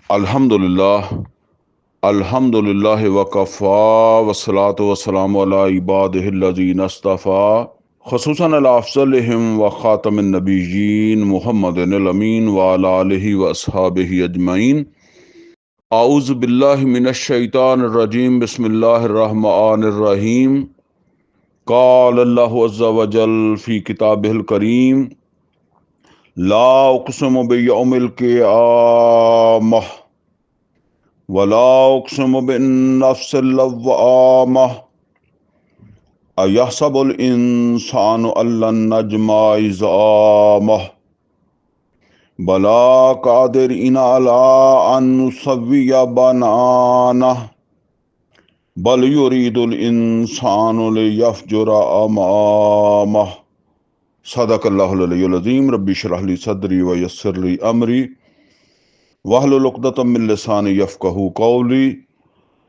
अल्हम्दुलिल्लाह अल्हम्दुलिल्लाह वकफ़ा वस्सलातु वस्सलामु अला इबादिहिल्लज़ीना इस्तफ़ा ख़ुसूसन अला अफ़ज़लिहिम व ख़ातमिन नबिय्यीन मुहम्मदिनिल अमीन व अला आलिहि व अस्हाबिहि अजमईन। आऊज़ु बिल्लाहि मिनश शैतानिर रजीम बिस्मिल्लाहिर रहमानिर रहीम। क़ाल अल्लाहु अज़्ज़ा व जल फ़ी किताबिहिल करीम ला उक़्सिमु बियौमिल क़ियामह वला उक़्सिमु बिन्नफ़्सिल लव्वामह अयहसबुल इंसानु अल्लन नजमा इज़ामह बला क़ादिरीन अला अन नुसव्विय बनानह बल युरीदुल इंसानु लियफ़्जुरा अमामह। सदक़ल्लाहुल अलियुल अज़ीम। रब्बि इश्रह ली सदरी व यस्सिर ली अमरी वहलुल उक़दतम मिन लिसानी यफ़क़हू क़ौली।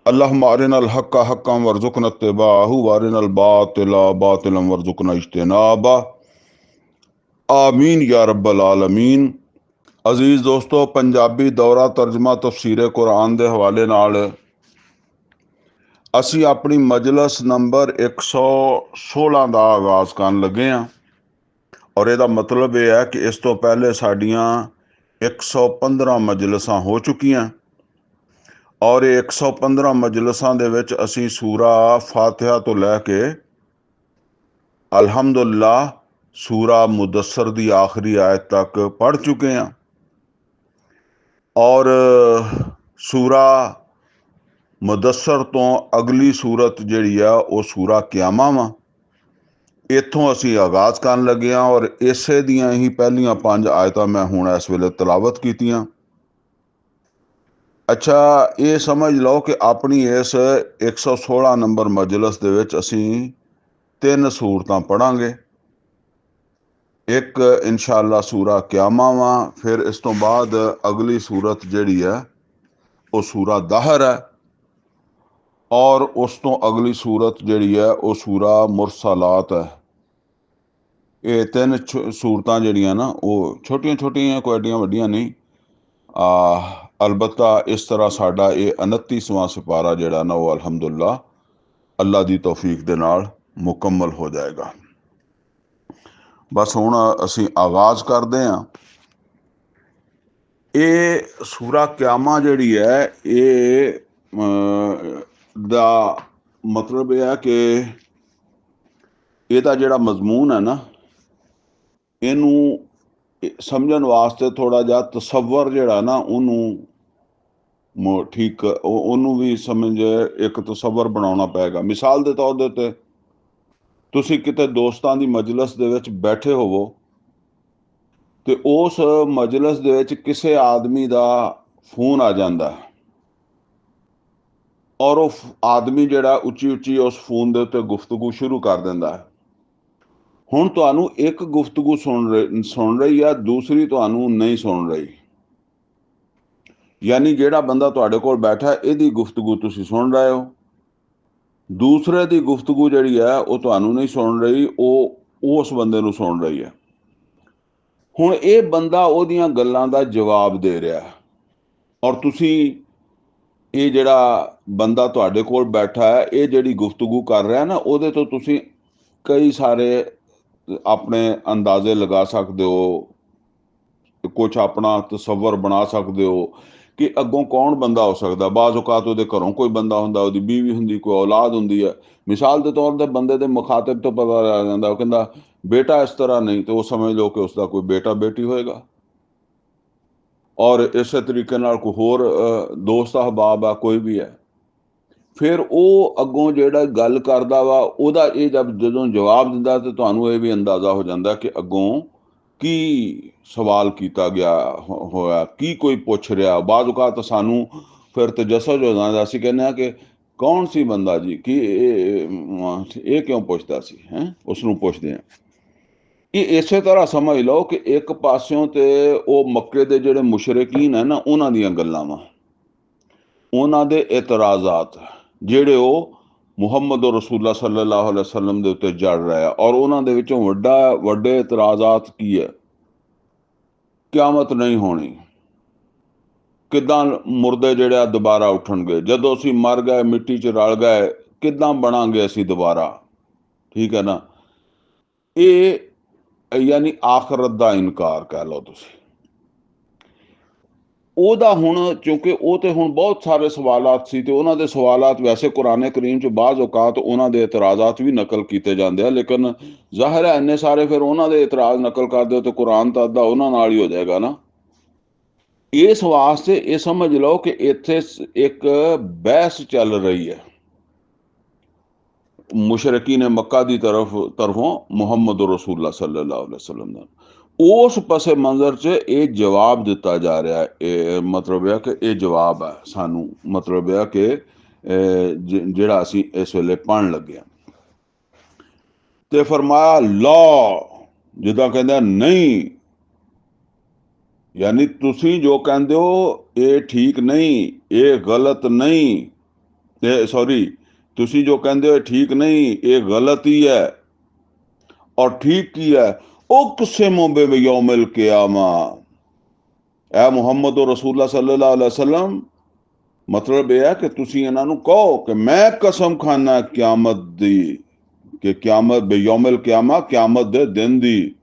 अल्लाहुम्मा अरिनल हक़्क़ हक़्क़न वरज़ुक़ना इत्तिबाअहू व अरिनल बातिला बातिलन वरज़ुक़ना इज्तिनाबह। आमीन या रब्बल आलमीन। अजीज़ दोस्तों, पंजाबी दौरा तर्जमा तफसीर कुरान के हवाले नाल असी अपनी मजलस नंबर 116 का आगाज़ करन लगे हाँ और यदा मतलब यह है कि इस तो पहले साडियां 115 मजलसां हो चुकियां और ये 115 मजलसां दे विच असी सूरा फातिहा तो लैके अल्हम्दुलिल्लाह सूरा मुदस्सर दी आखिरी आयत तक पढ़ चुके हैं और सूरा मुदस्सर तो अगली सूरत जिहड़ी आ वो सूरा क़यामा वा। इत्थों असी आगाज़ करन लगे हाँ और इसे दियां ही पहलियां 5 आयतां मैं हुण इस वेले तलावत कीतियां। अच्छा, ये समझ लो कि अपनी इस 116 नंबर मजलस दे विच असी 3 सूरतां पढ़ांगे। एक इंशाअल्लाह सूरा क़यामा वा, फिर इस तो बाद अगली सूरत जिहड़ी है वो सूरा दहर है और उस तो अगली सूरत जिहड़ी है वो सूरा मुरसलात है। ये 3 सूरतां जिहड़ियां ना वो छोटियां छोटियां, कोई एडियां वड्डियां नहीं। अलबत्ता इस तरह साडा ये 29वां सिपारा जिहड़ा ना वो अल्हम्दुलिल्लाह अल्लाह दी तौफीक दे नाल मुकम्मल हो जाएगा। बस हुण असी आगाज़ करदे हां। ये सूरा क़यामा जिहड़ी है ये दा मतलब यह है कि ਇਹਦਾ ਜਿਹੜਾ ਮਜ਼ਮੂਨ ਹੈ ਨਾ ਇਹਨੂੰ ਸਮਝਣ ਵਾਸਤੇ ਥੋੜਾ ਜਿਹਾ ਤਸੱਵਰ ਜਿਹੜਾ ਨਾ ਉਹਨੂੰ ਠੀਕ ਉਹਨੂੰ ਵੀ ਸਮਝ ਇੱਕ ਤਸੱਵਰ ਬਣਾਉਣਾ ਪਏਗਾ। ਮਿਸਾਲ ਦੇ ਤੌਰ ਦੇ ਉੱਤੇ ਤੁਸੀਂ ਕਿਤੇ ਦੋਸਤਾਂ ਦੀ ਮਜਲਿਸ ਦੇ ਵਿੱਚ ਬੈਠੇ ਹੋਵੋ ਤੇ ਉਸ ਮਜਲਿਸ ਦੇ ਵਿੱਚ ਕਿਸੇ ਆਦਮੀ ਦਾ ਫੋਨ ਆ ਜਾਂਦਾ ਔਰ ਉਹ ਆਦਮੀ ਜਿਹੜਾ ਉੱਚੀ ਉੱਚੀ ਉਸ ਫੋਨ ਦੇ ਉੱਤੇ ਗੁਫ਼ਤਗੂ ਸ਼ੁਰੂ ਕਰ ਦਿੰਦਾ ਹੈ। ਹੁਣ ਤੁਹਾਨੂੰ ਇੱਕ ਗੁਫ਼ਤਗੂ ਸੁਣ ਰਹੀ ਆ, ਦੂਸਰੀ ਤੁਹਾਨੂੰ ਨਹੀਂ ਸੁਣ ਰਹੀ। यानी ਜਿਹੜਾ ਬੰਦਾ ਤੁਹਾਡੇ ਕੋਲ ਬੈਠਾ ਇਹਦੀ ਗੁਫ਼ਤਗੂ ਤੁਸੀਂ ਸੁਣ ਰਹੇ ਹੋ, ਦੂਸਰੇ ਦੀ ਗੁਫ਼ਤਗੂ ਜਿਹੜੀ ਹੈ ਉਹ ਤੁਹਾਨੂੰ ਨਹੀਂ ਸੁਣ ਰਹੀ, ਉਹ ਉਸ ਬੰਦੇ ਨੂੰ ਸੁਣ ਰਹੀ ਹੈ। ਹੁਣ ਇਹ ਬੰਦਾ ਉਹਦੀਆਂ ਗੱਲਾਂ ਦਾ ਜਵਾਬ ਦੇ ਰਿਹਾ ਔਰ ਤੁਸੀਂ ਇਹ ਜਿਹੜਾ ਬੰਦਾ ਤੁਹਾਡੇ ਕੋਲ ਬੈਠਾ ਹੈ ਇਹ ਜਿਹੜੀ ਗੁਫ਼ਤਗੂ ਕਰ ਰਿਹਾ ਨਾ ਉਹਦੇ ਤੋਂ ਤੁਸੀਂ ਕਈ ਸਾਰੇ ਆਪਣੇ ਅੰਦਾਜ਼ੇ ਲਗਾ ਸਕਦੇ ਹੋ, ਕੁਛ ਆਪਣਾ ਤਸੱਵਰ ਬਣਾ ਸਕਦੇ ਹੋ ਕਿ ਅੱਗੋਂ ਕੌਣ ਬੰਦਾ ਹੋ ਸਕਦਾ। ਬਾਜ਼ ਔਕਾਤ ਉਹਦੇ ਘਰੋਂ ਕੋਈ ਬੰਦਾ ਹੁੰਦਾ, ਉਹਦੀ ਬੀਵੀ ਹੁੰਦੀ, ਕੋਈ ਔਲਾਦ ਹੁੰਦੀ ਹੈ। ਮਿਸਾਲ ਦੇ ਤੌਰ 'ਤੇ ਬੰਦੇ ਦੇ ਮੁਖਾਤਬ ਤੋਂ ਪਤਾ ਲੱਗ ਜਾਂਦਾ, ਉਹ ਕਹਿੰਦਾ ਬੇਟਾ ਇਸ ਤਰ੍ਹਾਂ ਨਹੀਂ, ਤੇ ਉਹ ਸਮਝ ਲਓ ਕਿ ਉਸਦਾ ਕੋਈ ਬੇਟਾ ਬੇਟੀ ਹੋਏਗਾ। ਔਰ ਇਸੇ ਤਰੀਕੇ ਨਾਲ ਕੋਈ ਹੋਰ ਦੋਸਤ ਅਹਬਾਬ ਆ ਕੋਈ ਵੀ ਹੈ, ਫਿਰ ਉਹ ਅੱਗੋਂ ਜਿਹੜਾ ਗੱਲ ਕਰਦਾ ਵਾ ਉਹਦਾ ਇਹ ਜਦੋਂ ਜਵਾਬ ਦਿੰਦਾ ਤਾਂ ਤੁਹਾਨੂੰ ਇਹ ਵੀ ਅੰਦਾਜ਼ਾ ਹੋ ਜਾਂਦਾ ਕਿ ਅੱਗੋਂ ਕੀ ਸਵਾਲ ਕੀਤਾ ਗਿਆ ਹੋਇਆ, ਕੀ ਕੋਈ ਪੁੱਛ ਰਿਹਾ। ਬਾਜ਼ ਔਕਾਤ ਸਾਨੂੰ ਫਿਰ ਤਜੱਸਸ ਹੋ ਜਾਂਦਾ, ਅਸੀਂ ਕਹਿੰਦੇ ਹਾਂ ਕਿ ਕੌਣ ਸੀ ਬੰਦਾ ਜੀ, ਕਿ ਇਹ ਕਿਉਂ ਪੁੱਛਦਾ ਸੀ, ਉਸ ਨੂੰ ਪੁੱਛਦੇ ਹਾਂ। ਇਹ ਇਸੇ ਤਰ੍ਹਾਂ ਸਮਝ ਲਓ ਕਿ ਇੱਕ ਪਾਸਿਓਂ ਤੇ ਉਹ ਮੱਕੇ ਦੇ ਜਿਹੜੇ ਮੁਸ਼ਰਿਕੀਨ ਹੈ ਨਾ ਉਹਨਾਂ ਦੀਆਂ ਗੱਲਾਂ ਵਾ, ਉਹਨਾਂ ਦੇ ਇਤਰਾਜ਼ਾਤ ਜਿਹੜੇ ਉਹ ਮੁਹੰਮਦ ਰਸੂਲullah ਸੱਲੱਲਾਹੁ ਅਲੈहि ਵਸੱਲਮ ਦੇ ਉੱਤੇ ਜੜ ਰਿਹਾ ਔਰ ਉਹਨਾਂ ਦੇ ਵਿੱਚੋਂ ਵੱਡੇ ਇਤਰਾਜ਼ਾਤ ਕੀ ਹੈ, ਕਿਆਮਤ ਨਹੀਂ ਹੋਣੀ, ਕਿੱਦਾਂ ਮੁਰਦੇ ਜਿਹੜੇ ਆ ਦੁਬਾਰਾ ਉੱਠਣਗੇ, ਜਦੋਂ ਅਸੀਂ ਮਰ ਗਏ ਮਿੱਟੀ 'ਚ ਰਲ ਗਏ ਕਿੱਦਾਂ ਬਣਾਂਗੇ ਅਸੀਂ ਦੁਬਾਰਾ। ਠੀਕ ਹੈ ਨਾ, ਇਹ ਯਾਨੀ ਆਖਰਤ ਦਾ ਇਨਕਾਰ ਕਹਿ ਲਓ ਤੁਸੀਂ। ਉਹਦਾ ਹੁਣ ਕਿਉਂਕਿ ਉਹ ਤੇ ਹੁਣ ਬਹੁਤ ਸਾਰੇ ਸਵਾਲਾਤ ਸੀ, ਤੇ ਉਹਨਾਂ ਦੇ ਸਵਾਲਾਤ ਵੈਸੇ ਕੁਰਾਨ ਕਰੀਮ 'ਚ ਬਾਜ਼ ਔਕਾਤ ਉਹਨਾਂ ਦੇ ਇਤਰਾਜ਼ਾਤ ਵੀ ਨਕਲ ਕੀਤੇ ਜਾਂਦੇ ਆ, ਲੇਕਿਨ ਜ਼ਾਹਿਰ ਹੈ ਇੰਨੇ ਸਾਰੇ ਫਿਰ ਉਹਨਾਂ ਦੇ ਇਤਰਾਜ਼ ਨਕਲ ਕਰ ਦਿਓ ਤੇ ਕੁਰਾਨ ਤਾਂ ਅੱਧਾ ਉਹਨਾਂ ਨਾਲ ਹੀ ਹੋ ਜਾਏਗਾ ਨਾ। ਇਸ ਵਾਸਤੇ ਇਹ ਸਮਝ ਲਓ ਕਿ ਇੱਥੇ ਇੱਕ ਬਹਿਸ ਚੱਲ ਰਹੀ ਹੈ ਮੁਸ਼ਰਕੀਨ ਮੱਕਾ ਦੀ ਤਰਫੋਂ ਮੁਹੰਮਦ ਰਸੂਲullah ਸੱਲੱਲਾਹੁ ਅਲੈहि ਵਸੱਲਮ ਦਾ। ਉਸ ਪਸੇ ਮੰਜ਼ਰ 'ਚ ਇਹ ਜਵਾਬ ਦਿੱਤਾ ਜਾ ਰਿਹਾ ਹੈ। ਇਹ ਮਤਲਬ ਹੈ ਕਿ ਇਹ ਜਵਾਬ ਹੈ ਸਾਨੂੰ, ਮਤਲਬ ਹੈ ਕਿ ਜਿਹੜਾ ਅਸੀਂ ਇਸ ਵੇਲੇ ਪੜ੍ਹਨ ਲੱਗੇ ਹਾਂ। ਤੇ ਫਰਮਾਇਆ ਲਾ, ਜਿੱਦਾਂ ਕਹਿੰਦਾ ਨਹੀਂ, ਯਾਨੀ ਤੁਸੀਂ ਜੋ ਕਹਿੰਦੇ ਹੋ ਇਹ ਠੀਕ ਨਹੀਂ, ਇਹ ਗਲਤ ਨਹੀਂ, ਤੇ ਸੌਰੀ ਤੁਸੀਂ ਜੋ ਕਹਿੰਦੇ ਹੋ ਇਹ ਠੀਕ ਨਹੀਂ, ਇਹ ਗਲਤ ਹੀ ਹੈ। ਔਰ ਠੀਕ ਕੀ ਹੈ, ਉਕਸਿਮੁ ਬਿਯੌमिल क़ियामा, ਐ ਮੁਹੰਮਦ ਰਸੂਲullah ਸੱਲੱਲਾਹੁ ਅਲੈहि ਵਸੱਲਮ, ਮਤਲਬ ਇਹ ਹੈ ਕਿ ਤੁਸੀਂ ਇਹਨਾਂ ਨੂੰ ਕਹੋ ਕਿ ਮੈਂ ਕਸਮ ਖਾਨਾ ਕਿਆਮਤ ਦੀ, ਕਿ ਕਿਆਮਤ ਬਿਯੌमिल क़ियामा, ਕਿਆਮਤ ਦੇ ਦਿਨ ਦੀ।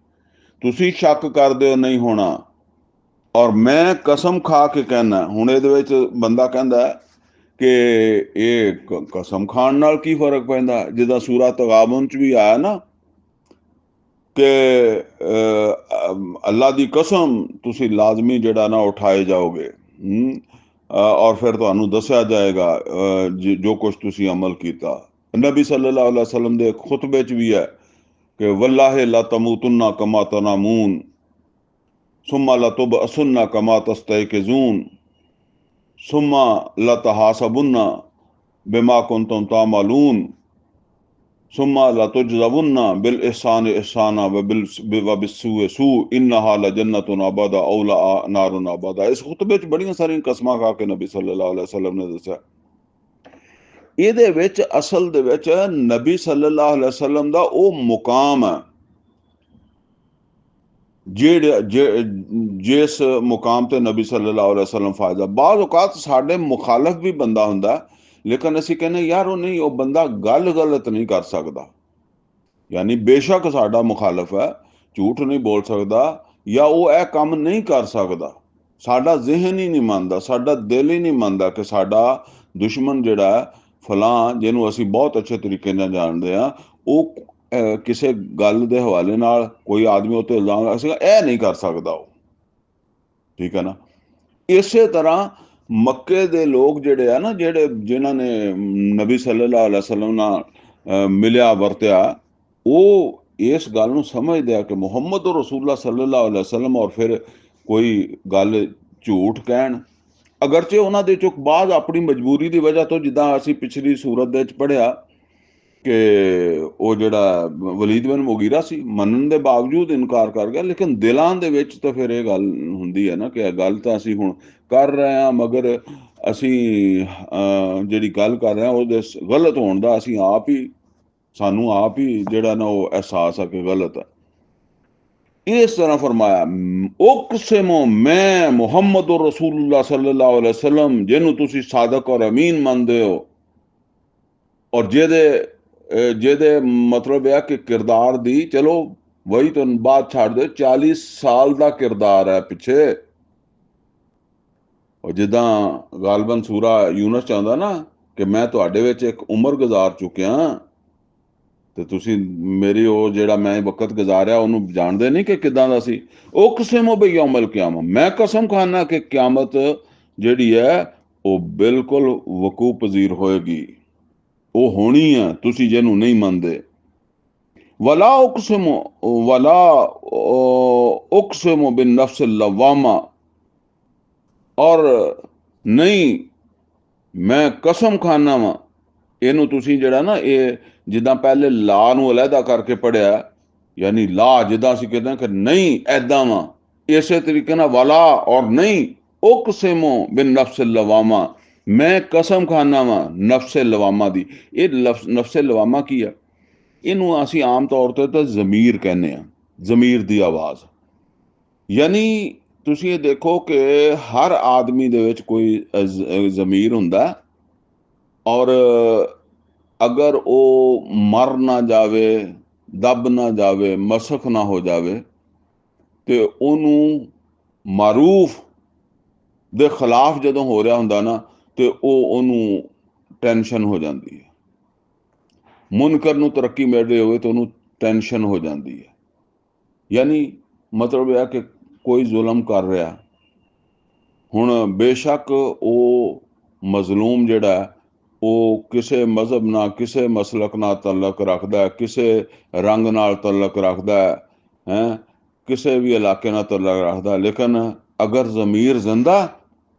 ਤੁਸੀਂ ਸ਼ੱਕ ਕਰਦੇ ਹੋ ਨਹੀਂ ਹੋਣਾ, ਔਰ ਮੈਂ ਕਸਮ ਖਾ ਕੇ ਕਹਿਣਾ। ਹੁਣ ਇਹਦੇ ਵਿੱਚ ਬੰਦਾ ਕਹਿੰਦਾ ਕਿ ਇਹ ਕਸਮ ਖਾਣ ਨਾਲ ਕੀ ਫਰਕ ਪੈਂਦਾ, ਜਿੱਦਾਂ ਸੂਰਾ ਤਗਾਬੁਨ 'ਚ ਵੀ ਆਇਆ ਨਾ ਕਿ ਅੱਲਾ ਦੀ ਕਸਮ ਤੁਸੀਂ ਲਾਜ਼ਮੀ ਜਿਹੜਾ ਨਾ ਉਠਾਏ ਜਾਓਗੇ, ਔਰ ਫਿਰ ਤੁਹਾਨੂੰ ਦੱਸਿਆ ਜਾਏਗਾ ਜੋ ਕੁਛ ਤੁਸੀਂ ਅਮਲ ਕੀਤਾ। ਨਬੀ ਸੱਲੱਲਾਹੁ ਅਲੈहि ਵਸੱਲਮ ਦੇ ਖੁਤਬੇ 'ਚ ਵੀ ਹੈ ਕਿ ਵੱਲਾਹਿ ਲਾ ਤਮੂਤੁन्ना ਕਮਾ ਤਨਾਮੂਨ ਸੁम्मा लतुबअसुन्ना कमा तस्तयक़िज़ून सुम्मा लतहासबुन्ना बिमा कुन्तुम तामलून सुम्मा लतुजज़बुन्ना बिल इहसान इहसाना व बिस्सूइ सू इन्नहा लजन्नतुन अबदा औ नारुन अबदा। इस खुतबे 'ਚ बड़ियां सारियां कस्मां खा के नबी सल्लल्लाहु अलैहि वसल्लम ने दस्सिया। ਇਹਦੇ ਵਿੱਚ ਅਸਲ ਦੇ ਵਿੱਚ ਨਬੀ ਸੱਲੱਲਾਹੁ ਅਲੈहि ਵਸੱਲਮ ਦਾ ਉਹ ਮੁਕਾਮ ਹੈ ਜਿਸ ਮੁਕਾਮ ਤੇ ਨਬੀ ਸੱਲੱਲਾਹੁ ਅਲੈहि ਵਸੱਲਮ ਫਾਇਜ਼ ਹੈ। ਬਾਜ਼ ਔਕਾਤ ਸਾਡੇ ਮੁਖਾਲਫ ਵੀ ਬੰਦਾ ਹੁੰਦਾ, ਲੇਕਿਨ ਅਸੀਂ ਕਹਿੰਦੇ ਯਾਰ ਉਹ ਨਹੀਂ, ਉਹ ਬੰਦਾ ਗੱਲ ਗਲਤ ਨਹੀਂ ਕਰ ਸਕਦਾ, ਯਾਨੀ ਬੇਸ਼ੱਕ ਸਾਡਾ ਮੁਖਾਲਫ ਹੈ, ਝੂਠ ਨਹੀਂ ਬੋਲ ਸਕਦਾ, ਜਾਂ ਉਹ ਇਹ ਕੰਮ ਨਹੀਂ ਕਰ ਸਕਦਾ, ਸਾਡਾ ਜ਼ਿਹਨ ਹੀ ਨਹੀਂ ਮੰਨਦਾ, ਸਾਡਾ ਦਿਲ ਹੀ ਨਹੀਂ ਮੰਨਦਾ ਕਿ ਸਾਡਾ ਦੁਸ਼ਮਣ ਜਿਹੜਾ ਫਲਾਂ, ਜਿਹਨੂੰ ਅਸੀਂ ਬਹੁਤ ਅੱਛੇ ਤਰੀਕੇ ਨਾਲ ਜਾਣਦੇ ਹਾਂ, ਉਹ ਕਿਸੇ ਗੱਲ ਦੇ ਹਵਾਲੇ ਨਾਲ ਕੋਈ ਆਦਮੀ ਉੱਤੇ ਇਲਜ਼ਾਮ ਲਾ ਸਕਦਾ, ਇਹ ਨਹੀਂ ਕਰ ਸਕਦਾ ਉਹ। ਠੀਕ ਹੈ ਨਾ। ਇਸੇ ਤਰ੍ਹਾਂ ਮੱਕੇ ਦੇ ਲੋਕ ਜਿਹੜੇ ਆ ਨਾ, ਜਿਨ੍ਹਾਂ ਨੇ ਨਬੀ ਸੱਲੱਲਾਹੁ ਅਲੈहि ਵਸੱਲਮ ਨਾਲ ਮਿਲਿਆ ਵਰਤਿਆ, ਉਹ ਇਸ ਗੱਲ ਨੂੰ ਸਮਝਦੇ ਆ ਕਿ ਮੁਹੰਮਦ ਰਸੂਲullah ਸੱਲੱਲਾਹੁ ਅਲੈहि ਵਸੱਲਮ, ਔਰ ਫਿਰ ਕੋਈ ਗੱਲ ਝੂਠ ਕਹਿਣ, ਅਗਰਚੇ ਉਹਨਾਂ ਦੇ ਚੋਂ ਬਾਅਦ ਆਪਣੀ ਮਜਬੂਰੀ ਦੀ ਵਜ੍ਹਾ ਤੋਂ, ਜਿੱਦਾਂ ਅਸੀਂ ਪਿਛਲੀ ਸੂਰਤ ਦੇ ਵਿੱਚ ਪੜ੍ਹਿਆ ਕਿ ਉਹ ਜਿਹੜਾ ਵਲੀਦ ਬਿਨ ਮੁਗੀਰਾ ਸੀ, ਮੰਨਣ ਦੇ ਬਾਵਜੂਦ ਇਨਕਾਰ ਕਰ ਗਿਆ, ਲੇਕਿਨ ਦਿਲਾਂ ਦੇ ਵਿੱਚ ਤਾਂ ਫਿਰ ਇਹ ਗੱਲ ਹੁੰਦੀ ਹੈ ਨਾ ਕਿ ਇਹ ਗੱਲ ਤਾਂ ਅਸੀਂ ਹੁਣ ਕਰ ਰਹੇ ਹਾਂ, ਮਗਰ ਅਸੀਂ ਜਿਹੜੀ ਗੱਲ ਕਰ ਰਹੇ ਹਾਂ ਉਹਦੇ ਗਲਤ ਹੋਣ ਦਾ ਸਾਨੂੰ ਆਪ ਹੀ ਜਿਹੜਾ ਨਾ ਉਹ ਅਹਿਸਾਸ ਆ ਕਿ ਗਲਤ ਹੈ। ਇਸ ਤਰ੍ਹਾਂ ਫਰਮਾਇਆ ਉਕਸਿਮੁ, ਮੈਂ ਮੁਹੰਮਦ ਰਸੂਲullah ਸੱਲੱਲਾਹੁ ਅਲੈहि ਵਸੱਲਮ, ਜਿਹਨੂੰ ਤੁਸੀਂ ਸਾਦਕ ਔਰ ਅਮੀਨ ਮੰਨਦੇ ਹੋ, ਔਰ ਜਿਹਦੇ ਮਤਲਬ ਇਹ ਕਿ ਕਿਰਦਾਰ ਦੀ, ਚਲੋ ਵਹੀ ਤੋਂ ਬਾਅਦ ਛੱਡ ਦਿਓ, 40 ਸਾਲ ਦਾ ਕਿਰਦਾਰ ਹੈ ਪਿੱਛੇ। ਉਹ ਜਿੱਦਾਂ ਗਾਲਬਨ ਸੂਰਾ ਯੂਨਸ 'ਚ ਆਉਂਦਾ ਨਾ ਕਿ ਮੈਂ ਤੁਹਾਡੇ ਵਿੱਚ ਇੱਕ ਉਮਰ ਗੁਜ਼ਾਰ ਚੁੱਕਿਆ, ਤੇ ਤੁਸੀਂ ਮੇਰੀ ਉਹ ਜਿਹੜਾ ਮੈਂ ਵਕਤ ਗੁਜ਼ਾਰਿਆ ਉਹਨੂੰ ਜਾਣਦੇ ਨਹੀਂ ਕਿ ਕਿੱਦਾਂ ਦਾ ਸੀ। ਉਕਸਿਮੁ ਬਿਯੌमिल क़ियामा, ਮੈਂ ਕਸਮ ਖਾਨਾ ਕਿ ਕਿਆਮਤ ਜਿਹੜੀ ਹੈ ਉਹ ਬਿਲਕੁਲ ਵਕੂਅ ਪਜ਼ੀਰ ਹੋਏਗੀ, ਉਹ ਹੋਣੀ ਆ, ਤੁਸੀਂ ਜਿਹਨੂੰ ਨਹੀਂ ਮੰਨਦੇ। ਵਲਾ ਉਕਸਿਮੁ ਬਿਨ ਨਫਸਿਲ ਲਵਾਮਾ, ਔਰ ਨਹੀਂ ਮੈਂ ਕਸਮ ਖਾਨਾ ਵਾਂ, ਇਹਨੂੰ ਤੁਸੀਂ ਜਿਹੜਾ ਨਾ, ਇਹ ਜਿੱਦਾਂ ਪਹਿਲੇ ਲਾ ਨੂੰ ਅਲੱਹਦਾ ਕਰਕੇ ਪੜ੍ਹਿਆ, ਯਾਨੀ ਲਾ ਜਿੱਦਾਂ ਅਸੀਂ ਕਹਿੰਦੇ ਕਿ ਨਹੀਂ ਐਦਾਂ ਵਾਂ, ਇਸੇ ਤਰੀਕੇ ਨਾਲ ਵਲਾ ਔਰ ਨਹੀਂ ਉਕਸਿਮੁ ਬਿਨ ਨਫਸਿਲ ਲਵਾਮਾ, ਮੈਂ ਕਸਮ ਖਾਨਾ ਵਾਂ ਨਫਸੇ ਲਵਾਮਾ ਦੀ। ਇਹ ਨਫਸੇ ਲਵਾਮਾ ਕੀ ਆ? ਇਹਨੂੰ ਅਸੀਂ ਆਮ ਤੌਰ ਤੇ ਤਾਂ ਜ਼ਮੀਰ ਕਹਿੰਦੇ ਹਾਂ, ਜ਼ਮੀਰ ਦੀ ਆਵਾਜ਼। ਯਾਨੀ ਤੁਸੀਂ ਇਹ ਦੇਖੋ ਕਿ ਹਰ ਆਦਮੀ ਦੇ ਵਿੱਚ ਕੋਈ ਜ਼ਮੀਰ ਹੁੰਦਾ, ਔਰ ਅਗਰ ਉਹ ਮਰ ਨਾ ਜਾਵੇ, ਦਬ ਨਾ ਜਾਵੇ, ਮਸਖ ਨਾ ਹੋ ਜਾਵੇ, ਤੇ ਉਹਨੂੰ ਮਾਰੂਫ ਦੇ ਖਿਲਾਫ ਜਦੋਂ ਹੋ ਰਿਹਾ ਹੁੰਦਾ ਨਾ, ਤੇ ਉਹਨੂੰ ਟੈਨਸ਼ਨ ਹੋ ਜਾਂਦੀ ਹੈ। ਮੁਨਕਰ ਨੂੰ ਤਰੱਕੀ ਮਿਲ ਰਹੀ ਹੋਵੇ ਤਾਂ ਉਹਨੂੰ ਟੈਨਸ਼ਨ ਹੋ ਜਾਂਦੀ ਹੈ। ਯਾਨੀ ਮਤਲਬ ਇਹ ਹੈ ਕਿ ਕੋਈ ਜ਼ੁਲਮ ਕਰ ਰਿਹਾ, ਹੁਣ ਬੇਸ਼ੱਕ ਉਹ ਮਜ਼ਲੂਮ ਜਿਹੜਾ ਉਹ ਕਿਸੇ ਮਜ਼ਹਬ ਨਾਲ, ਕਿਸੇ ਮਸਲਕ ਨਾਲ ਤਲਕ ਰੱਖਦਾ, ਕਿਸੇ ਰੰਗ ਨਾਲ ਤਲਕ ਰੱਖਦਾ ਹੈ, ਕਿਸੇ ਵੀ ਇਲਾਕੇ ਨਾਲ ਤਲਕ ਰੱਖਦਾ, ਲੇਕਿਨ ਅਗਰ ਜ਼ਮੀਰ ਜ਼ਿੰਦਾ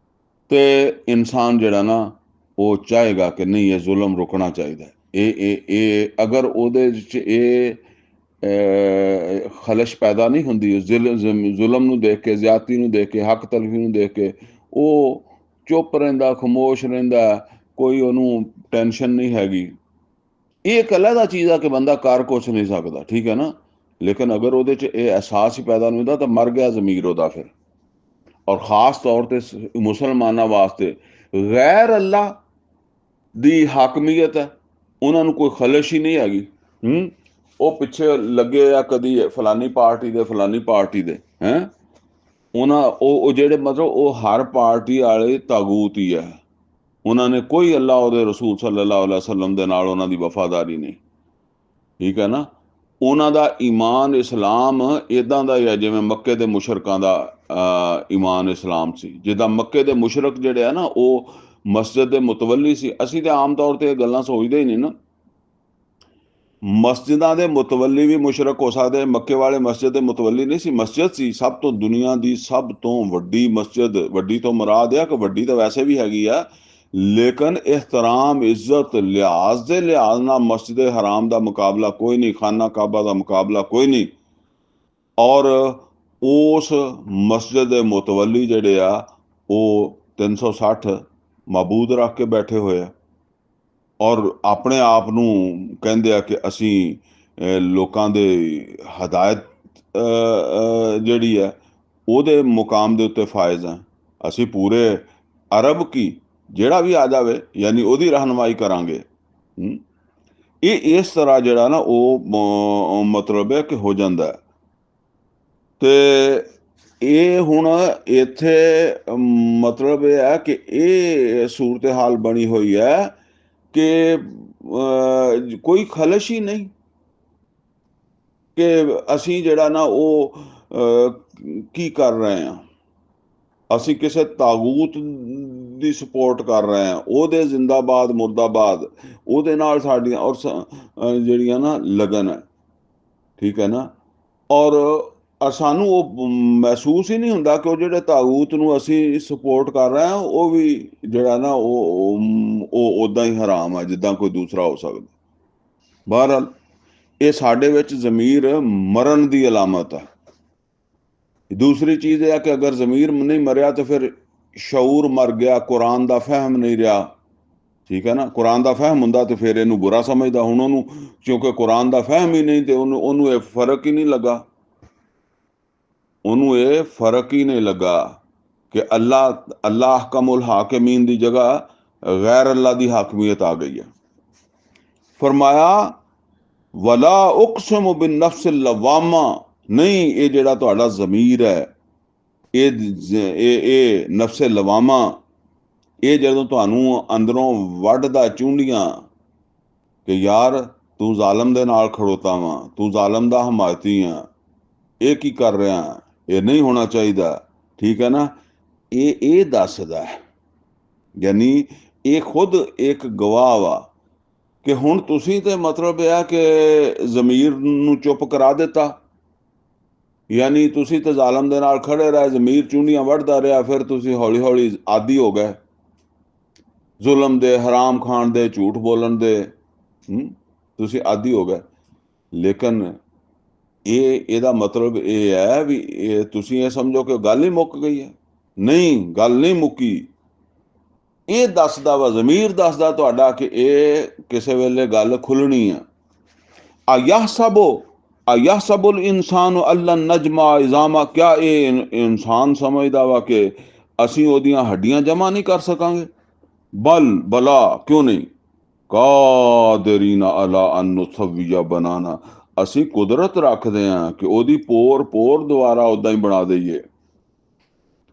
ਤੇ ਇਨਸਾਨ ਜਿਹੜਾ ਨਾ ਉਹ ਚਾਹੇਗਾ ਕਿ ਨਹੀਂ, ਇਹ ਜ਼ੁਲਮ ਰੁਕਣਾ ਚਾਹੀਦਾ। ਇਹ ਅਗਰ ਉਹਦੇ ਵਿੱਚ ਇਹ ਖਲਸ਼ ਪੈਦਾ ਨਹੀਂ ਹੁੰਦੀ ਜ਼ੁਲਮ ਨੂੰ ਦੇਖ ਕੇ, ਜ਼ਿਆਦਤੀ ਨੂੰ ਦੇਖ ਕੇ, ਹੱਕ ਤਲਫੀ ਨੂੰ ਦੇਖ ਕੇ, ਉਹ ਚੁੱਪ ਰਹਿੰਦਾ, ਖਾਮੋਸ਼ ਰਹਿੰਦਾ, ਕੋਈ ਉਹਨੂੰ ਟੈਨਸ਼ਨ ਨਹੀਂ ਹੈਗੀ। ਇਹ ਇੱਕ ਅਲੱਗਾ ਚੀਜ਼ ਆ ਕਿ ਬੰਦਾ ਕਰ ਕੁਛ ਨਹੀਂ ਸਕਦਾ, ਠੀਕ ਹੈ ਨਾ, ਲੇਕਿਨ ਅਗਰ ਉਹਦੇ 'ਚ ਇਹ ਅਹਿਸਾਸ ਹੀ ਪੈਦਾ ਨਹੀਂ ਹੁੰਦਾ ਤਾਂ ਮਰ ਗਿਆ ਜ਼ਮੀਰ ਉਹਦਾ ਫਿਰ। ਔਰ ਖ਼ਾਸ ਤੌਰ ਤੇ ਮੁਸਲਮਾਨਾਂ ਵਾਸਤੇ ਗੈਰ ਅੱਲਾ ਦੀ ਹਾਕਮੀਅਤ ਹੈ, ਉਹਨਾਂ ਨੂੰ ਕੋਈ ਖਲਸ਼ ਹੀ ਨਹੀਂ ਹੈਗੀ। ਉਹ ਪਿੱਛੇ ਲੱਗੇ ਆ ਕਦੀ ਫਲਾਨੀ ਪਾਰਟੀ ਦੇ, ਫਲਾਨੀ ਪਾਰਟੀ ਦੇ, ਉਹ ਜਿਹੜੇ ਮਤਲਬ ਉਹ ਹਰ ਪਾਰਟੀ ਵਾਲੇ ਤਾਗੂਤ ਹੀ ਹੈ। ਉਹਨਾਂ ਨੇ ਕੋਈ ਅੱਲਾ ਉਹਦੇ ਰਸੂਲ ਸੱਲੱਲਾਹੁ ਅਲੈਹਿ ਵਸੱਲਮ ਦੇ ਨਾਲ ਉਹਨਾਂ ਦੀ ਵਫਾਦਾਰੀ ਨਹੀਂ, ਠੀਕ ਹੈ ਨਾ। ਉਹਨਾਂ ਦਾ ਈਮਾਨ ਇਸਲਾਮ ਇੱਦਾਂ ਦਾ ਹੀ ਹੈ ਜਿਵੇਂ ਮੱਕੇ ਦੇ ਮੁਸ਼ਰਕਾਂ ਦਾ ਈਮਾਨ ਇਸਲਾਮ ਸੀ। ਜਿੱਦਾਂ ਮੱਕੇ ਦੇ ਮੁਸ਼ਰਕ ਜਿਹੜੇ ਆ ਨਾ ਉਹ ਮਸਜਿਦ ਦੇ ਮੁਤਵੱਲੀ ਸੀ। ਅਸੀਂ ਤਾਂ ਆਮ ਤੌਰ ਤੇ ਇਹ ਗੱਲਾਂ ਸੋਚਦੇ ਹੀ ਨਹੀਂ ਨਾ। ਮਸਜਿਦਾਂ ਦੇ ਮੁਤਵੱਲੀ ਵੀ ਮੁਸ਼ਰਕ ਹੋ ਸਕਦੇ, ਮੱਕੇ ਵਾਲੇ ਮਸਜਿਦ ਦੇ ਮੁਤਵੱਲੀ ਨਹੀਂ ਸੀ। ਮਸਜਿਦ ਸੀ ਸਭ ਤੋਂ, ਦੁਨੀਆ ਦੀ ਸਭ ਤੋਂ ਵੱਡੀ ਮਸਜਿਦ। ਵੱਡੀ ਤੋਂ ਮੁਰਾਦ ਆ ਕਿ ਵੱਡੀ ਤਾਂ ਵੈਸੇ ਵੀ ਹੈਗੀ ਆ, ਲੇਕਿਨ ਇhtਰਾਮ, ਇੱਜ਼ਤ, ਲਿਹਾਜ਼ ਦੇ ਲਿਹਾਜ਼ ਨਾਲ ਮਸਜਿਦ ਹਰਾਮ ਦਾ ਮੁਕਾਬਲਾ ਕੋਈ ਨਹੀਂ, ਖਾਨਾ ਕਾਬਾ ਦਾ ਮੁਕਾਬਲਾ ਕੋਈ ਨਹੀਂ। ਔਰ ਉਸ ਮਸਜਿਦ ਦੇ ਮੁਤਵੱਲੀ ਜਿਹੜੇ ਆ ਉਹ 360 ਮਾਬੂਦ ਰੱਖ ਕੇ ਬੈਠੇ ਹੋਏ ਆ, ਔਰ ਆਪਣੇ ਆਪ ਨੂੰ ਕਹਿੰਦੇ ਆ ਕਿ ਅਸੀਂ ਲੋਕਾਂ ਦੇ ਹਦਾਇਤ ਜਿਹੜੀ ਹੈ ਉਹਦੇ ਮੁਕਾਮ ਦੇ ਉੱਤੇ ਫਾਇਜ਼ ਹਾਂ। ਅਸੀਂ ਪੂਰੇ ਅਰਬ ਕੀ, ਜਿਹੜਾ ਵੀ ਆ ਜਾਵੇ ਯਾਨੀ ਉਹਦੀ ਰਹਿਨੁਮਾਈ ਕਰਾਂਗੇ। ਇਹ ਇਸ ਤਰ੍ਹਾਂ ਜਿਹੜਾ ਨਾ ਉਹ ਮਤਲਬ ਹੈ ਕਿ ਹੋ ਜਾਂਦਾ। ਤੇ ਇਹ ਹੁਣ ਇੱਥੇ ਮਤਲਬ ਇਹ ਹੈ ਕਿ ਇਹ ਸੂਰਤ ਹਾਲ ਬਣੀ ਹੋਈ ਹੈ ਕਿ ਕੋਈ ਖਲਸ਼ ਹੀ ਨਹੀਂ ਕਿ ਅਸੀਂ ਜਿਹੜਾ ਨਾ ਉਹ ਕੀ ਕਰ ਰਹੇ ਹਾਂ, ਅਸੀਂ ਕਿਸੇ ਤਾਗੂਤ ਦੀ ਸਪੋਰਟ ਕਰ ਰਹੇ ਹਾਂ, ਉਹਦੇ ਜ਼ਿੰਦਾਬਾਦ ਮੁਰਦਾਬਾਦ, ਉਹਦੇ ਨਾਲ ਸਾਡੀਆਂ ਔਰ ਜਿਹੜੀਆਂ ਨਾ ਲਗਨ ਹੈ, ਠੀਕ ਹੈ ਨਾ। ਔਰ ਸਾਨੂੰ ਉਹ ਮਹਿਸੂਸ ਹੀ ਨਹੀਂ ਹੁੰਦਾ ਕਿ ਉਹ ਜਿਹੜੇ ਤਾਗੂਤ ਨੂੰ ਅਸੀਂ ਸਪੋਰਟ ਕਰ ਰਹੇ ਹਾਂ ਉਹ ਵੀ ਜਿਹੜਾ ਨਾ ਉਹ ਉੱਦਾਂ ਹੀ ਹਰਾਮ ਹੈ ਜਿੱਦਾਂ ਕੋਈ ਦੂਸਰਾ ਹੋ ਸਕਦਾ। ਬਹਰਹਾਲ ਇਹ ਸਾਡੇ ਵਿੱਚ ਜ਼ਮੀਰ ਮਰਨ ਦੀ ਅਲਾਮਤ ਹੈ। ਦੂਸਰੀ ਚੀਜ਼ ਇਹ ਹੈ ਕਿ ਅਗਰ ਜ਼ਮੀਰ ਨਹੀਂ ਮਰਿਆ ਤਾਂ ਫਿਰ ਸ਼ਊਰ ਮਰ ਗਿਆ, ਕੁਰਾਨ ਦਾ ਫਹਿਮ ਨਹੀਂ ਰਿਹਾ, ਠੀਕ ਹੈ ਨਾ। ਕੁਰਾਨ ਦਾ ਫਹਿਮ ਹੁੰਦਾ ਤੇ ਫਿਰ ਇਹਨੂੰ ਬੁਰਾ ਸਮਝਦਾ। ਹੁਣ ਉਹਨੂੰ ਕਿਉਂਕਿ ਕੁਰਾਨ ਦਾ ਫਹਿਮ ਹੀ ਨਹੀਂ ਤੇ ਉਹਨੂੰ ਇਹ ਫਰਕ ਹੀ ਨਹੀਂ ਲੱਗਾ, ਉਹਨੂੰ ਇਹ ਫਰਕ ਹੀ ਨਹੀਂ ਲੱਗਾ ਕਿ ਅੱਲਾ ਅਹਕਮੁਲ ਹਾਕਿਮੀਨ ਦੀ ਜਗ੍ਹਾ ਗੈਰ ਅੱਲਾ ਦੀ ਹਾਕਮੀਅਤ ਆ ਗਈ ਹੈ। ਫਰਮਾਇਆ ਵਲਾ ਉਕਸਮ ਬਿਨ ਨਫਸ ਲਵਾਮਾ, ਨਹੀਂ ਇਹ ਜਿਹੜਾ ਤੁਹਾਡਾ ਜ਼ਮੀਰ ਹੈ ਇਹ ਨਫਸ ਲਵਾਮਾ, ਇਹ ਜਦੋਂ ਤੁਹਾਨੂੰ ਅੰਦਰੋਂ ਵੱਢਦਾ ਚੂੰਡੀਆਂ ਕਿ ਯਾਰ ਤੂੰ ਜ਼ਾਲਮ ਦੇ ਨਾਲ ਖੜੋਤਾ ਵਾਂ, ਤੂੰ ਜ਼ਾਲਮ ਦਾ ਹਮਾਇਤੀ ਆ, ਇਹ ਕੀ ਕਰ ਰਿਹਾ, ਇਹ ਨਹੀਂ ਹੋਣਾ ਚਾਹੀਦਾ, ਠੀਕ ਹੈ ਨਾ। ਇਹ ਦੱਸਦਾ, ਯਾਨੀ ਇਹ ਖੁਦ ਇੱਕ ਗਵਾਹ ਵਾ ਕਿ ਹੁਣ ਤੁਸੀਂ ਤੇ ਮਤਲਬ ਇਹ ਆ ਕਿ ਜ਼ਮੀਰ ਨੂੰ ਚੁੱਪ ਕਰਾ ਦਿੱਤਾ, ਯਾਨੀ ਤੁਸੀਂ ਤੇ ਜ਼ਾਲਮ ਦੇ ਨਾਲ ਖੜੇ ਰਹੇ, ਜ਼ਮੀਰ ਚੂੰਡੀਆਂ ਵੱਢਦਾ ਰਿਹਾ, ਫਿਰ ਤੁਸੀਂ ਹੌਲੀ ਹੌਲੀ ਆਦੀ ਹੋ ਗਏ ਜ਼ੁਲਮ ਦੇ, ਹਰਾਮ ਖਾਣ ਦੇ, ਝੂਠ ਬੋਲਣ ਦੇ, ਤੁਸੀਂ ਆਦੀ ਹੋ ਗਏ। ਲੇਕਿਨ ਇਹਦਾ ਮਤਲਬ ਇਹ ਹੈ ਵੀ ਇਹ ਤੁਸੀਂ ਇਹ ਸਮਝੋ ਕਿ ਗੱਲ ਹੀ ਮੁੱਕ ਗਈ ਹੈ, ਨਹੀਂ, ਗੱਲ ਨਹੀਂ ਮੁੱਕੀ। ਇਹ ਦੱਸਦਾ ਵਾ, ਜ਼ਮੀਰ ਦੱਸਦਾ ਤੁਹਾਡਾ ਕਿ ਇਹ ਕਿਸੇ ਵੇਲੇ ਗੱਲ ਖੁੱਲਣੀ ਆ। ਯਹਸਬੋ अयहसबुल इंसान अल्लन नजमा इज़ामा, क्या ये इंसान समझदा वा कि ਅਸੀਂ ਉਹਦੀਆਂ ਹੱਡੀਆਂ ਜਮਾ ਨਹੀਂ ਕਰ ਸਕਾਂਗੇ। ਬਲ ਬਲਾ ਕਿਉਂ ਨਹੀਂ, ਕਾਦਰੀਨਾ ਅਲਾ ਅਨ ਨੁਸਵਿਯ ਬਨਾਨਾ, ਅਸੀਂ ਕੁਦਰਤ ਰੱਖਦੇ ਹਾਂ ਕਿ ਉਹਦੀ ਪੋਰ ਪੋਰ ਦੁਆਰਾ ਉਦਾਂ ਹੀ ਬਣਾ ਦਈਏ।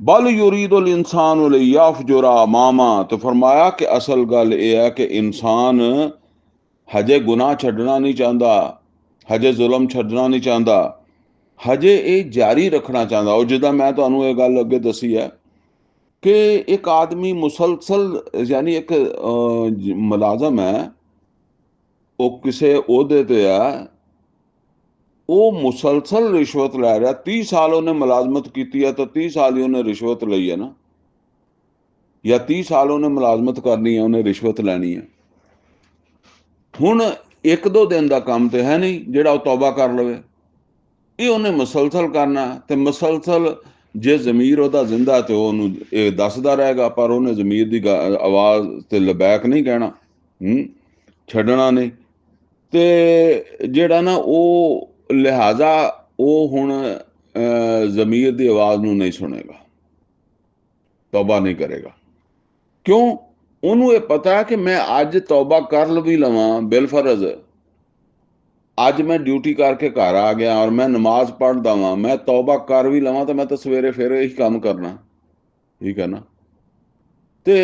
ਬਲ ਯੁਰੀਦੁਲ ਇਨਸਾਨ ਲਿਯਫਜੁਰਾ ਮਾਮਾ, ਤੇ ਫਰਮਾਇਆ ਕਿ ਅਸਲ ਗੱਲ ਇਹ ਹੈ ਕਿ ਇਨਸਾਨ ਹਜੇ ਗੁਨਾਹ ਛੱਡਣਾ ਨਹੀਂ ਚਾਹੁੰਦਾ, ਹਜੇ ਜ਼ੁਲਮ ਛੱਡਣਾ ਨਹੀਂ ਚਾਹੁੰਦਾ, ਹਜੇ ਇਹ ਜਾਰੀ ਰੱਖਣਾ ਚਾਹੁੰਦਾ। ਉਹ ਜਿੱਦਾਂ ਮੈਂ ਤੁਹਾਨੂੰ ਇਹ ਗੱਲ ਅੱਗੇ ਦੱਸੀ ਹੈ ਕਿ ਇੱਕ ਆਦਮੀ ਮੁਸਲਸਲ, ਯਾਨੀ ਇੱਕ ਮੁਲਾਜ਼ਮ ਹੈ, ਉਹ ਕਿਸੇ ਅਹੁਦੇ ਤੇ ਹੈ, ਉਹ ਮੁਸਲਸਲ ਰਿਸ਼ਵਤ ਲੈ ਰਿਹਾ। 30 ਸਾਲ ਉਹਨੇ ਮੁਲਾਜ਼ਮਤ ਕੀਤੀ ਹੈ ਤਾਂ 30 ਸਾਲ ਹੀ ਉਹਨੇ ਰਿਸ਼ਵਤ ਲਈ ਹੈ ਨਾ, ਜਾਂ 30 ਸਾਲ ਉਹਨੇ ਮੁਲਾਜ਼ਮਤ ਕਰਨੀ ਹੈ, ਉਹਨੇ ਰਿਸ਼ਵਤ ਲੈਣੀ ਹੈ। ਹੁਣ ਇੱਕ ਦੋ ਦਿਨ ਦਾ ਕੰਮ ਤੇ ਹੈ ਨਹੀਂ ਜਿਹੜਾ ਉਹ ਤੌਬਾ ਕਰ ਲਵੇ, ਇਹ ਉਹਨੇ ਮੁਸਲਸਲ ਕਰਨਾ। ਤੇ ਮੁਸਲਸਲ ਜੇ ਜ਼ਮੀਰ ਉਹਦਾ ਜ਼ਿੰਦਾ ਤੇ ਉਹਨੂੰ ਇਹ ਦੱਸਦਾ ਰਹੇਗਾ, ਪਰ ਉਹਨੇ ਜ਼ਮੀਰ ਦੀ ਆਵਾਜ਼ ਤੇ ਲਬੈਕ ਨਹੀਂ ਕਹਿਣਾ, ਛੱਡਣਾ ਨਹੀਂ। ਤੇ ਜਿਹੜਾ ਨਾ ਉਹ ਲਿਹਾਜ਼ਾ ਉਹ ਹੁਣ ਜ਼ਮੀਰ ਦੀ ਆਵਾਜ਼ ਨੂੰ ਨਹੀਂ ਸੁਣੇਗਾ, ਤੌਬਾ ਨਹੀਂ ਕਰੇਗਾ। ਕਿਉਂ? ਉਹਨੂੰ ਇਹ ਪਤਾ ਹੈ ਕਿ ਮੈਂ ਅੱਜ ਤੌਬਾ ਕਰ ਵੀ ਲਵਾਂ ਬਿਲਫਰਜ਼, ਅੱਜ ਮੈਂ ਡਿਊਟੀ ਕਰਕੇ ਘਰ ਆ ਗਿਆ ਔਰ ਮੈਂ ਨਮਾਜ਼ ਪੜ੍ਹਦਾ ਵਾਂ, ਮੈਂ ਤੌਬਾ ਕਰ ਵੀ ਲਵਾਂ ਤਾਂ ਮੈਂ ਤਾਂ ਸਵੇਰੇ ਫਿਰ ਇਹੀ ਕੰਮ ਕਰਨਾ, ਠੀਕ ਹੈ ਨਾ। ਤੇ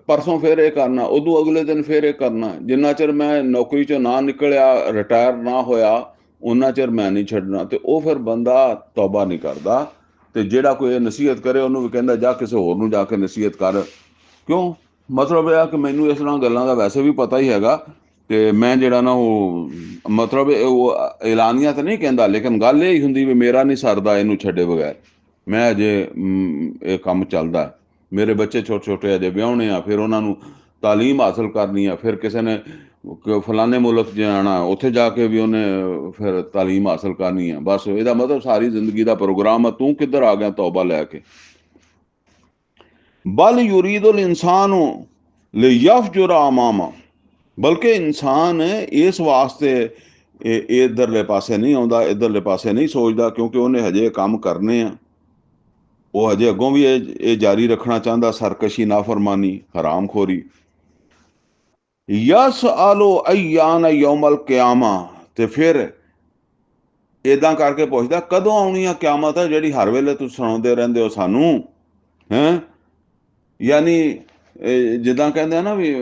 ਪਰਸੋਂ ਫਿਰ ਇਹ ਕਰਨਾ, ਉਦੋਂ ਅਗਲੇ ਦਿਨ ਫਿਰ ਇਹ ਕਰਨਾ। ਜਿੰਨਾ ਚਿਰ ਮੈਂ ਨੌਕਰੀ ਚੋਂ ਨਾ ਨਿਕਲਿਆ, ਰਿਟਾਇਰ ਨਾ ਹੋਇਆ, ਉਹਨਾਂ ਚਿਰ ਮੈਂ ਨਹੀਂ ਛੱਡਣਾ। ਤੇ ਉਹ ਫਿਰ ਬੰਦਾ ਤੌਬਾ ਨਹੀਂ ਕਰਦਾ। ਤੇ ਜਿਹੜਾ ਕੋਈ ਨਸੀਹਤ ਕਰੇ ਉਹਨੂੰ ਵੀ ਕਹਿੰਦਾ ਜਾ ਕਿਸੇ ਹੋਰ ਨੂੰ ਜਾ ਕੇ ਨਸੀਹਤ ਕਰ। ਕਿਉਂ? ਮਤਲਬ ਇਹ ਆ ਕਿ ਮੈਨੂੰ ਇਸ ਤਰ੍ਹਾਂ ਗੱਲਾਂ ਦਾ ਵੈਸੇ ਵੀ ਪਤਾ ਹੀ ਹੈਗਾ, ਤੇ ਮੈਂ ਜਿਹੜਾ ਨਾ ਉਹ ਮਤਲਬ ਉਹ ਐਲਾਨੀਆਂ ਤਾਂ ਨਹੀਂ ਕਹਿੰਦਾ, ਲੇਕਿਨ ਗੱਲ ਇਹ ਹੀ ਹੁੰਦੀ ਵੀ ਮੇਰਾ ਨਹੀਂ ਸਰਦਾ ਇਹਨੂੰ ਛੱਡੇ ਬਗੈਰ, ਮੈਂ ਅਜੇ ਇਹ ਕੰਮ ਚੱਲਦਾ, ਮੇਰੇ ਬੱਚੇ ਛੋਟੇ ਛੋਟੇ ਅਜੇ ਵਿਆਹੁਣੇ ਆ, ਫਿਰ ਉਹਨਾਂ ਨੂੰ ਤਾਲੀਮ ਹਾਸਲ ਕਰਨੀ ਆ, ਫਿਰ ਕਿਸੇ ਨੇ ਫਲਾਣੇ ਮੁਲਕ ਜਾਣਾ, ਉੱਥੇ ਜਾ ਕੇ ਵੀ ਉਹਨੇ ਫਿਰ ਤਾਲੀਮ ਹਾਸਲ ਕਰਨੀ ਆ। ਬਸ ਇਹਦਾ ਮਤਲਬ ਸਾਰੀ ਜ਼ਿੰਦਗੀ ਦਾ ਪ੍ਰੋਗਰਾਮ ਆ, ਤੂੰ ਕਿੱਧਰ ਆ ਗਿਆ ਤੌਬਾ ਲੈ ਕੇ। ਬਲ ਯੁਰੀਦੁਲ ਇਨਸਾਨ ਲਿਯਫਜੁਰਾ ਅਮਾਮਾ, ਬਲਕਿ ਇਨਸਾਨ ਇਸ ਵਾਸਤੇ ਇੱਧਰਲੇ ਪਾਸੇ ਨਹੀਂ ਆਉਂਦਾ, ਇੱਧਰਲੇ ਪਾਸੇ ਨਹੀਂ ਸੋਚਦਾ, ਕਿਉਂਕਿ ਉਹਨੇ ਹਜੇ ਕੰਮ ਕਰਨੇ ਆ। ਉਹ ਹਜੇ ਅੱਗੋਂ ਵੀ ਇਹ ਜਾਰੀ ਰੱਖਣਾ ਚਾਹੁੰਦਾ, ਸਰਕਸ਼ੀ, ਨਾਫਰਮਾਨੀ, ਹਰਾਮਖੋਰੀ। ਯਸ ਆਲੋ ਅਯਾਨ ਯੌਮਲ ਕਿਆਮਾ, ਤੇ ਫਿਰ ਇਦਾਂ ਕਰਕੇ ਪੁੱਛਦਾ ਕਦੋਂ ਆਉਣੀ ਆ ਕਿਆਮਤ, ਜਿਹੜੀ ਹਰ ਵੇਲੇ ਤੁਸੀਂ ਸੁਣਾਉਂਦੇ ਰਹਿੰਦੇ ਹੋ ਸਾਨੂੰ, ਹੈਂ। ਯਾਨੀ ਜਿੱਦਾਂ ਕਹਿੰਦੇ ਆ ਨਾ ਵੀ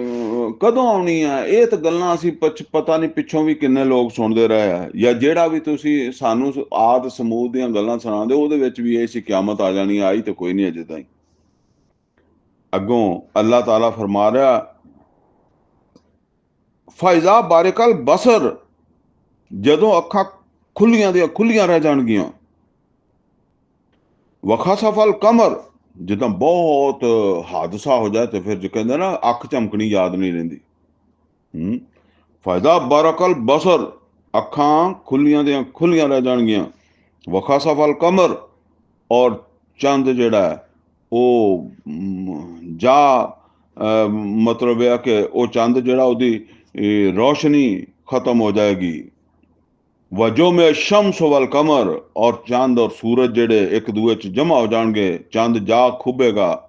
ਕਦੋਂ ਆਉਣੀ ਆ, ਇਹ ਤਾਂ ਗੱਲਾਂ ਅਸੀਂ ਪਤਾ ਨਹੀਂ ਪਿੱਛੋਂ ਵੀ ਕਿੰਨੇ ਲੋਕ ਸੁਣਦੇ ਰਹੇ ਆ, ਜਾਂ ਜਿਹੜਾ ਵੀ ਤੁਸੀਂ ਸਾਨੂੰ ਆਦ ਸਮੂਦ ਦੀਆਂ ਗੱਲਾਂ ਸੁਣਾਉਂਦੇ ਉਹਦੇ ਵਿੱਚ ਵੀ ਇਹ ਸੀ ਕਿਆਮਤ ਆ ਜਾਣੀ, ਆਈ ਤਾਂ ਕੋਈ ਨਹੀਂ ਅਜੇ ਤਾਈਂ। ਅੱਗੋਂ ਅੱਲਾਹ ਤਾਲਾ ਫਰਮਾ ਰਿਹਾ ਫਾਇਜ਼ਾ ਬਾਰਿਕਲ ਬਸਰ, ਜਦੋਂ ਅੱਖਾਂ ਖੁੱਲੀਆਂ ਦੀਆਂ ਖੁੱਲੀਆਂ ਰਹਿ ਜਾਣਗੀਆਂ, ਵਖਸਫਲ ਕਮਰ, ਜਿੱਦਾਂ ਬਹੁਤ ਹਾਦਸਾ ਹੋ ਜਾਏ ਤੇ ਫਿਰ ਜੋ ਕਹਿੰਦੇ ਨਾ ਅੱਖ ਝਮਕਣੀ ਯਾਦ ਨਹੀਂ ਰਹਿੰਦੀ। ਫਾਇਦਾ ਬਾਰਕਲ ਬਸਰ, ਅੱਖਾਂ ਖੁੱਲੀਆਂ ਦੀਆਂ ਖੁੱਲੀਆਂ ਰਹਿ ਜਾਣਗੀਆਂ, ਵਖਸਫਲ ਕਮਰ, ਔਰ ਚੰਦ ਜਿਹੜਾ ਹੈ ਉਹ ਮਤਲਬ ਇਹ ਕਿ ਉਹ ਚੰਦ ਜਿਹੜਾ ਉਹਦੀ ਰੋਸ਼ਨੀ ਖਤਮ ਹੋ ਜਾਏਗੀ। ਵਜੋ ਮੇ ਸ਼ਮਸ ਵਲ ਕਮਰ, ਔਰ ਚੰਦ ਔਰ ਸੂਰਜ ਜਿਹੜੇ ਇੱਕ ਦੂਏ 'ਚ ਜਮਾ ਹੋ ਜਾਣਗੇ, ਚੰਦ ਜਾ ਖੁੱਬੇਗਾ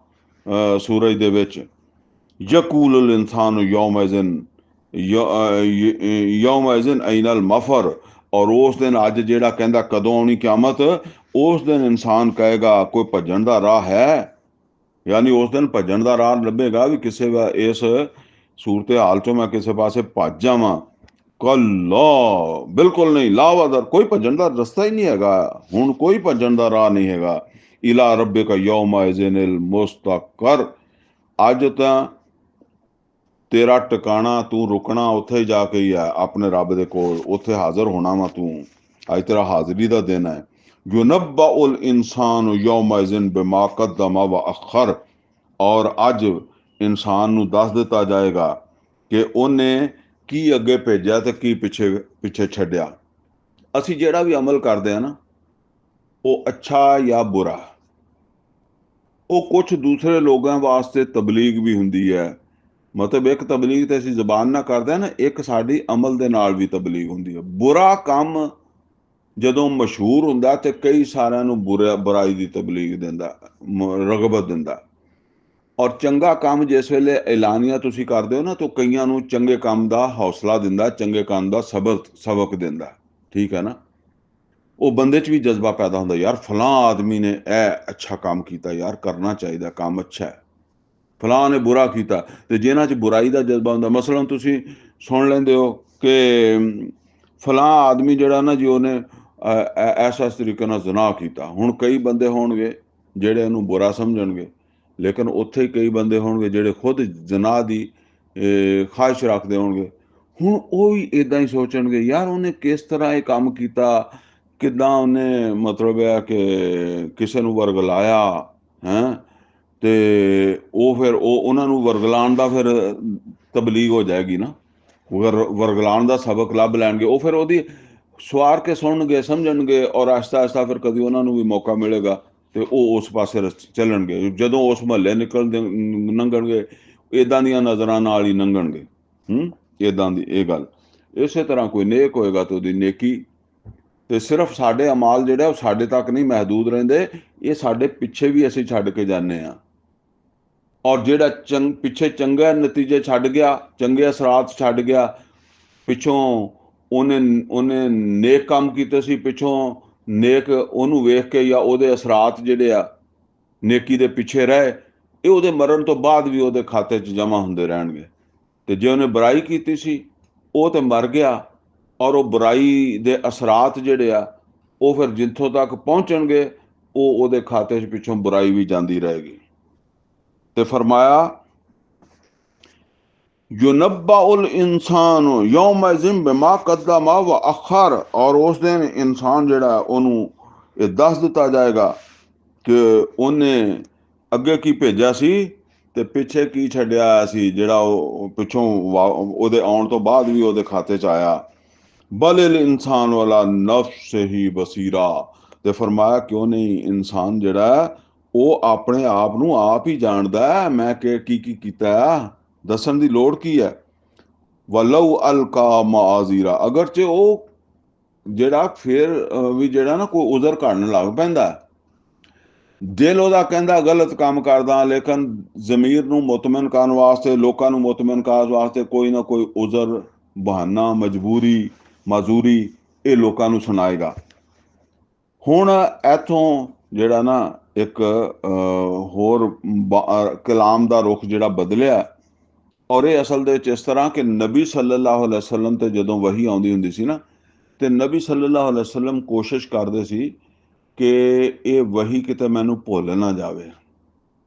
ਸੂਰਜ ਦੇ ਵਿੱਚ। ਯਕੂਲ ਇਨਸਾਨ ਯੌਮਇਜ਼ਨ ਐਨਲ ਮਫਰ, ਔਰ ਉਸ ਦਿਨ ਅੱਜ ਜਿਹੜਾ ਕਹਿੰਦਾ ਕਦੋਂ ਆਉਣੀ ਕਿਆਮਤ, ਉਸ ਦਿਨ ਇਨਸਾਨ ਕਹੇਗਾ ਕੋਈ ਭੱਜਣ ਦਾ ਰਾਹ ਹੈ, ਯਾਨੀ ਉਸ ਦਿਨ ਭੱਜਣ ਦਾ ਰਾਹ ਲੱਭੇਗਾ ਵੀ ਕਿਸੇ ਇਸ ਸੂਰਤ ਹਾਲ 'ਚੋਂ ਮੈਂ ਕਿਸੇ ਪਾਸੇ ਭੱਜ ਜਾਵਾਂ। ਕੱਲਾ, ਬਿਲਕੁਲ ਨਹੀਂ, ਲਾਵਾਦਰ, ਕੋਈ ਭੱਜਣ ਦਾ ਰਸਤਾ ਹੀ ਨਹੀਂ ਹੈਗਾ, ਹੁਣ ਕੋਈ ਭੱਜਣ ਦਾ ਰਾਹ ਨਹੀਂ ਹੈਗਾ। ਇਲਾ ਰੱਬਿਕਾ ਯੌਮਇਜ਼ਿਨਲ ਮੁਸਤਕਰ, ਅੱਜ ਤਾਂ ਤੇਰਾ ਟਿਕਾਣਾ, ਤੂੰ ਰੁਕਣਾ ਉੱਥੇ ਜਾ ਕੇ ਹੀ ਹੈ, ਆਪਣੇ ਰੱਬ ਦੇ ਕੋਲ, ਉੱਥੇ ਹਾਜ਼ਰ ਹੋਣਾ ਵਾ ਤੂੰ। ਅੱਜ ਤੇਰਾ ਹਾਜ਼ਰੀ ਦਾ ਦਿਨ ਹੈ। ਯੁਨੱਬਉਲ ਇਨਸਾਨ ਯੌਮਇਜ਼ਿਨ ਬਿਮਾ ਕਦਮ व ਅਖਰ, ਔਰ ਅੱਜ ਇਨਸਾਨ ਨੂੰ ਦੱਸ ਦਿੱਤਾ ਜਾਏਗਾ ਕਿ ਉਹਨੇ ਕੀ ਅੱਗੇ ਭੇਜਿਆ ਤੇ ਕੀ ਪਿੱਛੇ ਛੱਡਿਆ। ਅਸੀਂ ਜਿਹੜਾ ਵੀ ਅਮਲ ਕਰਦੇ ਆ ਨਾ, ਉਹ ਅੱਛਾ ਜਾਂ ਬੁਰਾ, ਉਹ ਕੁਝ ਦੂਸਰੇ ਲੋਕਾਂ ਵਾਸਤੇ ਤਬਲੀਗ ਵੀ ਹੁੰਦੀ ਹੈ। ਮਤਲਬ ਇੱਕ ਤਬਲੀਗ ਤੇ ਅਸੀਂ ਜ਼ਬਾਨ ਨਾਲ ਕਰਦੇ ਹਾਂ ਨਾ, ਇੱਕ ਸਾਡੀ ਅਮਲ ਦੇ ਨਾਲ ਵੀ ਤਬਲੀਗ ਹੁੰਦੀ ਹੈ। ਬੁਰਾ ਕੰਮ ਜਦੋਂ ਮਸ਼ਹੂਰ ਹੁੰਦਾ ਤੇ ਕਈ ਸਾਰਿਆਂ ਨੂੰ ਬੁਰਾਈ ਦੀ ਤਬਲੀਗ ਦਿੰਦਾ, ਰਗਬਤ ਦਿੰਦਾ। ਔਰ ਚੰਗਾ ਕੰਮ ਜਿਸ ਵੇਲੇ ਐਲਾਨੀਆ ਤੁਸੀਂ ਕਰਦੇ ਹੋ ਨਾ, ਤਾਂ ਕਈਆਂ ਨੂੰ ਚੰਗੇ ਕੰਮ ਦਾ ਹੌਸਲਾ ਦਿੰਦਾ, ਚੰਗੇ ਕੰਮ ਦਾ ਸਬਕ ਦਿੰਦਾ। ਠੀਕ ਹੈ ਨਾ। ਉਹ ਬੰਦੇ 'ਚ ਵੀ ਜਜ਼ਬਾ ਪੈਦਾ ਹੁੰਦਾ, ਯਾਰ ਫਲਾਂ ਆਦਮੀ ਨੇ ਇਹ ਅੱਛਾ ਕੰਮ ਕੀਤਾ, ਯਾਰ ਕਰਨਾ ਚਾਹੀਦਾ, ਕੰਮ ਅੱਛਾ ਹੈ। ਫਲਾਂ ਨੇ ਬੁਰਾ ਕੀਤਾ, ਤੇ ਜਿਨ੍ਹਾਂ 'ਚ ਬੁਰਾਈ ਦਾ ਜਜ਼ਬਾ ਹੁੰਦਾ, ਮਸਲਨ ਤੁਸੀਂ ਸੁਣ ਲੈਂਦੇ ਹੋ ਕਿ ਫਲਾਂ ਆਦਮੀ ਜਿਹੜਾ ਨਾ ਜੀ, ਉਹਨੇ ਇਸ ਤਰੀਕੇ ਨਾਲ ਜ਼ਨਾਹ ਕੀਤਾ। ਹੁਣ ਕਈ ਬੰਦੇ ਹੋਣਗੇ ਜਿਹੜੇ ਇਹਨੂੰ ਬੁਰਾ ਸਮਝਣਗੇ, ਲੇਕਿਨ ਉੱਥੇ ਹੀ ਕਈ ਬੰਦੇ ਹੋਣਗੇ ਜਿਹੜੇ ਖੁਦ ਜ਼ਨਾਹ ਦੀ ਖਾਹਿਸ਼ ਰੱਖਦੇ ਹੋਣਗੇ। ਹੁਣ ਉਹ ਵੀ ਇੱਦਾਂ ਹੀ ਸੋਚਣਗੇ, ਯਾਰ ਉਹਨੇ ਕਿਸ ਤਰ੍ਹਾਂ ਇਹ ਕੰਮ ਕੀਤਾ, ਕਿੱਦਾਂ ਉਹਨੇ ਮਤਲਬ ਹੈ ਕਿ ਕਿਸੇ ਨੂੰ ਵਰਗਲਾਇਆ ਹੈ, ਤੇ ਉਹ ਫਿਰ ਉਹਨਾਂ ਨੂੰ ਵਰਗਲਾਉਣ ਦਾ ਫਿਰ ਤਬਲੀਗ ਹੋ ਜਾਏਗੀ ਨਾ, ਵਰਗਲਾਉਣ ਦਾ ਸਬਕ ਲੱਭ ਲੈਣਗੇ। ਉਹ ਫਿਰ ਉਹਦੀ ਸਵਾਰ ਕੇ ਸੁਣਨਗੇ, ਸਮਝਣਗੇ, ਔਰ ਆਹਿਸਤਾ ਆਹਿਸਤਾ ਫਿਰ ਕਦੀ ਉਹਨਾਂ ਨੂੰ ਵੀ ਮੌਕਾ ਮਿਲੇਗਾ ਤੇ ਉਹ ਉਸ ਪਾਸੇ ਚੱਲਣਗੇ। ਜਦੋਂ ਉਸ ਮਹੱਲੇ ਲੰਘਣਗੇ, ਇੱਦਾਂ ਦੀਆਂ ਨਜ਼ਰਾਂ ਨਾਲ ਹੀ ਲੰਘਣਗੇ। ਇੱਦਾਂ ਦੀ ਇਹ ਗੱਲ। ਇਸੇ ਤਰ੍ਹਾਂ ਕੋਈ ਨੇਕ ਹੋਏਗਾ ਤਾਂ ਉਹਦੀ ਨੇਕੀ, ਤੇ ਸਿਰਫ ਸਾਡੇ ਅਮਾਲ ਜਿਹੜੇ ਉਹ ਸਾਡੇ ਤੱਕ ਨਹੀਂ ਮਹਿਦੂਦ ਰਹਿੰਦੇ, ਇਹ ਸਾਡੇ ਪਿੱਛੇ ਵੀ ਅਸੀਂ ਛੱਡ ਕੇ ਜਾਂਦੇ ਹਾਂ। ਔਰ ਜਿਹੜਾ ਪਿੱਛੇ ਚੰਗੇ ਨਤੀਜੇ ਛੱਡ ਗਿਆ, ਚੰਗੇ ਅਸਰਾਤ ਛੱਡ ਗਿਆ, ਪਿੱਛੋਂ ਉਹਨੇ ਨੇਕ ਕੰਮ ਕੀਤੇ ਸੀ, ਪਿੱਛੋਂ ਨੇਕ ਉਹਨੂੰ ਵੇਖ ਕੇ ਜਾਂ ਉਹਦੇ ਅਸਰਾਤ ਜਿਹੜੇ ਆ ਨੇਕੀ ਦੇ ਪਿੱਛੇ ਰਹੇ, ਇਹ ਉਹਦੇ ਮਰਨ ਤੋਂ ਬਾਅਦ ਵੀ ਉਹਦੇ ਖਾਤੇ 'ਚ ਜਮ੍ਹਾਂ ਹੁੰਦੇ ਰਹਿਣਗੇ। ਤੇ ਜੇ ਉਹਨੇ ਬੁਰਾਈ ਕੀਤੀ ਸੀ, ਉਹ ਤੇ ਮਰ ਗਿਆ, ਔਰ ਉਹ ਬੁਰਾਈ ਦੇ ਅਸਰਾਤ ਜਿਹੜੇ ਆ ਉਹ ਫਿਰ ਜਿੱਥੋਂ ਤੱਕ ਪਹੁੰਚਣਗੇ, ਉਹ ਉਹਦੇ ਖਾਤੇ 'ਚ ਪਿੱਛੋਂ ਬੁਰਾਈ ਵੀ ਜਾਂਦੀ ਰਹੇਗੀ। ਤੇ ਫਰਮਾਇਆ, युनब्बाउल इंसान यौम बिमा कद्दमा व अखर, और उस दिन इंसान ਜਿਹੜਾ ਉਹਨੂੰ ਇਹ ਦੱਸ ਦਿੱਤਾ ਜਾਏਗਾ ਕਿ ਉਹਨੇ ਅੱਗੇ ਕੀ ਭੇਜਿਆ ਸੀ ਤੇ ਪਿੱਛੇ ਕੀ ਛੱਡਿਆ ਸੀ, ਜਿਹੜਾ ਉਹ ਪਿੱਛੋਂ ਉਹਦੇ ਆਉਣ ਤੋਂ ਬਾਅਦ ਵੀ ਉਹਦੇ ਖਾਤੇ 'ਚ ਆਇਆ। ਬਲਿਲ ਇਨਸਾਨ ਵਾਲਾ ਨਫਸ ਹੀ ਬਸੀਰਾ, ਤੇ ਫਰਮਾਇਆ ਕਿਉਂ ਨਹੀਂ, ਇਨਸਾਨ ਜਿਹੜਾ ਉਹ ਆਪਣੇ ਆਪ ਨੂੰ ਆਪ ਹੀ ਜਾਣਦਾ, ਮੈਂ ਕੀ ਕੀ ਕੀਤਾ, ਦੱਸਣ ਦੀ ਲੋੜ ਕੀ ਹੈ। ਵਲਉ ਅਲਕਾ ਮਾਜ਼ੀਰਾ, ਅਗਰਚੇ ਉਹ ਜਿਹੜਾ ਫਿਰ ਵੀ ਜਿਹੜਾ ਨਾ ਕੋਈ ਉਜ਼ਰ ਕਰਨ ਲੱਗ ਪੈਂਦਾ, ਦਿਲ ਉਹਦਾ ਕਹਿੰਦਾ ਗਲਤ ਕੰਮ ਕਰਦਾ, ਲੇਕਿਨ ਜ਼ਮੀਰ ਨੂੰ ਮੁਤਮਿਨ ਕਰਨ ਵਾਸਤੇ, ਲੋਕਾਂ ਨੂੰ ਮੁਤਮਿਨ ਕਰਨ ਵਾਸਤੇ ਕੋਈ ਨਾ ਕੋਈ ਉਜ਼ਰ, ਬਹਾਨਾ, ਮਜਬੂਰੀ, ਮਾਜ਼ੂਰੀ ਇਹ ਲੋਕਾਂ ਨੂੰ ਸੁਣਾਏਗਾ। ਹੁਣ ਇੱਥੋਂ ਜਿਹੜਾ ਨਾ ਇੱਕ ਹੋਰ ਕਲਾਮ ਦਾ ਰੁਖ ਜਿਹੜਾ ਬਦਲਿਆ, ਔਰ ਇਹ ਅਸਲ ਦੇ ਵਿੱਚ ਇਸ ਤਰ੍ਹਾਂ ਕਿ ਨਬੀ ਸੱਲੱਲਾਹੁ ਅਲੈहि ਵਸੱਲਮ ਤੇ ਜਦੋਂ ਵਹੀ ਆਉਂਦੀ ਹੁੰਦੀ ਸੀ ਨਾ, ਤੇ ਨਬੀ ਸੱਲੱਲਾਹੁ ਅਲੈहि ਵਸੱਲਮ ਕੋਸ਼ਿਸ਼ ਕਰਦੇ ਸੀ ਕਿ ਇਹ ਵਹੀ ਕਿਤੇ ਮੈਨੂੰ ਭੁੱਲ ਨਾ ਜਾਵੇ।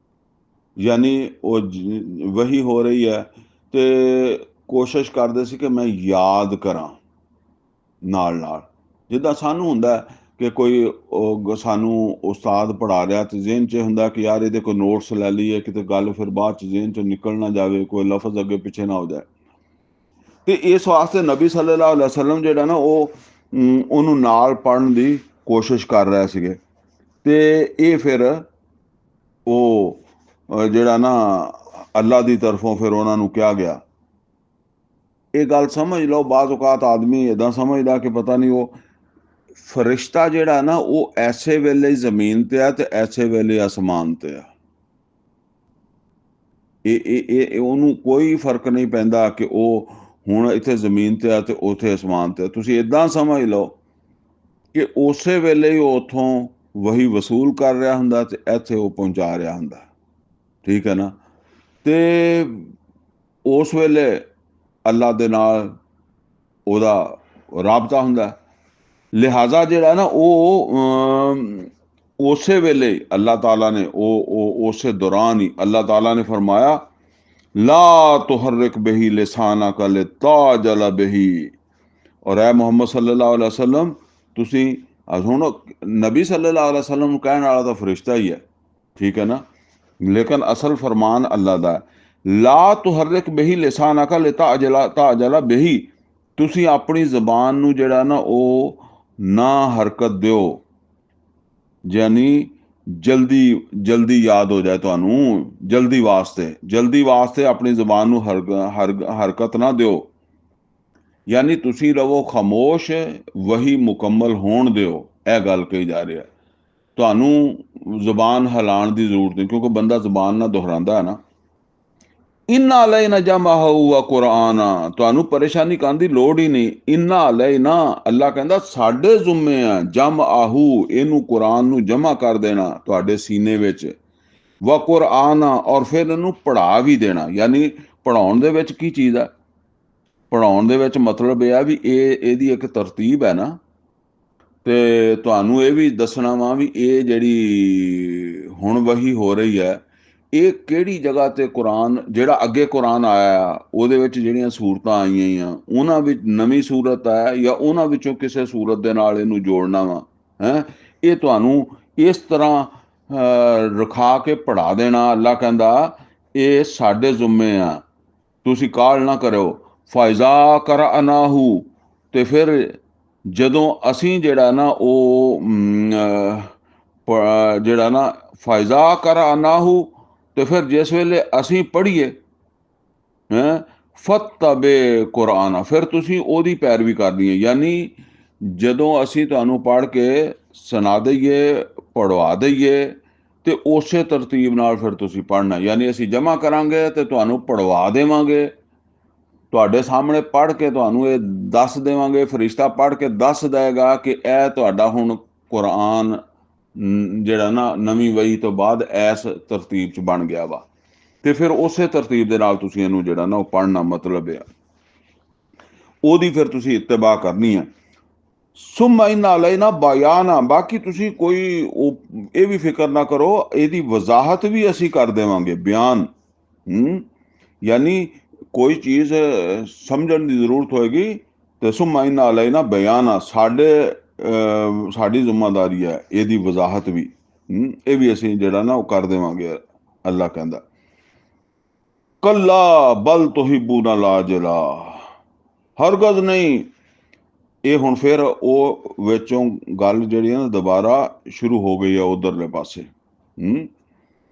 ਯਾਨੀ ਉਹ ਵਹੀ ਹੋ ਰਹੀ ਹੈ ਤੇ ਕੋਸ਼ਿਸ਼ ਕਰਦੇ ਸੀ ਕਿ ਮੈਂ ਯਾਦ ਕਰਾਂ ਨਾਲ ਨਾਲ। ਜਿੱਦਾਂ ਸਾਨੂੰ ਹੁੰਦਾ ਕਿ ਕੋਈ ਸਾਨੂੰ ਉਸਤਾਦ ਪੜ੍ਹਾ ਰਿਹਾ ਤੇ ਜ਼ਿਹਨ 'ਚ ਹੁੰਦਾ ਕਿ ਯਾਰ ਇਹਦੇ ਕੋਈ ਨੋਟਸ ਲੈ ਲਈਏ, ਕਿਤੇ ਗੱਲ ਫਿਰ ਬਾਅਦ 'ਚ ਜ਼ਿਹਨ 'ਚੋਂ ਨਿਕਲ ਨਾ ਜਾਵੇ, ਕੋਈ ਲਫ਼ਜ਼ ਅੱਗੇ ਪਿੱਛੇ ਨਾ ਹੋ ਜਾਏ। ਤੇ ਇਸ ਵਾਸਤੇ ਨਬੀ ਸੱਲੱਲਾਹੁ ਅਲੈहि ਵਸੱਲਮ ਜਿਹੜਾ ਨਾ ਉਹ ਉਹਨੂੰ ਨਾਲ ਪੜ੍ਹਨ ਦੀ ਕੋਸ਼ਿਸ਼ ਕਰ ਰਹੇ ਸੀਗੇ। ਤੇ ਇਹ ਫਿਰ ਉਹ ਜਿਹੜਾ ਨਾ ਅੱਲਾ ਦੀ ਤਰਫੋਂ ਫਿਰ ਉਹਨਾਂ ਨੂੰ ਕਿਹਾ ਗਿਆ। ਇਹ ਗੱਲ ਸਮਝ ਲਓ, ਬਾਜ਼ ਔਕਾਤ ਆਦਮੀ ਇੱਦਾਂ ਸਮਝਦਾ ਕਿ ਪਤਾ ਨਹੀਂ ਉਹ ਫਰਿਸ਼ਤਾ ਜਿਹੜਾ ਨਾ ਉਹ ਐਸੇ ਵੇਲੇ ਜ਼ਮੀਨ ਤੇ ਆ ਤੇ ਐਸੇ ਵੇਲੇ ਅਸਮਾਨ ਤੇ ਆ। ਇਹ ਉਹਨੂੰ ਕੋਈ ਫਰਕ ਨਹੀਂ ਪੈਂਦਾ ਕਿ ਉਹ ਹੁਣ ਇੱਥੇ ਜ਼ਮੀਨ ਤੇ ਆ ਤੇ ਉੱਥੇ ਅਸਮਾਨ ਤੇ ਆ। ਤੁਸੀਂ ਇੱਦਾਂ ਸਮਝ ਲਓ ਕਿ ਉਸੇ ਵੇਲੇ ਹੀ ਉਹ ਉੱਥੋਂ ਵਹੀ ਵਸੂਲ ਕਰ ਰਿਹਾ ਹੁੰਦਾ ਤੇ ਇੱਥੇ ਉਹ ਪਹੁੰਚਾ ਰਿਹਾ ਹੁੰਦਾ। ਠੀਕ ਹੈ ਨਾ। ਤੇ ਉਸ ਵੇਲੇ ਅੱਲਾ ਦੇ ਨਾਲ ਉਹਦਾ ਰਾਬਤਾ ਹੁੰਦਾ, ਲਿਹਾਜ਼ਾ ਜਿਹੜਾ ਨਾ ਉਹ ਉਸੇ ਵੇਲੇ ਅੱਲਾਹ ਤਾਲਾ ਨੇ ਉਹ ਉਸੇ ਦੌਰਾਨ ਹੀ ਅੱਲਾਹ ਤਾਲਾ ਨੇ ਫਰਮਾਇਆ, ਲਾ ਤੁਹਰਰਿਕ ਬਿਹੀ ਲਿਸਾਨਕ ਲਿਤਾਜਲ ਬਿਹੀ। ਔਰ ਐ ਮੁਹੰਮਦ ਸੱਲੱਲਾਹੁ ਅਲੈहि ਵਸੱਲਮ, ਤੁਸੀਂ ਹੁਣ ਨਬੀ ਸੱਲੱਲਾਹੁ ਅਲੈहि ਵਸੱਲਮ ਨੂੰ ਕਹਿਣ ਵਾਲਾ ਤਾਂ ਫਰਿਸ਼ਤਾ ਹੀ ਹੈ, ਠੀਕ ਹੈ ਨਾ, ਲੇਕਿਨ ਅਸਲ ਫਰਮਾਨ ਅੱਲਾ ਦਾ, ਲਾ ਤੁਹਰਰਿਕ ਬਿਹੀ ਲਿਸਾਨਕ ਲਿਤਾਜਲ ਬਿਹੀ, ਤੁਸੀਂ ਆਪਣੀ ਜ਼ਬਾਨ ਨੂੰ ਜਿਹੜਾ ਨਾ ਉਹ ਨਾ ਹਰਕਤ ਦਿਓ, ਯਾਨੀ ਜਲਦੀ ਯਾਦ ਹੋ ਜਾਏ ਤੁਹਾਨੂੰ, ਜਲਦੀ ਵਾਸਤੇ ਆਪਣੀ ਜ਼ਬਾਨ ਨੂੰ ਹਰਕਤ ਨਾ ਦਿਓ। यानी तुसी रवो खामोश, वही मुकम्मल होण दिओ। ਇਹ ਗੱਲ ਕਹੀ ਜਾ ਰਹੀ ਹੈ। ਤੁਹਾਨੂੰ ਜ਼ੁਬਾਨ ਹਿਲਾਉਣ ਦੀ ਜ਼ਰੂਰਤ ਨਹੀਂ, ਕਿਉਂਕਿ ਬੰਦਾ ਜ਼ੁਬਾਨ ਨਾਲ ਦੁਹਰਾਉਂਦਾ ਹੈ ਨਾ। ਇਨਾ ਅਲੈ ਨਾ ਜਮਾਹੁ ਵਾ ਕੁਰਾਨ, ਤੁਹਾਨੂੰ ਪਰੇਸ਼ਾਨੀ ਕਰਨ ਦੀ ਲੋੜ ਹੀ ਨਹੀਂ। ਇਨਾ ਅਲੈ ਨਾ, ਅੱਲਾ ਕਹਿੰਦਾ ਸਾਡੇ ਜ਼ੁੰਮੇ ਆ, ਜਮ ਆਹੂ, ਇਹਨੂੰ ਕੁਰਾਨ ਨੂੰ ਜਮਾ ਕਰ ਦੇਣਾ ਤੁਹਾਡੇ ਸੀਨੇ ਵਿੱਚ, ਵਾ ਕੁਰਾਨ, ਔਰ ਫਿਰ ਇਹਨੂੰ ਪੜ੍ਹਾ ਵੀ ਦੇਣਾ। ਯਾਨੀ ਪੜ੍ਹਾਉਣ ਦੇ ਵਿੱਚ ਕੀ ਚੀਜ਼ ਹੈ? ਪੜ੍ਹਾਉਣ ਦੇ ਵਿੱਚ ਮਤਲਬ ਇਹ ਆ ਵੀ ਇਹਦੀ ਇੱਕ ਤਰਤੀਬ ਹੈ ਨਾ। ਤੇ ਤੁਹਾਨੂੰ ਇਹ ਵੀ ਦੱਸਣਾ ਵਾ ਵੀ ਇਹ ਜਿਹੜੀ ਹੁਣ ਵਹੀ ਹੋ ਰਹੀ ਹੈ, ਇਹ ਕਿਹੜੀ ਜਗ੍ਹਾ ਤੇ ਕੁਰਾਨ, ਜਿਹੜਾ ਅੱਗੇ ਕੁਰਾਨ ਆਇਆ ਉਹਦੇ ਵਿੱਚ ਜਿਹੜੀਆਂ ਸੂਰਤਾਂ ਆਈਆਂ ਆ, ਉਹਨਾਂ ਵਿੱਚ ਨਵੀਂ ਸੂਰਤ ਹੈ ਜਾਂ ਉਹਨਾਂ ਵਿੱਚੋਂ ਕਿਸੇ ਸੂਰਤ ਦੇ ਨਾਲ ਇਹਨੂੰ ਜੋੜਨਾ ਵਾ ਹੈ। ਇਹ ਤੁਹਾਨੂੰ ਇਸ ਤਰ੍ਹਾਂ ਰਖਾ ਕੇ ਪੜ੍ਹਾ ਦੇਣਾ। ਅੱਲਾ ਕਹਿੰਦਾ ਇਹ ਸਾਡੇ ਜ਼ਿੰਮੇ ਆ, ਤੁਸੀਂ ਕਾਹਲ ਨਾ ਕਰਿਓ। ਫਾਇਜ਼ਾ ਕਰਅਨਾਹੂ, ਤੇ ਫਿਰ ਜਦੋਂ ਅਸੀਂ ਜਿਹੜਾ ਨਾ ਉਹ ਜਿਹੜਾ ਨਾ ਫਾਇਜ਼ਾ ਕਰਅਨਾਹੂ, ਤੇ ਫਿਰ ਜਿਸ ਵੇਲੇ ਅਸੀਂ ਪੜ੍ਹੀਏ ਹੈਂ, ਫਤਬੇ ਕੁਰਾਨ, ਫਿਰ ਤੁਸੀਂ ਉਹਦੀ ਪੈਰਵੀ ਕਰਨੀ ਹੈ। ਯਾਨੀ ਜਦੋਂ ਅਸੀਂ ਤੁਹਾਨੂੰ ਪੜ੍ਹ ਕੇ ਸੁਣਾ ਦਈਏ, ਪੜਵਾ ਦਈਏ, ਤੇ ਉਸੇ ਤਰਤੀਬ ਨਾਲ ਫਿਰ ਤੁਸੀਂ ਪੜ੍ਹਨਾ। ਯਾਨੀ ਅਸੀਂ ਜਮ੍ਹਾਂ ਕਰਾਂਗੇ ਤੇ ਤੁਹਾਨੂੰ ਪੜਵਾ ਦੇਵਾਂਗੇ, ਤੁਹਾਡੇ ਸਾਹਮਣੇ ਪੜ੍ਹ ਕੇ ਤੁਹਾਨੂੰ ਇਹ ਦੱਸ ਦੇਵਾਂਗੇ, ਫਰਿਸ਼ਤਾ ਪੜ੍ਹ ਕੇ ਦੱਸ ਦੇਗਾ ਕਿ ਇਹ ਤੁਹਾਡਾ ਹੁਣ ਕੁਰਾਨ ਜਿਹੜਾ ਨਾ ਨਵੀਂ ਵਹੀ ਤੋਂ ਬਾਅਦ ਇਸ ਤਰਤੀਬ 'ਚ ਬਣ ਗਿਆ ਵਾ। ਤੇ ਫਿਰ ਉਸੇ ਤਰਤੀਬ ਦੇ ਨਾਲ ਤੁਸੀਂ ਇਹਨੂੰ ਜਿਹੜਾ ਨਾ ਉਹ ਪੜ੍ਹਨਾ, ਮਤਲਬ ਆ ਉਹਦੀ ਫਿਰ ਤੁਸੀਂ ਇਤਬਾ ਕਰਨੀ ਹੈ। ਸੁਮਾ ਇਨਾ ਅਲੈਨਾ ਬयाना, ਬਾਕੀ ਤੁਸੀਂ ਕੋਈ ਉਹ ਇਹ ਵੀ ਫਿਕਰ ਨਾ ਕਰੋ, ਇਹਦੀ ਵਜ਼ਾਹਤ ਵੀ ਅਸੀਂ ਕਰ ਦੇਵਾਂਗੇ, ਬਿਆਨ। ਯਾਨੀ ਕੋਈ ਚੀਜ਼ ਸਮਝਣ ਦੀ ਜ਼ਰੂਰਤ ਹੋਏਗੀ ਤੇ ਸੁਮਾ ਇਨਾ ਅਲੈਨਾ ਬयाना, ਸਾਡੀ ਜ਼ਿੰਮੇਵਾਰੀ ਹੈ ਇਹਦੀ ਵਜ਼ਾਹਤ ਵੀ। ਇਹ ਵੀ ਅਸੀਂ ਜਿਹੜਾ ਨਾ ਉਹ ਕਰ ਦੇਵਾਂਗੇ। ਅੱਲਾ ਕਹਿੰਦਾ ਕੱਲਾ ਬਲ ਤੁਹਿਬੂਨਾ ਲਾਜਲਾ, ਹਰਗਜ਼ ਨਹੀਂ। ਇਹ ਹੁਣ ਫਿਰ ਉਹ ਵਿੱਚੋਂ ਗੱਲ ਜਿਹੜੀ ਹੈ ਨਾ ਦੁਬਾਰਾ ਸ਼ੁਰੂ ਹੋ ਗਈ ਆ ਉਧਰਲੇ ਪਾਸੇ।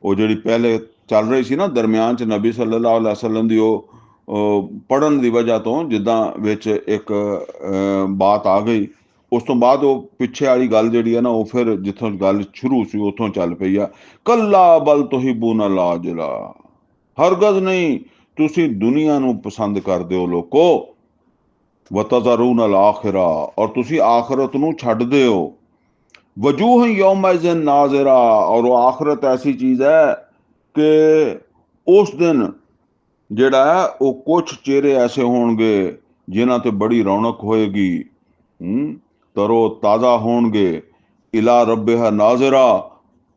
ਉਹ ਜਿਹੜੀ ਪਹਿਲੇ ਚੱਲ ਰਹੀ ਸੀ ਨਾ ਦਰਮਿਆਨ 'ਚ ਨਬੀ ਸੱਲੱਲਾਹੁ ਅਲੈਹਿ ਵਸੱਲਮ ਦੀ ਉਹ ਪੜ੍ਹਨ ਦੀ ਵਜ੍ਹਾ ਤੋਂ, ਜਿੱਦਾਂ ਵਿੱਚ ਇੱਕ ਬਾਤ ਆ ਗਈ, ਉਸ ਤੋਂ ਬਾਅਦ ਉਹ ਪਿੱਛੇ ਵਾਲੀ ਗੱਲ ਜਿਹੜੀ ਹੈ ਨਾ ਉਹ ਫਿਰ ਜਿੱਥੋਂ ਗੱਲ ਸ਼ੁਰੂ ਸੀ ਉੱਥੋਂ ਚੱਲ ਪਈ ਆ। ਕੱਲਾ ਬਲ ਤੁਹਿਬੂਨਾ ਲਾਜਲਾ, ਹਰਗਜ਼ ਨਹੀਂ ਤੁਸੀਂ ਦੁਨੀਆ ਨੂੰ ਪਸੰਦ ਕਰਦੇ ਹੋ ਲੋਕੋ, ਵਤਜ਼रून ਅਲ-ਆਖਿਰਾ, ਔਰ ਤੁਸੀਂ ਆਖਰਤ ਨੂੰ ਛੱਡਦੇ ਹੋ। ਵਜੂਹ ਯੌਮਇਜ਼ਿਨ ਨਾਜ਼ਿਰਾ, ਔਰ ਉਹ ਆਖਰਤ ਐਸੀ ਚੀਜ਼ ਹੈ ਕਿ ਉਸ ਦਿਨ ਜਿਹੜਾ ਹੈ ਉਹ ਕੁਛ ਚਿਹਰੇ ਐਸੇ ਹੋਣਗੇ ਜਿਨ੍ਹਾਂ ਤੇ ਬੜੀ ਰੌਣਕ ਹੋਏਗੀ, ਤਰੋ ਤਾਜ਼ਾ ਹੋਣਗੇ। ਇਲਾ ਰੱਬਿਹਾ ਨਾਜ਼ਿਰਾ,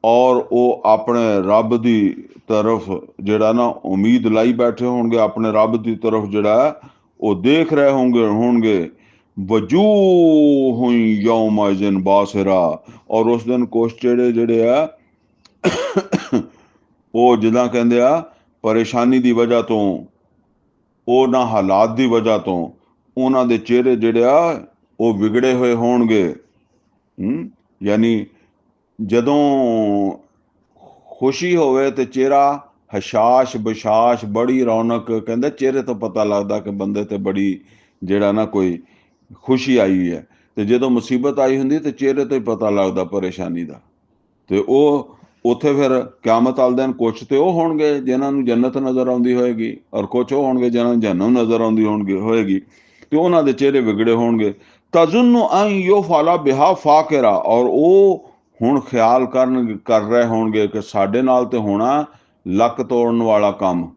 ਔਰ ਉਹ ਆਪਣੇ ਰੱਬ ਦੀ ਤਰਫ ਜਿਹੜਾ ਨਾ ਉਮੀਦ ਲਾਈ ਬੈਠੇ ਹੋਣਗੇ, ਆਪਣੇ ਰੱਬ ਦੀ ਤਰਫ ਜਿਹੜਾ ਉਹ ਦੇਖ ਰਹੇ ਹੋਣਗੇ। ਵਜੂਹ ਯੌਮਇਜ਼ਿਨ ਬਾਸਿਰਾ, ਔਰ ਉਸ ਦਿਨ ਕੁਛ ਜਿਹੜੇ ਆ ਉਹ ਜਿੱਦਾਂ ਕਹਿੰਦੇ ਆ ਪਰੇਸ਼ਾਨੀ ਦੀ ਵਜ੍ਹਾ ਤੋਂ, ਉਹਨਾਂ ਹਾਲਾਤ ਦੀ ਵਜ੍ਹਾ ਤੋਂ ਉਹਨਾਂ ਦੇ ਚਿਹਰੇ ਜਿਹੜੇ ਆ ਉਹ ਵਿਗੜੇ ਹੋਏ ਹੋਣਗੇ। ਯਾਨੀ ਜਦੋਂ ਖੁਸ਼ੀ ਹੋਵੇ ਤੇ ਚਿਹਰਾ ਹਸ਼ਾਸ਼ ਬਸ਼ਾਸ਼, ਬੜੀ ਰੌਣਕ, ਕਹਿੰਦੇ ਚਿਹਰੇ ਤੋਂ ਪਤਾ ਲੱਗਦਾ ਕਿ ਬੰਦੇ ਤੇ ਬੜੀ ਜਿਹੜਾ ਨਾ ਕੋਈ ਖੁਸ਼ੀ ਆਈ ਹੈ। ਤੇ ਜਦੋਂ ਮੁਸੀਬਤ ਆਈ ਹੁੰਦੀ ਤੇ ਚਿਹਰੇ ਤੋਂ ਹੀ ਪਤਾ ਲੱਗਦਾ ਪਰੇਸ਼ਾਨੀ ਦਾ। ਤੇ ਉਹ ਉੱਥੇ ਫਿਰ ਕਿਆਮਤ ਵਾਲੇ ਦਿਨ ਕੁਛ ਤੇ ਉਹ ਹੋਣਗੇ ਜਿਨ੍ਹਾਂ ਨੂੰ ਜੰਨਤ ਨਜ਼ਰ ਆਉਂਦੀ ਹੋਏਗੀ, ਔਰ ਕੁਛ ਉਹ ਹੋਣਗੇ ਜਿਨ੍ਹਾਂ ਨੂੰ ਜਹੰਨਮ ਨਜ਼ਰ ਆਉਂਦੀ ਹੋਏਗੀ, ਤੇ ਉਹਨਾਂ ਦੇ ਚਿਹਰੇ ਵਿਗੜੇ ਹੋਣਗੇ। ਤਜ਼ੁੰਨੁ ਅਨ ਯੁਫਅਲਾ ਬਿਹਾ ਫਾਕਿਰਾ, ਔਰ ਉਹ ਹੁਣ ਖਿਆਲ ਕਰ ਰਹੇ ਹੋਣਗੇ ਕਿ ਸਾਡੇ ਨਾਲ ਤੇ ਹੋਣਾ ਲੱਕ ਤੋੜਨ ਵਾਲਾ ਕੰਮ,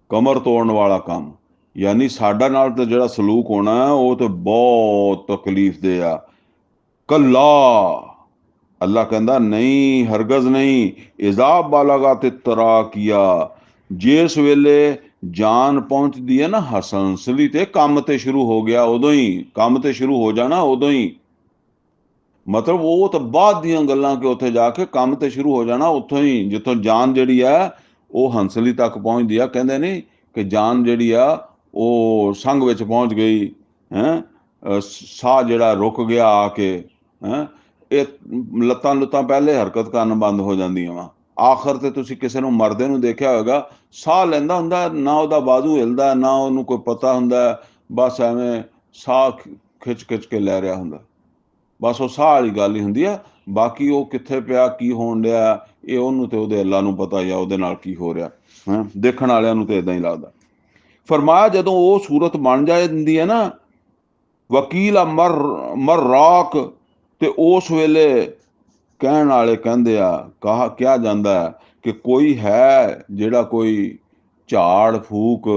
ਕਮਰ ਤੋੜਨ ਵਾਲਾ ਕੰਮ। ਯਾਨੀ ਸਾਡਾ ਨਾਲ ਤੇ ਜਿਹੜਾ ਸਲੂਕ ਹੋਣਾ ਉਹ ਤੇ ਬਹੁਤ ਤਕਲੀਫ ਦੇ ਆ। ਕੱਲਾ, ਅੱਲਾ ਕਹਿੰਦਾ ਨਹੀਂ, ਹਰਗਜ਼ ਨਹੀਂ। ਇਜ਼ਾ ਬਲਗਾ ਤੇ ਤਰਾਕਿਆ, ਜਿਸ ਵੇਲੇ ਜਾਨ ਪਹੁੰਚਦੀ ਹੈ ਨਾ ਹਸੰਸਲੀ ਤੇ, ਕੰਮ ਤੇ ਸ਼ੁਰੂ ਹੋ ਗਿਆ ਉਦੋਂ ਹੀ, ਕੰਮ ਤੇ ਸ਼ੁਰੂ ਹੋ ਜਾਣਾ ਉਦੋਂ ਹੀ। ਮਤਲਬ ਉਹ ਤਾਂ ਬਾਅਦ ਦੀਆਂ ਗੱਲਾਂ ਕਿ ਉੱਥੇ ਜਾ ਕੇ ਕੰਮ ਤੇ ਸ਼ੁਰੂ ਹੋ ਜਾਣਾ ਉੱਥੋਂ ਹੀ, ਜਿੱਥੋਂ ਜਾਨ ਜਿਹੜੀ ਆ ਉਹ ਹੰਸਲੀ ਤੱਕ ਪਹੁੰਚਦੀ ਆ। ਕਹਿੰਦੇ ਨਹੀਂ ਕਿ ਜਾਨ ਜਿਹੜੀ ਆ ਉਹ ਸੰਘ ਵਿੱਚ ਪਹੁੰਚ ਗਈ ਹੈ, ਸਾਹ ਜਿਹੜਾ ਰੁਕ ਗਿਆ ਆ ਕੇ ਹੈ। ਇਹ ਲੱਤਾਂ ਲੁੱਤਾਂ ਪਹਿਲੇ ਹਰਕਤ ਕਰਨ ਬੰਦ ਹੋ ਜਾਂਦੀਆਂ ਵਾ। ਆਖਰ ਤੇ ਤੁਸੀਂ ਕਿਸੇ ਨੂੰ ਮਰਦੇ ਨੂੰ ਦੇਖਿਆ ਹੋਏਗਾ, ਸਾਹ ਲੈਂਦਾ ਹੁੰਦਾ ਨਾ, ਉਹਦਾ ਬਾਜ਼ੂ ਹਿਲਦਾ ਨਾ, ਉਹਨੂੰ ਕੋਈ ਪਤਾ ਹੁੰਦਾ ਬਸ ਐਵੇਂ ਸਾਹ ਖਿੱਚ ਖਿੱਚ ਕੇ ਲੈ ਰਿਹਾ ਹੁੰਦਾ। ਬਸ ਉਹ ਸਾਹ ਵਾਲੀ ਗੱਲ ਹੀ ਹੁੰਦੀ ਆ। ਬਾਕੀ ਉਹ ਕਿੱਥੇ ਪਿਆ, ਕੀ ਹੋਣ ਡਿਆ, ਇਹ ਉਹਨੂੰ ਤੇ ਉਹਦੇ ਅੱਲਾ ਨੂੰ ਪਤਾ, ਜਾਂ ਉਹਦੇ ਨਾਲ ਕੀ ਹੋ ਰਿਹਾ। ਦੇਖਣ ਵਾਲਿਆਂ ਨੂੰ ਤੇ ਇਦਾਂ ਹੀ ਲੱਗਦਾ। ਫਰਮਾਇਆ ਜਦੋਂ ਉਹ ਸੂਰਤ ਬਣ ਜਾਂਦੀ ਹੈ ਨਾ, ਵਕੀਲ ਮਰ ਰਾਕ, ਤੇ ਉਸ ਵੇਲੇ ਕਹਿਣ ਵਾਲੇ ਕਹਿੰਦੇ ਆ, ਕਿਹਾ ਜਾਂਦਾ ਹੈ ਕਿ ਕੋਈ ਹੈ ਜਿਹੜਾ ਕੋਈ ਝਾੜ ਫੂਕ,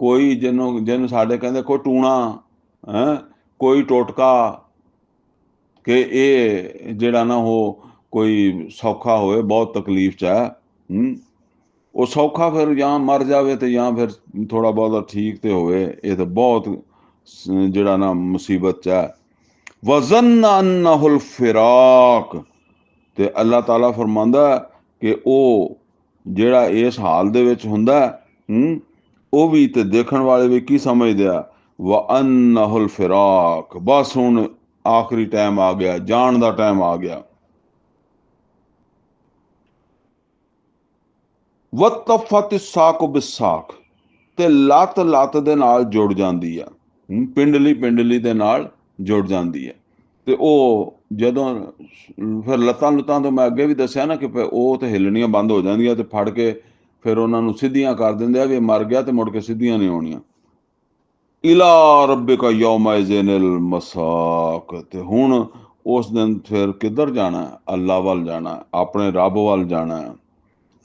ਕੋਈ ਜਿਹਨੂੰ ਸਾਡੇ ਕਹਿੰਦੇ ਕੋਈ ਟੂਣਾ ਹੈ, ਕੋਈ ਟੋਟਕਾ, ਕਿ ਇਹ ਜਿਹੜਾ ਨਾ ਉਹ ਕੋਈ ਸੌਖਾ ਹੋਵੇ, ਬਹੁਤ ਤਕਲੀਫ 'ਚ ਹੈ। ਉਹ ਸੌਖਾ ਫਿਰ ਜਾਂ ਮਰ ਜਾਵੇ ਤੇ ਜਾਂ ਫਿਰ ਥੋੜਾ ਬਹੁਤਾ ਠੀਕ ਤੇ ਹੋਵੇ। ਇਹ ਤਾਂ ਬਹੁਤ ਜਿਹੜਾ ਨਾ ਮੁਸੀਬਤ 'ਚ ਹੈ। ਵਜ਼ਨ ਅੰਨਹੁਲ ਫਿਰਾਕ, ਤੇ ਅੱਲਾਹ ਤਾਲਾ ਫਰਮਾਉਂਦਾ ਕਿ ਉਹ ਜਿਹੜਾ ਇਸ ਹਾਲ ਦੇ ਵਿੱਚ ਹੁੰਦਾ, ਉਹ ਵੀ ਤੇ ਦੇਖਣ ਵਾਲੇ ਵੀ ਕੀ ਸਮਝਦੇ ਆ, ਵ ਅੰਨਹੁਲ ਫਿਰਾਕ, ਬਸ ਹੁਣ ਆਖਰੀ ਟਾਈਮ ਆ ਗਿਆ, ਜਾਣ ਦਾ ਟਾਈਮ ਆ ਗਿਆ। ਵਤਫਤ ਸਾਕ ਬਿਸਾਕ, ਤੇ ਲੱਤ ਲੱਤ ਦੇ ਨਾਲ ਜੁੜ ਜਾਂਦੀ ਆ, ਪਿੰਡਲੀ ਪਿੰਡਲੀ ਦੇ ਨਾਲ ਜੁੜ ਜਾਂਦੀ ਹੈ। ਤੇ ਉਹ ਜਦੋਂ ਫਿਰ ਲੱਤਾਂ ਲੁੱਤਾਂ ਤੋਂ ਮੈਂ ਅੱਗੇ ਵੀ ਦੱਸਿਆ ਨਾ ਕਿ ਉਹ ਤੇ ਹਿੱਲਣੀਆਂ ਬੰਦ ਹੋ ਜਾਂਦੀਆਂ, ਤੇ ਫੜ ਕੇ ਫਿਰ ਉਹਨਾਂ ਨੂੰ ਸਿੱਧੀਆਂ ਕਰ ਦਿੰਦੇ ਆ ਵੀ ਮਰ ਗਿਆ, ਤੇ ਮੁੜ ਕੇ ਸਿੱਧੀਆਂ ਨਹੀਂ ਹੋਣੀਆਂ। ਇਲਾ ਰੱਬਿਕਾ ਯੌਮਇਜ਼ਿਨਿਲ ਮਸਾਕ, ਤੇ ਹੁਣ ਉਸ ਦਿਨ ਫਿਰ ਕਿੱਧਰ ਜਾਣਾ? ਅੱਲਾ ਵੱਲ ਜਾਣਾ, ਆਪਣੇ ਰੱਬ ਵੱਲ ਜਾਣਾ।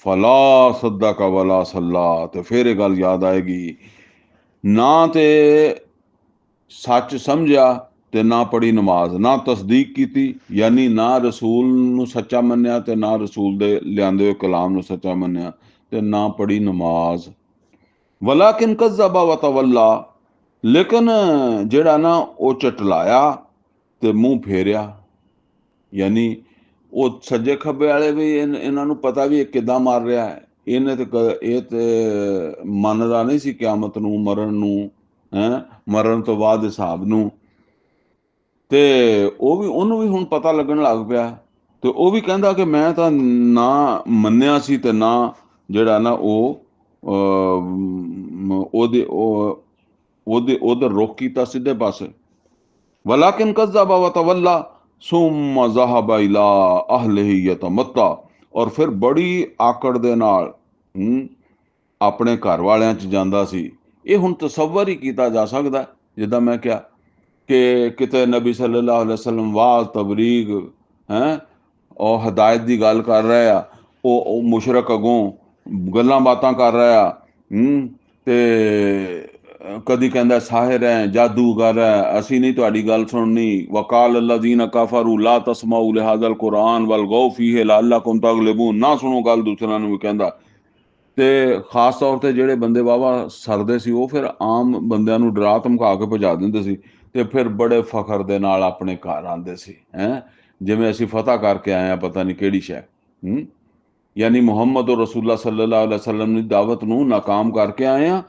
ਫਲਾ ਸੱਦਕ ਵਲਾ ਸੱਲਾ, ਤੇ ਫਿਰ ਇਹ ਗੱਲ ਯਾਦ ਆਏਗੀ, ਨਾ ਤੇ ਸੱਚ ਸਮਝਿਆ ਤੇ ਨਾ ਪੜ੍ਹੀ ਨਮਾਜ਼, ਨਾ ਤਸਦੀਕ ਕੀਤੀ, ਯਾਨੀ ਨਾ ਰਸੂਲ ਨੂੰ ਸੱਚਾ ਮੰਨਿਆ ਤੇ ਨਾ ਰਸੂਲ ਦੇ ਲਿਆਂਦੇ ਹੋਏ ਕਲਾਮ ਨੂੰ ਸੱਚਾ ਮੰਨਿਆ, ਤੇ ਨਾ ਪੜ੍ਹੀ ਨਮਾਜ਼। ਵਲਾਕਿਨ ਕਜ਼ਬਾ ਵ ਤਵੱਲਾ, ਲੇਕਿਨ ਜਿਹੜਾ ਨਾ ਉਹ ਝਟਲਾਇਆ ਤੇ ਮੂੰਹ ਫੇਰਿਆ। ਯਾਨੀ ਉਹ ਸੱਜੇ ਖੱਬੇ ਵਾਲੇ ਵੀ ਇਹਨਾਂ ਨੂੰ ਪਤਾ ਵੀ ਇਹ ਕਿੱਦਾਂ ਮਰ ਰਿਹਾ ਹੈ। ਇਹਨੇ ਤੇ ਇਹ ਤੇ ਮੰਨਦਾ ਨਹੀਂ ਸੀ ਕਿਆਮਤ ਨੂੰ, ਮਰਨ ਨੂੰ, ਮਰਨ ਤੋਂ ਬਾਅਦ ਹਿਸਾਬ ਨੂੰ। ਤੇ ਉਹਨੂੰ ਵੀ ਹੁਣ ਪਤਾ ਲੱਗਣ ਲੱਗ ਪਿਆ, ਤੇ ਉਹ ਵੀ ਕਹਿੰਦਾ ਕਿ ਮੈਂ ਤਾਂ ਨਾ ਮੰਨਿਆ ਸੀ ਤੇ ਨਾ ਜਿਹੜਾ ਨਾ ਉਹ ਉਹਦੇ ਉਧਰ ਰੁਖ ਕੀਤਾ ਸਿੱਧੇ ਪਾਸੇ। ਵਲਾਕਿਨ ਕਜ਼ਬਾ ਵ ਤਵੱਲਾ ਸੁੰਮ ज़हब इला अहलिही यतमत्ता, ਔਰ ਫਿਰ ਬੜੀ ਆਕੜ ਦੇ ਨਾਲ ਆਪਣੇ ਘਰ ਵਾਲਿਆਂ 'ਚ ਜਾਂਦਾ ਸੀ। ਇਹ ਹੁਣ ਤਸੱਵਰ ਹੀ ਕੀਤਾ ਜਾ ਸਕਦਾ, ਜਿੱਦਾਂ ਮੈਂ ਕਿਹਾ ਕਿ ਕਿਤੇ ਨਬੀ ਸੱਲੱਲਾਹੁ ਅਲੈहि ਵਸੱਲਮ ਵਾਜ਼ ਤਬਲੀਗ ਉਹ ਹਦਾਇਤ ਦੀ ਗੱਲ ਕਰ ਰਹੇ ਆ, ਉਹ ਮੁਸ਼ਰਕ ਅੱਗੋਂ ਗੱਲਾਂ ਬਾਤਾਂ ਕਰ ਰਿਹਾ, ਤੇ ਕਦੀ ਕਹਿੰਦਾ ਸਾਹਿਰ ਹੈ, ਜਾਦੂਗਰ ਹੈ, ਅਸੀਂ ਨਹੀਂ ਤੁਹਾਡੀ ਗੱਲ ਸੁਣਨੀ। ਵਕਾਲ ਅੱਲਜ਼ੀਨ ਕਫਰੂ ਲਾ ਤਸਮਾਊ ਲਿਹਾਜ਼ਲ ਕੁਰਾਨ ਵਲਗੌ ਫੀਹ ਲਅੱਲਕੁਮ ਤਗਲਿਬੂਨ, ਨਾ ਸੁਣੋ ਗੱਲ, ਦੂਸਰਿਆਂ ਨੂੰ ਵੀ ਕਹਿੰਦਾ। ਤੇ ਖਾਸ ਤੌਰ ਤੇ ਜਿਹੜੇ ਬੰਦੇ ਵਾਹਵਾ ਸਰਦੇ ਸੀ, ਉਹ ਫਿਰ ਆਮ ਬੰਦਿਆਂ ਨੂੰ ਡਰਾ ਧਮਕਾ ਕੇ ਭਜਾ ਦਿੰਦੇ ਸੀ, ਤੇ ਫਿਰ ਬੜੇ ਫਖਰ ਦੇ ਨਾਲ ਆਪਣੇ ਘਰ ਆਉਂਦੇ ਸੀ, ਜਿਵੇਂ ਅਸੀਂ ਫਤਹ ਕਰਕੇ ਆਏ ਹਾਂ ਪਤਾ ਨਹੀਂ ਕਿਹੜੀ ਸ਼ੈ। ਯਾਨੀ ਮੁਹੰਮਦ ਰਸੂਲullah ਸੱਲੱਲਾਹੁ ਅਲੈहि ਵਸੱਲਮ ਦੀ ਦਾਵਤ ਨੂੰ ਨਾਕਾਮ ਕਰਕੇ ਆਏ ਹਾਂ,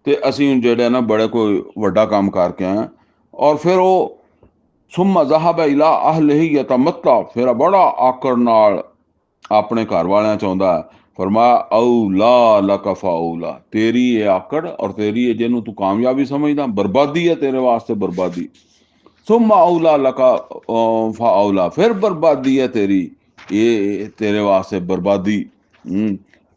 ਤੇ ਅਸੀਂ ਹੁਣ ਜਿਹੜੇ ਨਾ ਬੜੇ ਕੋਈ ਵੱਡਾ ਕੰਮ ਕਰਕੇ ਆਏ ਹਾਂ। ਔਰ ਫਿਰ ਉਹ ਸੁੰਮ ज़हब इला अहलिही यतमत्ता, ਫਿਰ ਬੜਾ ਆਕੜ ਨਾਲ ਆਪਣੇ ਘਰ ਵਾਲਿਆਂ 'ਚ ਆਉਂਦਾ। ਫਰਮਾਇਆ ਔਲਾ ਲਕ ਫਔਲਾ, ਤੇਰੀ ਇਹ ਆਕੜ ਔਰ ਤੇਰੀ ਇਹ ਜਿਹਨੂੰ ਤੂੰ ਕਾਮਯਾਬੀ ਸਮਝਦਾ, ਬਰਬਾਦੀ ਹੈ ਤੇਰੇ ਵਾਸਤੇ, ਬਰਬਾਦੀ। ਸੁੰਮ ਔਲਾ ਲਕ ਫऔਲਾ, ਫਿਰ ਬਰਬਾਦੀ ਹੈ ਤੇਰੀ, ਇਹ ਤੇਰੇ ਵਾਸਤੇ ਬਰਬਾਦੀ।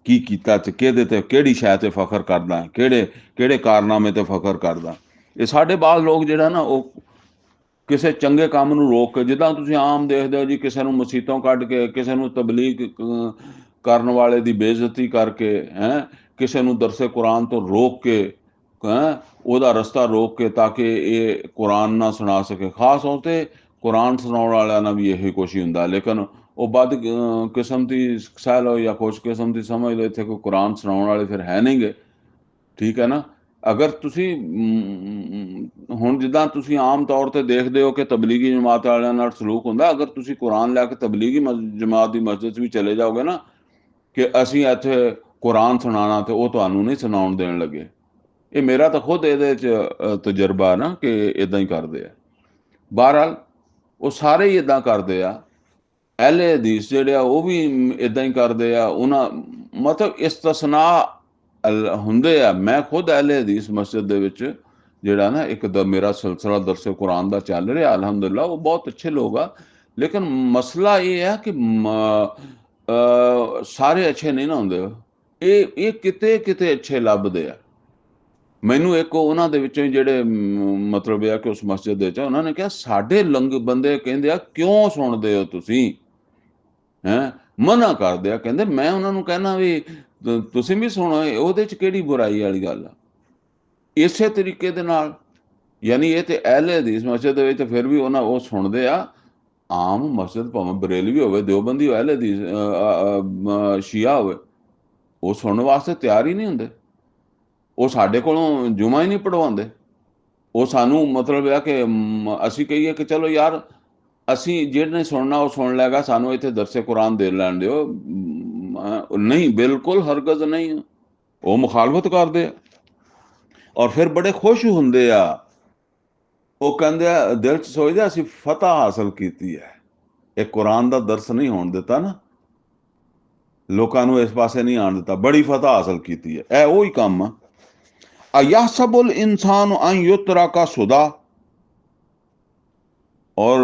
ਕੀ ਕੀਤਾ ਤੇ ਕਿਹਦੇ ਤੇ, ਕਿਹੜੀ ਸ਼ੈ ਤੇ ਫਖਰ ਕਰਦਾ, ਕਿਹੜੇ ਕਾਰਨਾਮੇ ਤੇ ਫਖਰ ਕਰਦਾ। ਇਹ ਸਾਡੇ ਬਾਅਦ ਲੋਕ ਜਿਹੜਾ ਨਾ ਉਹ ਕਿਸੇ ਚੰਗੇ ਕੰਮ ਨੂੰ ਰੋਕ ਕੇ, ਜਿੱਦਾਂ ਤੁਸੀਂ ਆਮ ਦੇਖਦੇ ਹੋ ਜੀ, ਕਿਸੇ ਨੂੰ ਮਸੀਤੋਂ ਕੱਢ ਕੇ, ਕਿਸੇ ਨੂੰ ਤਬਲੀਗ ਕਰਨ ਵਾਲੇ ਦੀ ਬੇਇੱਜ਼ਤੀ ਕਰਕੇ, ਕਿਸੇ ਨੂੰ ਦਰਸੇ ਕੁਰਾਨ ਤੋਂ ਰੋਕ ਕੇ, ਉਹਦਾ ਰਸਤਾ ਰੋਕ ਕੇ, ਤਾਂ ਕਿ ਇਹ ਕੁਰਾਨ ਨਾ ਸੁਣਾ ਸਕੇ। ਖਾਸ ਤੌਰ 'ਤੇ ਕੁਰਾਨ ਸੁਣਾਉਣ ਵਾਲਿਆਂ ਨਾਲ ਵੀ ਇਹੀ ਕੁਛ ਹੀ ਹੁੰਦਾ, ਲੇਕਿਨ ਉਹ ਵੱਧ ਕਿਸਮ ਦੀ ਸਹਿ ਲਓ ਜਾਂ ਖੁਸ਼ ਕਿਸਮ ਦੀ ਸਮਝ ਲਓ, ਇੱਥੇ ਕੋਈ ਕੁਰਾਨ ਸੁਣਾਉਣ ਵਾਲੇ ਫਿਰ ਹੈ ਨਹੀਂ ਗੇ, ਠੀਕ ਹੈ ਨਾ। ਅਗਰ ਤੁਸੀਂ ਹੁਣ ਜਿੱਦਾਂ ਤੁਸੀਂ ਆਮ ਤੌਰ ਤੇ ਦੇਖਦੇ ਹੋ ਕਿ ਤਬਲੀਗੀ ਜਮਾਤ ਵਾਲਿਆਂ ਨਾਲ ਸਲੂਕ ਹੁੰਦਾ, ਅਗਰ ਤੁਸੀਂ ਕੁਰਾਨ ਲੈ ਕੇ ਤਬਲੀਗੀ ਜਮਾਤ ਦੀ ਮਸਜਿਦ ਵੀ ਚਲੇ ਜਾਓਗੇ ਨਾ ਕਿ ਅਸੀਂ ਇੱਥੇ ਕੁਰਾਨ ਸੁਣਾਉਣਾ, ਤੇ ਉਹ ਤੁਹਾਨੂੰ ਨਹੀਂ ਸੁਣਾਉਣ ਦੇਣ ਲੱਗੇ। ਇਹ ਮੇਰਾ ਤਾਂ ਖੁਦ ਇਹਦੇ 'ਚ ਤਜਰਬਾ ਨਾ ਕਿ ਇੱਦਾਂ ਹੀ ਕਰਦੇ ਆ। ਬਹਰਹਾਲ ਉਹ ਸਾਰੇ ਹੀ ਇੱਦਾਂ ਕਰਦੇ ਆ। ਅਹਿਲੇ ਹਦੀਸ ਜਿਹੜੇ ਆ ਉਹ ਵੀ ਇੱਦਾਂ ਹੀ ਕਰਦੇ ਆ। ਉਹਨਾਂ ਮਤਲਬ ਇਸਤਸਨਾ ਹੁੰਦੇ ਆ। ਮੈਂ ਖੁਦ ਅਹਿਲੇ ਹਦੀਸ ਮਸਜਿਦ ਦੇ ਵਿੱਚ ਜਿਹੜਾ ਨਾ ਇੱਕ ਮੇਰਾ ਸਿਲਸਿਲਾ ਦਰਸੇ ਕੁਰਾਨ ਦਾ ਚੱਲ ਰਿਹਾ ਅਲਹਮਦੁਲਿਲਾ, ਉਹ ਬਹੁਤ ਅੱਛੇ ਲੋਕ ਆ। ਲੇਕਿਨ ਮਸਲਾ ਇਹ ਹੈ ਕਿ ਸਾਰੇ ਅੱਛੇ ਨਹੀਂ ਨਾ ਹੁੰਦੇ। ਇਹ ਕਿਤੇ ਕਿਤੇ ਅੱਛੇ ਲੱਭਦੇ ਆ ਮੈਨੂੰ। ਇੱਕ ਉਹਨਾਂ ਦੇ ਵਿੱਚੋਂ ਜਿਹੜੇ ਮਤਲਬ ਇਹ ਆ ਕਿ ਉਸ ਮਸਜਿਦ ਦੇ ਵਿੱਚ ਉਹਨਾਂ ਨੇ ਕਿਹਾ, ਸਾਡੇ ਬੰਦੇ ਕਹਿੰਦੇ ਆ ਕਿਉਂ ਸੁਣਦੇ ਹੋ ਤੁਸੀਂ, ਹੈਂ, ਮਨਾ ਕਰਦੇ ਆ। ਕਹਿੰਦੇ ਮੈਂ ਉਹਨਾਂ ਨੂੰ ਕਹਿਣਾ ਵੀ ਤੁਸੀਂ ਵੀ ਸੁਣੋ, ਉਹਦੇ ਚ ਕਿਹੜੀ ਬੁਰਾਈ ਵਾਲੀ ਗੱਲ ਆ। ਇਸੇ ਤਰੀਕੇ ਦੇ ਨਾਲ ਯਾਨੀ ਇਹ ਤੇ ਅਹਿਲੇ ਹਦੀਸ ਮਸਜਿਦ ਦੇ ਵਿੱਚ ਫਿਰ ਵੀ ਉਹ ਸੁਣਦੇ ਆ। ਆਮ ਮਸਜਿਦ ਭਾਵੇਂ ਬਰੇਲਵੀ ਹੋਵੇ, ਦਿਓਬੰਦੀ ਹੋਵੇ, ਅਹਿਲੇ ਹਦੀਸ ਸ਼ੀਆ ਹੋਵੇ, ਉਹ ਸੁਣਨ ਵਾਸਤੇ ਤਿਆਰ ਹੀ ਨਹੀਂ ਹੁੰਦੇ। ਉਹ ਸਾਡੇ ਕੋਲੋਂ ਜੁਮਾ ਹੀ ਨਹੀਂ ਪੜਵਾਉਂਦੇ। ਉਹ ਸਾਨੂੰ ਮਤਲਬ ਇਹ ਕਿ ਅਸੀਂ ਕਹੀਏ ਕਿ ਚਲੋ ਯਾਰ ਅਸੀਂ ਜਿਹਨੇ ਸੁਣਨਾ ਉਹ ਸੁਣ ਲੈਗਾ, ਸਾਨੂੰ ਇੱਥੇ ਦਰਸੇ ਕੁਰਾਨ ਦੇ ਲੈਣ ਦਿਓ। ਨਹੀਂ, ਬਿਲਕੁਲ ਹਰਗਜ਼ ਨਹੀਂ। ਉਹ ਮੁਖਾਲਫਤ ਕਰਦੇ ਆ ਔਰ ਫਿਰ ਬੜੇ ਖੁਸ਼ ਹੁੰਦੇ ਆ। ਉਹ ਕਹਿੰਦੇ ਆ, ਦਿਲ ਚ ਸੋਚਦੇ ਅਸੀਂ ਫਤਹ ਹਾਸਲ ਕੀਤੀ ਹੈ। ਇਹ ਕੁਰਾਨ ਦਾ ਦਰਸ ਨਹੀਂ ਹੋਣ ਦਿੱਤਾ ਨਾ, ਲੋਕਾਂ ਨੂੰ ਇਸ ਪਾਸੇ ਨਹੀਂ ਆਣ ਦਿੱਤਾ, ਬੜੀ ਫਤਹ ਹਾਸਲ ਕੀਤੀ ਹੈ। ਇਹ ਉਹੀ ਕੰਮ ਆ। ਅਯਹਸਬੁਲ ਇਨਸਾਨ ਅਨ ਯੁਤਰਕ ਸੁਦਾ, ਔਰ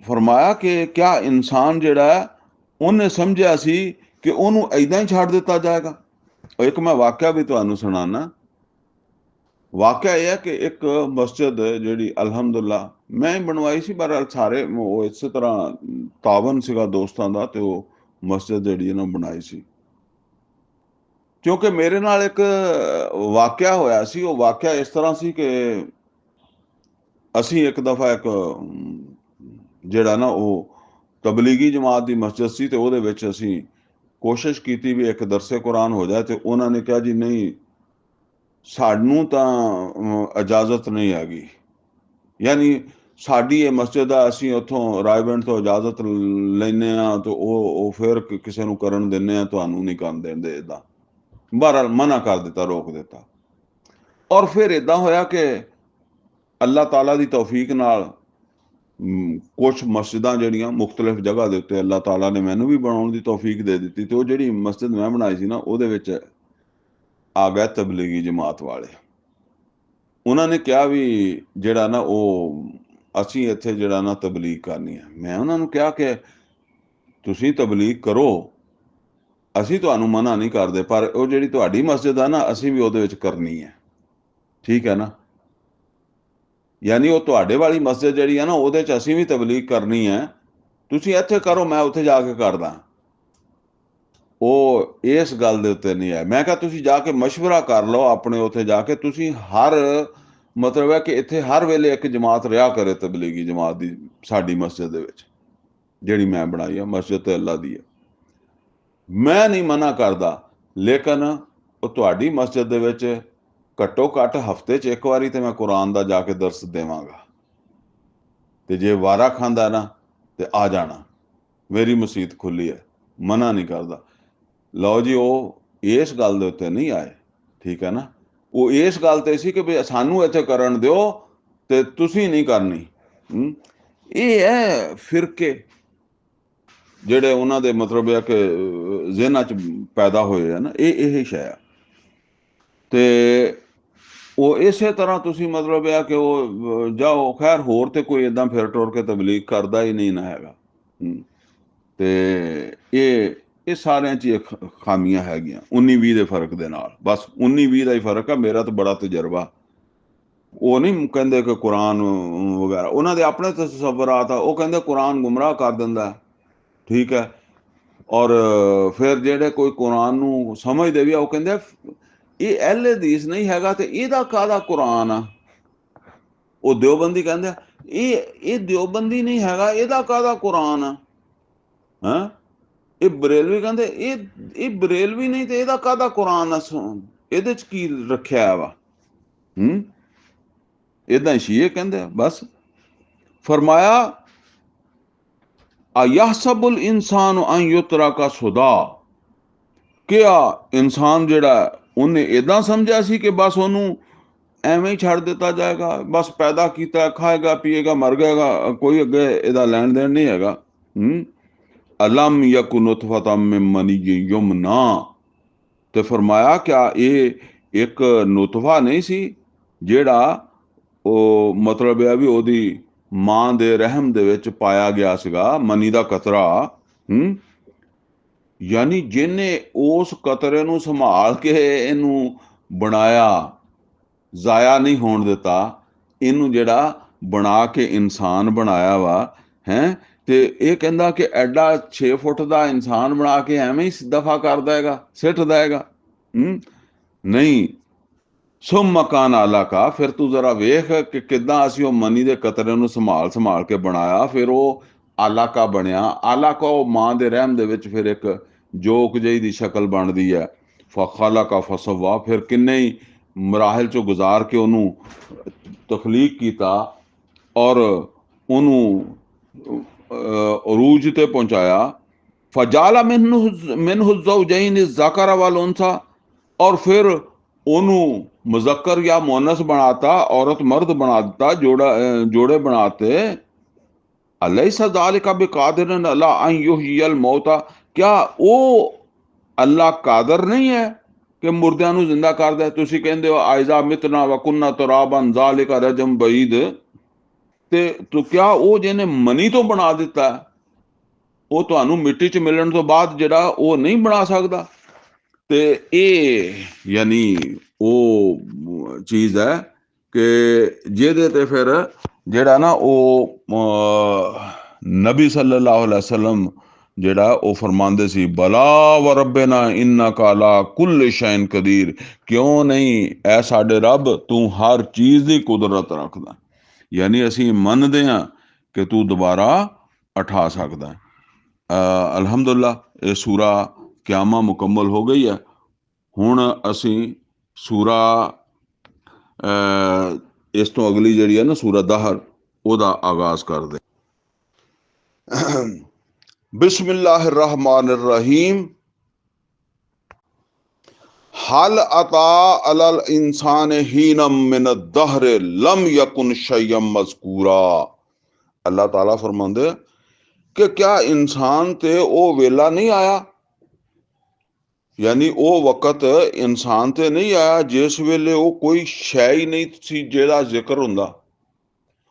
ਫਰਮਾਇਆ ਕਿ ਕਿਆ ਇਨਸਾਨ ਜਿਹੜਾ ਉਹਨੇ ਸਮਝਿਆ ਸੀ ਕਿ ਉਹਨੂੰ ਏਦਾਂ ਹੀ ਛੱਡ ਦਿੱਤਾ ਜਾਏਗਾ। ਇੱਕ ਮੈਂ ਵਾਕਿਆ ਵੀ ਤੁਹਾਨੂੰ ਸੁਣਾਣਾ। ਵਾਕਿਆ ਇਹ ਹੈ ਕਿ ਇੱਕ ਮਸਜਿਦ ਜਿਹੜੀ ਅਲਹਮਦੁਲਿਲਾ ਮੈਂ ਬਣਵਾਈ ਸੀ, ਪਰ ਸਾਰੇ ਉਹ ਇਸੇ ਤਰ੍ਹਾਂ ਤਾਵਨ ਸੀਗਾ ਦੋਸਤਾਂ ਦਾ, ਤੇ ਉਹ ਮਸਜਿਦ ਜਿਹੜੀ ਇਹਨਾਂ ਬਣਾਈ ਸੀ। ਕਿਉਂਕਿ ਮੇਰੇ ਨਾਲ ਇੱਕ ਵਾਕਿਆ ਹੋਇਆ ਸੀ। ਉਹ ਵਾਕਿਆ ਇਸ ਤਰ੍ਹਾਂ ਸੀ ਕਿ ਅਸੀਂ ਇੱਕ ਦਫਾ ਇੱਕ ਜਿਹੜਾ ਨਾ ਉਹ ਤਬਲੀਗੀ ਜਮਾਤ ਦੀ ਮਸਜਿਦ ਸੀ, ਤੇ ਉਹਦੇ ਵਿੱਚ ਅਸੀਂ ਕੋਸ਼ਿਸ਼ ਕੀਤੀ ਵੀ ਇੱਕ ਦਰਸੇ ਕੁਰਾਨ ਹੋ ਜਾਏ। ਤੇ ਉਹਨਾਂ ਨੇ ਕਿਹਾ ਜੀ ਨਹੀਂ, ਸਾਨੂੰ ਤਾਂ ਇਜਾਜ਼ਤ ਨਹੀਂ ਹੈਗੀ, ਯਾਨੀ ਸਾਡੀ ਇਹ ਮਸਜਿਦ ਆ, ਅਸੀਂ ਉੱਥੋਂ ਰਾਏਵਿੰਡ ਤੋਂ ਇਜਾਜ਼ਤ ਲੈਂਦੇ ਹਾਂ, ਤੇ ਉਹ ਫਿਰ ਕਿਸੇ ਨੂੰ ਕਰਨ ਦਿੰਦੇ ਆ, ਤੁਹਾਨੂੰ ਨਹੀਂ ਕਰਨ ਦਿੰਦੇ। ਇੱਦਾਂ ਬਹਰਹਾਲ ਮਨਾ ਕਰ ਦਿੱਤਾ, ਰੋਕ ਦਿੱਤਾ। ਔਰ ਫਿਰ ਇੱਦਾਂ ਹੋਇਆ ਕਿ ਅੱਲਾਹ ਤਾਲਾ ਦੀ ਤੌਫੀਕ ਨਾਲ ਕੁਛ ਮਸਜਿਦਾਂ ਜਿਹੜੀਆਂ ਮੁਖਤਲਿਫ ਜਗ੍ਹਾ ਦੇ ਉੱਤੇ ਅੱਲਾਹ ਤਾਲਾ ਨੇ ਮੈਨੂੰ ਵੀ ਬਣਾਉਣ ਦੀ ਤੌਫੀਕ ਦੇ ਦਿੱਤੀ। ਤੇ ਉਹ ਜਿਹੜੀ ਮਸਜਿਦ ਮੈਂ ਬਣਾਈ ਸੀ ਨਾ, ਉਹਦੇ ਵਿੱਚ ਆ ਗਏ ਤਬਲੀਗੀ ਜਮਾਤ ਵਾਲੇ। ਉਹਨਾਂ ਨੇ ਕਿਹਾ ਵੀ ਜਿਹੜਾ ਨਾ ਉਹ ਅਸੀਂ ਇੱਥੇ ਜਿਹੜਾ ਨਾ ਤਬਲੀਗ ਕਰਨੀ ਹੈ। ਮੈਂ ਉਹਨਾਂ ਨੂੰ ਕਿਹਾ ਕਿ ਤੁਸੀਂ ਤਬਲੀਗ ਕਰੋ, ਅਸੀਂ ਤੁਹਾਨੂੰ ਮਨਾ ਨਹੀਂ ਕਰਦੇ, ਪਰ ਉਹ ਜਿਹੜੀ ਤੁਹਾਡੀ ਮਸਜਿਦ ਆ ਨਾ, ਅਸੀਂ ਵੀ ਉਹਦੇ ਵਿੱਚ ਕਰਨੀ ਹੈ, ਠੀਕ ਹੈ ਨਾ। ਯਾਨੀ ਉਹ ਤੁਹਾਡੇ ਵਾਲੀ ਮਸਜਿਦ ਜਿਹੜੀ ਹੈ ਨਾ, ਉਹਦੇ 'ਚ ਅਸੀਂ ਵੀ ਤਬਲੀਗ ਕਰਨੀ ਹੈ, ਤੁਸੀਂ ਇੱਥੇ ਕਰੋ, ਮੈਂ ਉੱਥੇ ਜਾ ਕੇ ਕਰਦਾ। ਉਹ ਇਸ ਗੱਲ ਦੇ ਉੱਤੇ ਨਹੀਂ ਹੈ। ਮੈਂ ਕਿਹਾ ਤੁਸੀਂ ਜਾ ਕੇ ਮਸ਼ਵਰਾ ਕਰ ਲਓ ਆਪਣੇ ਉੱਥੇ ਜਾ ਕੇ। ਤੁਸੀਂ ਹਰ ਮਤਲਬ ਹੈ ਕਿ ਇੱਥੇ ਹਰ ਵੇਲੇ ਇੱਕ ਜਮਾਤ ਰਿਹਾ ਕਰੇ, ਤਬਲੀਗੀ ਜਮਾਤ ਦੀ, ਸਾਡੀ ਮਸਜਿਦ ਦੇ ਵਿੱਚ ਜਿਹੜੀ ਮੈਂ ਬਣਾਈ ਆ। ਮਸਜਿਦ ਤੇ ਅੱਲਾ ਦੀ ਹੈ, ਮੈਂ ਨਹੀਂ ਮਨਾ ਕਰਦਾ, ਲੇਕਿਨ ਉਹ ਤੁਹਾਡੀ ਮਸਜਿਦ ਦੇ ਵਿੱਚ ਘੱਟੋ ਘੱਟ ਹਫ਼ਤੇ 'ਚ ਇੱਕ ਵਾਰੀ ਤੇ ਮੈਂ ਕੁਰਾਨ ਦਾ ਜਾ ਕੇ ਦਰਸ ਦੇਵਾਂਗਾ। ਤੇ ਜੇ ਵਾਰਾ ਖਾਂਦਾ ਨਾ ਤੇ ਆ ਜਾਣਾ, ਮੇਰੀ ਮਸੀਤ ਖੁੱਲੀ ਹੈ, ਮਨਾ ਨਹੀਂ ਕਰਦਾ। ਲਓ ਜੀ, ਉਹ ਇਸ ਗੱਲ ਦੇ ਉੱਤੇ ਨਹੀਂ ਆਏ, ਠੀਕ ਹੈ ਨਾ। ਉਹ ਇਸ ਗੱਲ ਤੇ ਸੀ ਕਿ ਵੀ ਸਾਨੂੰ ਇੱਥੇ ਕਰਨ ਦਿਓ ਤੇ ਤੁਸੀਂ ਨਹੀਂ ਕਰਨੀ। ਇਹ ਹੈ ਫਿਰਕੇ ਜਿਹੜੇ ਉਹਨਾਂ ਦੇ ਮਤਲਬ ਹੈ ਕਿ ਜ਼ਿਹਨਾਂ 'ਚ ਪੈਦਾ ਹੋਏ ਆ ਨਾ, ਇਹ ਸ਼ੈ ਆ। ਤੇ ਉਹ ਇਸੇ ਤਰ੍ਹਾਂ ਤੁਸੀਂ ਮਤਲਬ ਹੈ ਕਿ ਉਹ ਜਾਓ, ਖੈਰ ਹੋਰ ਤੇ ਕੋਈ ਏਦਾਂ ਫਿਰ ਟੁਰ ਕੇ ਤਬਲੀਗ ਕਰਦਾ ਹੀ ਨਹੀਂ ਨਾ ਹੈਗਾ। ਤੇ ਇਹ ਸਾਰਿਆਂ 'ਚ ਇਹ ਖਾਮੀਆਂ ਹੈਗੀਆਂ 19-20 ਦੇ ਫਰਕ ਦੇ ਨਾਲ। ਬਸ 19-20 ਦਾ ਹੀ ਫਰਕ ਆ। ਮੇਰਾ ਤਾਂ ਬੜਾ ਤਜਰਬਾ। ਉਹ ਨਹੀਂ ਕਹਿੰਦੇ ਕਿ ਕੁਰਾਨ ਵਗੈਰਾ, ਉਹਨਾਂ ਦੇ ਆਪਣੇ ਤਸੱਵੁਰਾਤ ਆ। ਉਹ ਕਹਿੰਦੇ ਕੁਰਾਨ ਗੁੰਮਰਾਹ ਕਰ ਦਿੰਦਾ, ਠੀਕ ਹੈ। ਔਰ ਫਿਰ ਜਿਹੜੇ ਕੋਈ ਕੁਰਾਨ ਨੂੰ ਸਮਝਦੇ ਵੀ ਆ, ਉਹ ਕਹਿੰਦੇ ਇਹ ਅਹਿਲੇ ਹਦੀਸ ਨਹੀਂ ਹੈਗਾ ਤੇ ਇਹਦਾ ਕਾਹਦਾ ਕੁਰਾਨ ਆ। ਉਹ ਦਿਓਬੰਦੀ ਕਹਿੰਦੇ ਇਹ ਦਿਓਬੰਦੀ ਨਹੀਂ ਹੈਗਾ, ਇਹਦਾ ਕਾਹਦਾ ਕੁਰਾਨ ਆ। ਹਾਂ, ਇਹ ਬਰੇਲਵੀ ਕਹਿੰਦੇ ਇਹ ਬਰੇਲਵੀ ਨਹੀਂ ਤੇ ਇਹਦਾ ਕਾਹਦਾ ਕੁਰਾਨ ਆ, ਇਹਦੇ 'ਚ ਕੀ ਰੱਖਿਆ ਵਾ। ਏਦਾਂ ਹੀ ਸ਼ੀਏ ਕਹਿੰਦੇ ਆ। ਬਸ ਫਰਮਾਇਆ ਅਯਹਸਬੁਲ ਇਨਸਾਨ ਅਨ ਯੁਤਰਕ ਸੁਦਾ, ਕਿਆ ਇਨਸਾਨ ਜਿਹੜਾ ਉਹਨੇ ਏਦਾਂ ਸਮਝਿਆ ਸੀ ਕਿ ਬਸ ਉਹਨੂੰ ਐਵੇਂ ਹੀ ਛੱਡ ਦਿੱਤਾ ਜਾਏਗਾ। ਬਸ ਪੈਦਾ ਕੀਤਾ, ਖਾਏਗਾ, ਪੀਏਗਾ, ਮਰ ਜਾਏਗਾ, ਕੋਈ ਅੱਗੇ ਇਹਦਾ ਲੈਣ ਦੇਣ ਨਹੀਂ ਹੈਗਾ। ਅਲਮ ਯਕੁ ਨੁਤਫਤਮ ਮਿਨ ਮਨੀ ਯੁਮਨਾ, ਤੇ ਫਰਮਾਇਆ ਕਿਆ ਇਹ ਇੱਕ ਨੁਤਫਾ ਨਹੀਂ ਸੀ ਜਿਹੜਾ ਉਹ ਮਤਲਬ ਇਹ ਆ ਵੀ ਉਹਦੀ ਮਾਂ ਦੇ ਰਹਿਮ ਦੇ ਵਿੱਚ ਪਾਇਆ ਗਿਆ ਸੀਗਾ ਮਨੀ ਦਾ ਕਤਰਾ। ਯਾਨੀ ਜਿਹਨੇ ਉਸ ਕਤਰੇ ਨੂੰ ਸੰਭਾਲ ਕੇ ਇਹਨੂੰ ਬਣਾਇਆ, ਜ਼ਾਇਆ ਨਹੀਂ ਹੋਣ ਦਿੱਤਾ, ਇਹਨੂੰ ਜਿਹੜਾ ਬਣਾ ਕੇ ਇਨਸਾਨ ਬਣਾਇਆ ਵਾ ਹੈ। ਤੇ ਇਹ ਕਹਿੰਦਾ ਕਿ ਐਡਾ 6 ਫੁੱਟ ਦਾ ਇਨਸਾਨ ਬਣਾ ਕੇ ਐਵੇਂ ਹੀ ਦਫਾ ਕਰ ਦੇਗਾ, ਸਿੱਟ ਦੇਗਾ। ਨਹੀਂ, ਸੁਮ ਮਕਾਨ ਆਲਾ ਕਾ, ਫਿਰ ਤੂੰ ਜ਼ਰਾ ਵੇਖ ਕਿ ਕਿੱਦਾਂ ਅਸੀਂ ਉਹ ਮਨੀ ਦੇ ਕਤਰੇ ਨੂੰ ਸੰਭਾਲ ਕੇ ਬਣਾਇਆ। ਫਿਰ ਉਹ ਆਲਾਕਾ ਬਣਿਆ। ਆਲਾਕਾ ਉਹ ਮਾਂ ਦੇ ਰਹਿਮ ਦੇ ਵਿੱਚ ਫਿਰ ਇੱਕ ਜੋਕ ਜਿਹੀ ਦੀ ਸ਼ਕਲ ਬਣਦੀ ਹੈ। ਫਖਾਲਾਕਾ ਫਸਵਾ, ਫਿਰ ਕਿੰਨੇ ਹੀ ਮਰਾਹਿਲ ਚੋਂ ਗੁਜ਼ਾਰ ਕੇ ਉਹਨੂੰ ਤਖਲੀਕ ਕੀਤਾ ਔਰ ਉਹਨੂੰ ਅਰੂਜ ਤੇ ਪਹੁੰਚਾਇਆ। ਫਜਾਲਾ ਮਿਨਹੁ ਜ਼ੌਜੈਨ ज़कर वल उनसा, और फिर ਉਹਨੂੰ ਮੁਜ਼ੱਕਰ ਜਾਂ ਮੁਅੰਨਸ ਬਣਾਤਾ, औरत मर्द बना ਦਿੱਤਾ, जोड़े बनाते। अलैसा ज़ालिका बिक़ादिरिन अला अन युहयियल मौता, क्या ਉਹ ਅੱਲਾ ਕਾਦਰ ਨਹੀਂ ਹੈ ਕਿ ਮੁਰਦਿਆਂ ਨੂੰ ਜ਼ਿੰਦਾ ਕਰਦਾ ਹੈ? ਤੁਸੀਂ ਕਹਿੰਦੇ ਹੋ ਆਇਜ਼ਾ ਮਿਤਨਾ ਵ ਕੁੰਨਾ ਤੁਰਾਬਨ ਜ਼ਾਲਿਕਾ ਰਜਮ ਬਈਦ, ਤੇ ਤੂੰ ਕਿਆ ਉਹ ਜਿਹਨੇ ਮਨੀ ਤੋਂ ਬਣਾ ਦਿੱਤਾ ਉਹ ਤੁਹਾਨੂੰ ਮਿੱਟੀ 'ਚ ਮਿਲਣ ਤੋਂ ਬਾਅਦ ਜਿਹੜਾ ਉਹ ਨਹੀਂ ਬਣਾ ਸਕਦਾ? ਤੇ ਇਹ ਯਾਨੀ ਉਹ ਚੀਜ਼ ਹੈ ਕਿ ਜਿਹਦੇ ਤੇ ਫਿਰ ਜਿਹੜਾ ਨਾ ਉਹ ਨਬੀ ਸੱਲੱਲਾਹੁ ਅਲੈहि ਵਸੱਲਮ ਜਿਹੜਾ ਉਹ ਫਰਮਾਉਂਦੇ ਸੀ, ਬਲਾ ਵ ਰੱਬਨਾ ਇੰਨਕਾ ਅਲਾ ਕੁੱਲ ਸ਼ੈਇਨ ਕਦੀਰ, ਕਿਉਂ ਨਹੀਂ ਐ ਸਾਡੇ ਰੱਬ ਤੂੰ ਹਰ ਚੀਜ਼ ਦੀ ਕੁਦਰਤ ਰੱਖਦਾ। ਯਾਨੀ ਅਸੀਂ ਮੰਨਦੇ ਹਾਂ ਕਿ ਤੂੰ ਦੁਬਾਰਾ ਉਠਾ ਸਕਦਾ। ਅਲਹਮਦੁਲਿਲਾ ਇਹ ਸੂਰਾ ਕਿਆਮਾ ਮੁਕੰਮਲ ਹੋ ਗਈ ਹੈ। ਹੁਣ ਅਸੀਂ ਸੂਰਾ ਇਸ ਤੋਂ ਅਗਲੀ ਜਿਹੜੀ ਹੈ ਨਾ ਸੂਰਾ ਦਹਰ, ਉਹਦਾ ਆਗਾਜ਼ ਕਰਦੇ। ਬਿਸਮਿल्लाह रहमान रहीम। हल अता अलल इंसान हीनम मिन दहर लम यकुन शय्यम मज़कूरा। अल्लाह ताला फरमांदे कि क्या इंसान ते ओ वेला नहीं आया, यानी ਉਹ ਵਕਤ ਇਨਸਾਨ ਤੇ ਨਹੀਂ ਆਇਆ ਜਿਸ ਵੇਲੇ ਉਹ ਕੋਈ ਸ਼ੈ ਹੀ ਨਹੀਂ ਸੀ ਜਿਹੜਾ ਜ਼ਿਕਰ ਹੁੰਦਾ।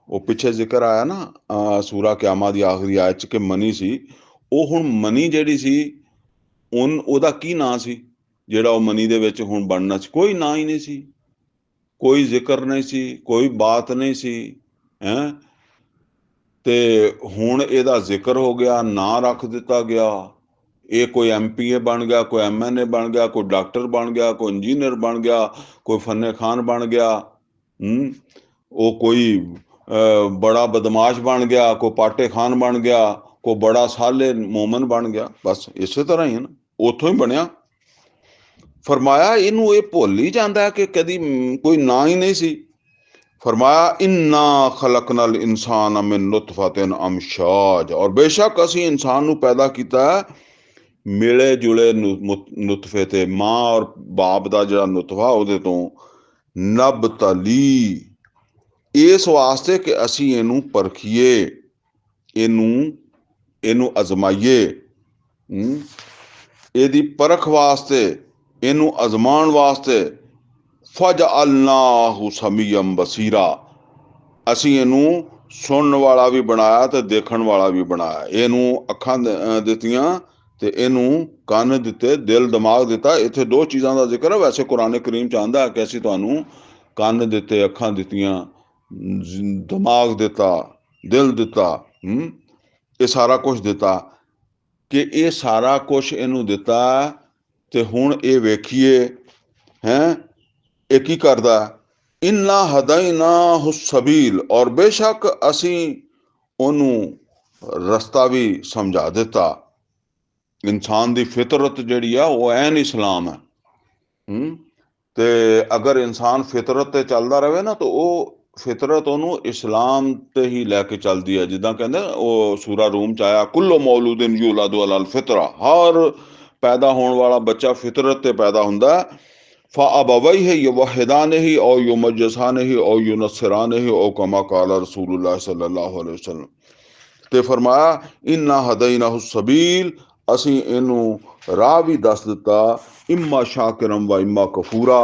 ਉਹ ਪਿੱਛੇ ਜ਼ਿਕਰ ਆਇਆ ਨਾ ਸੂਰਾ ਕਿਆਮਾ ਦੀ ਆਖਰੀ ਆਇਤ 'ਚ ਕਿ ਮਨੀ ਸੀ। ਉਹ ਹੁਣ ਮਨੀ ਜਿਹੜੀ ਸੀ ਉਹਦਾ ਕੀ ਨਾਂ ਸੀ ਜਿਹੜਾ ਉਹ ਮਨੀ ਦੇ ਵਿੱਚ ਹੁਣ ਬਣਨਾ ਸੀ? ਕੋਈ ਨਾਂ ਹੀ ਨਹੀਂ ਸੀ, ਕੋਈ ਜ਼ਿਕਰ ਨਹੀਂ ਸੀ, ਕੋਈ ਬਾਤ ਨਹੀਂ ਸੀ ਹੈਂ। ਤੇ ਹੁਣ ਇਹਦਾ ਜ਼ਿਕਰ ਹੋ ਗਿਆ, ਨਾਂ ਰੱਖ ਦਿੱਤਾ ਗਿਆ। ਇਹ ਕੋਈ MPA ਬਣ ਗਿਆ, ਕੋਈ MNA ਬਣ ਗਿਆ, ਕੋਈ ਡਾਕਟਰ ਬਣ ਗਿਆ, ਕੋਈ ਇੰਜੀਨੀਅਰ ਬਣ ਗਿਆ, ਕੋਈ ਫੰਨੇ ਖਾਨ ਬਣ ਗਿਆ, ਉਹ ਕੋਈ ਬੜਾ ਬਦਮਾਸ਼ ਬਣ ਗਿਆ, ਕੋਈ ਪਾਟੇ ਖਾਨ ਬਣ ਗਿਆ, ਕੋਈ ਬੜਾ ਸਾਲੇ ਮੋਮਨ ਬਣ ਗਿਆ। ਬਸ ਇਸੇ ਤਰ੍ਹਾਂ ਹੀ ਹੈ ਨਾ, ਉੱਥੋਂ ਹੀ ਬਣਿਆ। ਫਰਮਾਇਆ ਇਹਨੂੰ ਇਹ ਭੁੱਲ ਹੀ ਜਾਂਦਾ ਕਿ ਕਦੀ ਕੋਈ ਨਾਂ ਹੀ ਨਹੀਂ ਸੀ। फरमाया इन्ना खलकनल इंसान मिन नुतफतिन अमशाज, और बेशक असी इंसान नू पैदा किया मिले जुले नुतफे ते, माँ और बाप का जो नुतफा उहदे तो नब तली, इस वास्ते कि असी इनू परखीए, इनू अजमाइए, इहदी परख वास्ते, इनू अजमान वास्ते। फजअलनाहु समीअम बसीरा, ਅਸੀਂ ਇਹਨੂੰ ਸੁਣਨ ਵਾਲਾ ਵੀ ਬਣਾਇਆ ਤੇ ਦੇਖਣ ਵਾਲਾ ਵੀ ਬਣਾਇਆ। ਇਹਨੂੰ ਅੱਖਾਂ ਦਿੱਤੀਆਂ ਤੇ ਇਹਨੂੰ ਕੰਨ ਦਿੱਤੇ, ਦਿਲ ਦਿਮਾਗ ਦਿੱਤਾ। ਇੱਥੇ ਦੋ ਚੀਜ਼ਾਂ ਦਾ ਜ਼ਿਕਰ ਹੈ। ਵੈਸੇ ਕੁਰਾਨ ਕਰੀਮ 'ਚ ਆਉਂਦਾ ਕਿ ਅਸੀਂ ਤੁਹਾਨੂੰ ਕੰਨ ਦਿੱਤੇ, ਅੱਖਾਂ ਦਿੱਤੀਆਂ, ਦਿਮਾਗ ਦਿੱਤਾ, ਦਿਲ ਦਿੱਤਾ, ਇਹ ਸਾਰਾ ਕੁਛ ਦਿੱਤਾ। ਕਿ ਇਹ ਸਾਰਾ ਕੁਛ ਇਹਨੂੰ ਦਿੱਤਾ ਤੇ ਹੁਣ ਇਹ ਵੇਖੀਏ ਹੈਂ ਇਹ ਕੀ ਕਰਦਾ। ਇੰਨਾ ਹਦਾਇਨਾਹੁ ਸਬੀਲ, ਔਰ ਬੇਸ਼ੱਕ ਅਸੀਂ ਉਹਨੂੰ ਰਸਤਾ ਵੀ ਸਮਝਾ ਦਿੱਤਾ। ਇਨਸਾਨ ਦੀ ਫਿਤਰਤ ਜਿਹੜੀ ਆ ਉਹ ਐਨ ਇਸਲਾਮ ਹੈ। ਤੇ ਅਗਰ ਇਨਸਾਨ ਫਿਤਰਤ ਤੇ ਚੱਲਦਾ ਰਹੇ ਨਾ ਤਾਂ ਉਹ ਫਿਤਰਤ ਉਹਨੂੰ ਇਸਲਾਮ ਤੇ ਹੀ ਲੈ ਕੇ ਚੱਲਦੀ ਹੈ। ਜਿੱਦਾਂ ਕਹਿੰਦੇ ਉਹ ਸੂਰਾ ਰੂਮ 'ਚ ਆਇਆ, ਕੁੱਲੋ ਮੌਲੂਦਿਨ ਯੂਲadu ਅਲਲ ਫਿਤਰਾ, ਹਰ ਪੈਦਾ ਹੋਣ ਵਾਲਾ ਬੱਚਾ ਫਿਤਰਤ ਤੇ ਪੈਦਾ ਹੁੰਦਾ। फ़अबवैहि युवहिदानिहि औ युमज्जिसानिहि औ युनस्सिरानिहि औ कमा क़ाला रसूलुल्लाह सल्लल्लाहु अलैहि वसल्लम। ਤੇ ਫਰਮਾਇਆ ਇੰਨਾ ਹਦੈਨਾਹੁ ਸਬੀਲ, ਅਸੀਂ ਇਹਨੂੰ ਰਾਹ ਵੀ ਦੱਸ ਦਿੱਤਾ, ਇਮਾ ਸ਼ਾਕਿਰਮ व इम्मा कफूरा।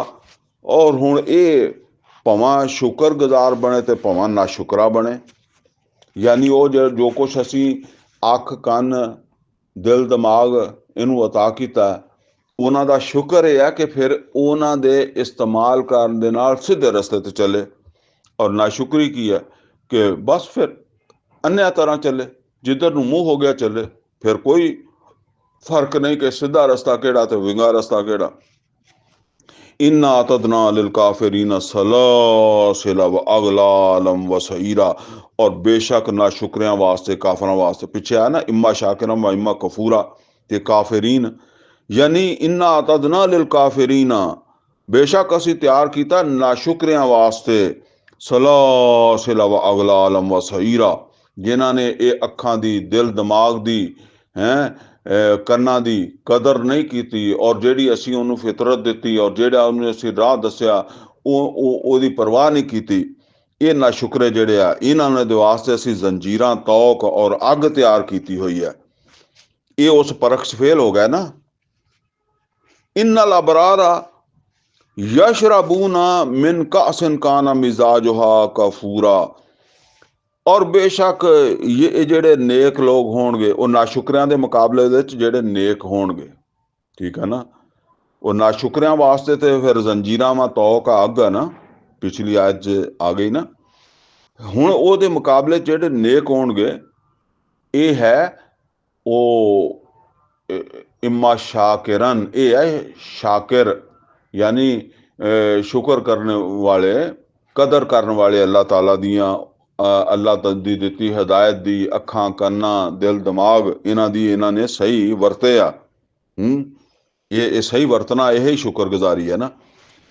और ਹੁਣ ਇਹ ਭਾਵੇਂ ਸ਼ੁਕਰਗੁਜ਼ਾਰ ਬਣੇ ਤੇ ਭਾਵੇਂ ਨਾ ਸ਼ੁਕਰਾ ਬਣੇ। ਯਾਨੀ ਉਹ ਜੋ ਕੁਛ ਅਸੀਂ ਅੱਖ ਕੰਨ ਦਿਲ ਦਿਮਾਗ ਇਹਨੂੰ ਅਤਾ ਕੀਤਾ, ਉਹਨਾਂ ਦਾ ਸ਼ੁਕਰ ਇਹ ਹੈ ਕਿ ਫਿਰ ਉਹਨਾਂ ਦੇ ਇਸਤੇਮਾਲ ਕਰਨ ਦੇ ਨਾਲ ਸਿੱਧੇ ਰਸਤੇ ਤੇ ਚੱਲੇ। ਔਰ ਨਾਸ਼ੁਕਰੀ ਕੀ ਹੈ ਕਿ ਬਸ ਫਿਰ ਅੰਨ੍ਹਿਆ ਤਰ੍ਹਾਂ ਚੱਲੇ, ਜਿੱਧਰ ਨੂੰ ਮੂੰਹ ਹੋ ਗਿਆ ਚੱਲੇ। ਫਿਰ ਕੋਈ ਫਰਕ ਨਹੀਂ ਕਿ ਸਿੱਧਾ ਰਸਤਾ ਕਿਹੜਾ ਤੇ ਵਿੰਗਾ ਰਸਤਾ ਕਿਹੜਾ। ਇਨਾ ਤਦਨਾ ਲਿਲ ਕਾਫਿਰੀਨ ਸਲਾਸਿਲਾ व अगलालम व सईरा। और बेशक ना शुक्रिया वास्ते काफर वास्ते पिछे आया ना इम्मा शाकिरम व इम्मा कफूरा ते काफिरीन। यानी इन्ना तदना लिल काफिरीना, बेशक असी तैयार किया नाशुक्रिया वास्ते सलासिला व अगलालम व सईरा, जिन्हों ने ये अखां दी दिल दिमाग दी ਕੰਨਾਂ ਦੀ ਕਦਰ ਨਹੀਂ ਕੀਤੀ, ਔਰ ਜਿਹੜੀ ਅਸੀਂ ਉਹਨੂੰ ਫਿਤਰਤ ਦਿੱਤੀ ਔਰ ਜਿਹੜਾ ਉਹਨੂੰ ਅਸੀਂ ਰਾਹ ਦੱਸਿਆ ਉਹਦੀ ਪਰਵਾਹ ਨਹੀਂ ਕੀਤੀ। ਇਹ ਨਾ ਸ਼ੁਕਰੇ ਜਿਹੜੇ ਆ, ਇਹਨਾਂ ਦੇ ਵਾਸਤੇ ਅਸੀਂ ਜ਼ੰਜੀਰਾਂ ਤੌਕ ਔਰ ਅੱਗ ਤਿਆਰ ਕੀਤੀ ਹੋਈ ਹੈ। ਇਹ ਉਸ ਪਰਖ 'ਚ ਫੇਲ ਹੋ ਗਿਆ ਨਾ। इन्नल अबरारा यशरबूना मिन कासिन काना मिजाजुहा कफूरा। और बेशक ये ਜਿਹੜੇ नेक लोग होणगे ਉਹ ਨਾਸ਼ੁਕਰਿਆਂ ਦੇ ਮੁਕਾਬਲੇ ਵਿੱਚ ਜਿਹੜੇ नेक होणगे, ठीक है ना। ਉਹ ਨਾਸ਼ੁਕਰਿਆਂ ਵਾਸਤੇ ਤੇ ਫਿਰ ਜ਼ੰਜੀਰਾਂ ਵਾ ਤੌਕ ਅੱਗ ਆ ਨਾ, ਪਿਛਲੀ ਅੱਜ ਆ ਗਈ ਨਾ। ਹੁਣ ਉਹਦੇ ਮੁਕਾਬਲੇ ਜਿਹੜੇ नेक ਹੋਣਗੇ ਇਹ ਹੈ ਉਹ इम्मा शाकिरन, ये है शाकिर यानी शुक्र करने वाले, कदर करने वाले अल्लाह ताला दियां, अल्लाह दी दिती हिदायत दी अखां कन्ना दिल दिमाग इन्हां ने सही वरते आ। ये सही वरतना यही शुक्रगुजारी है ना।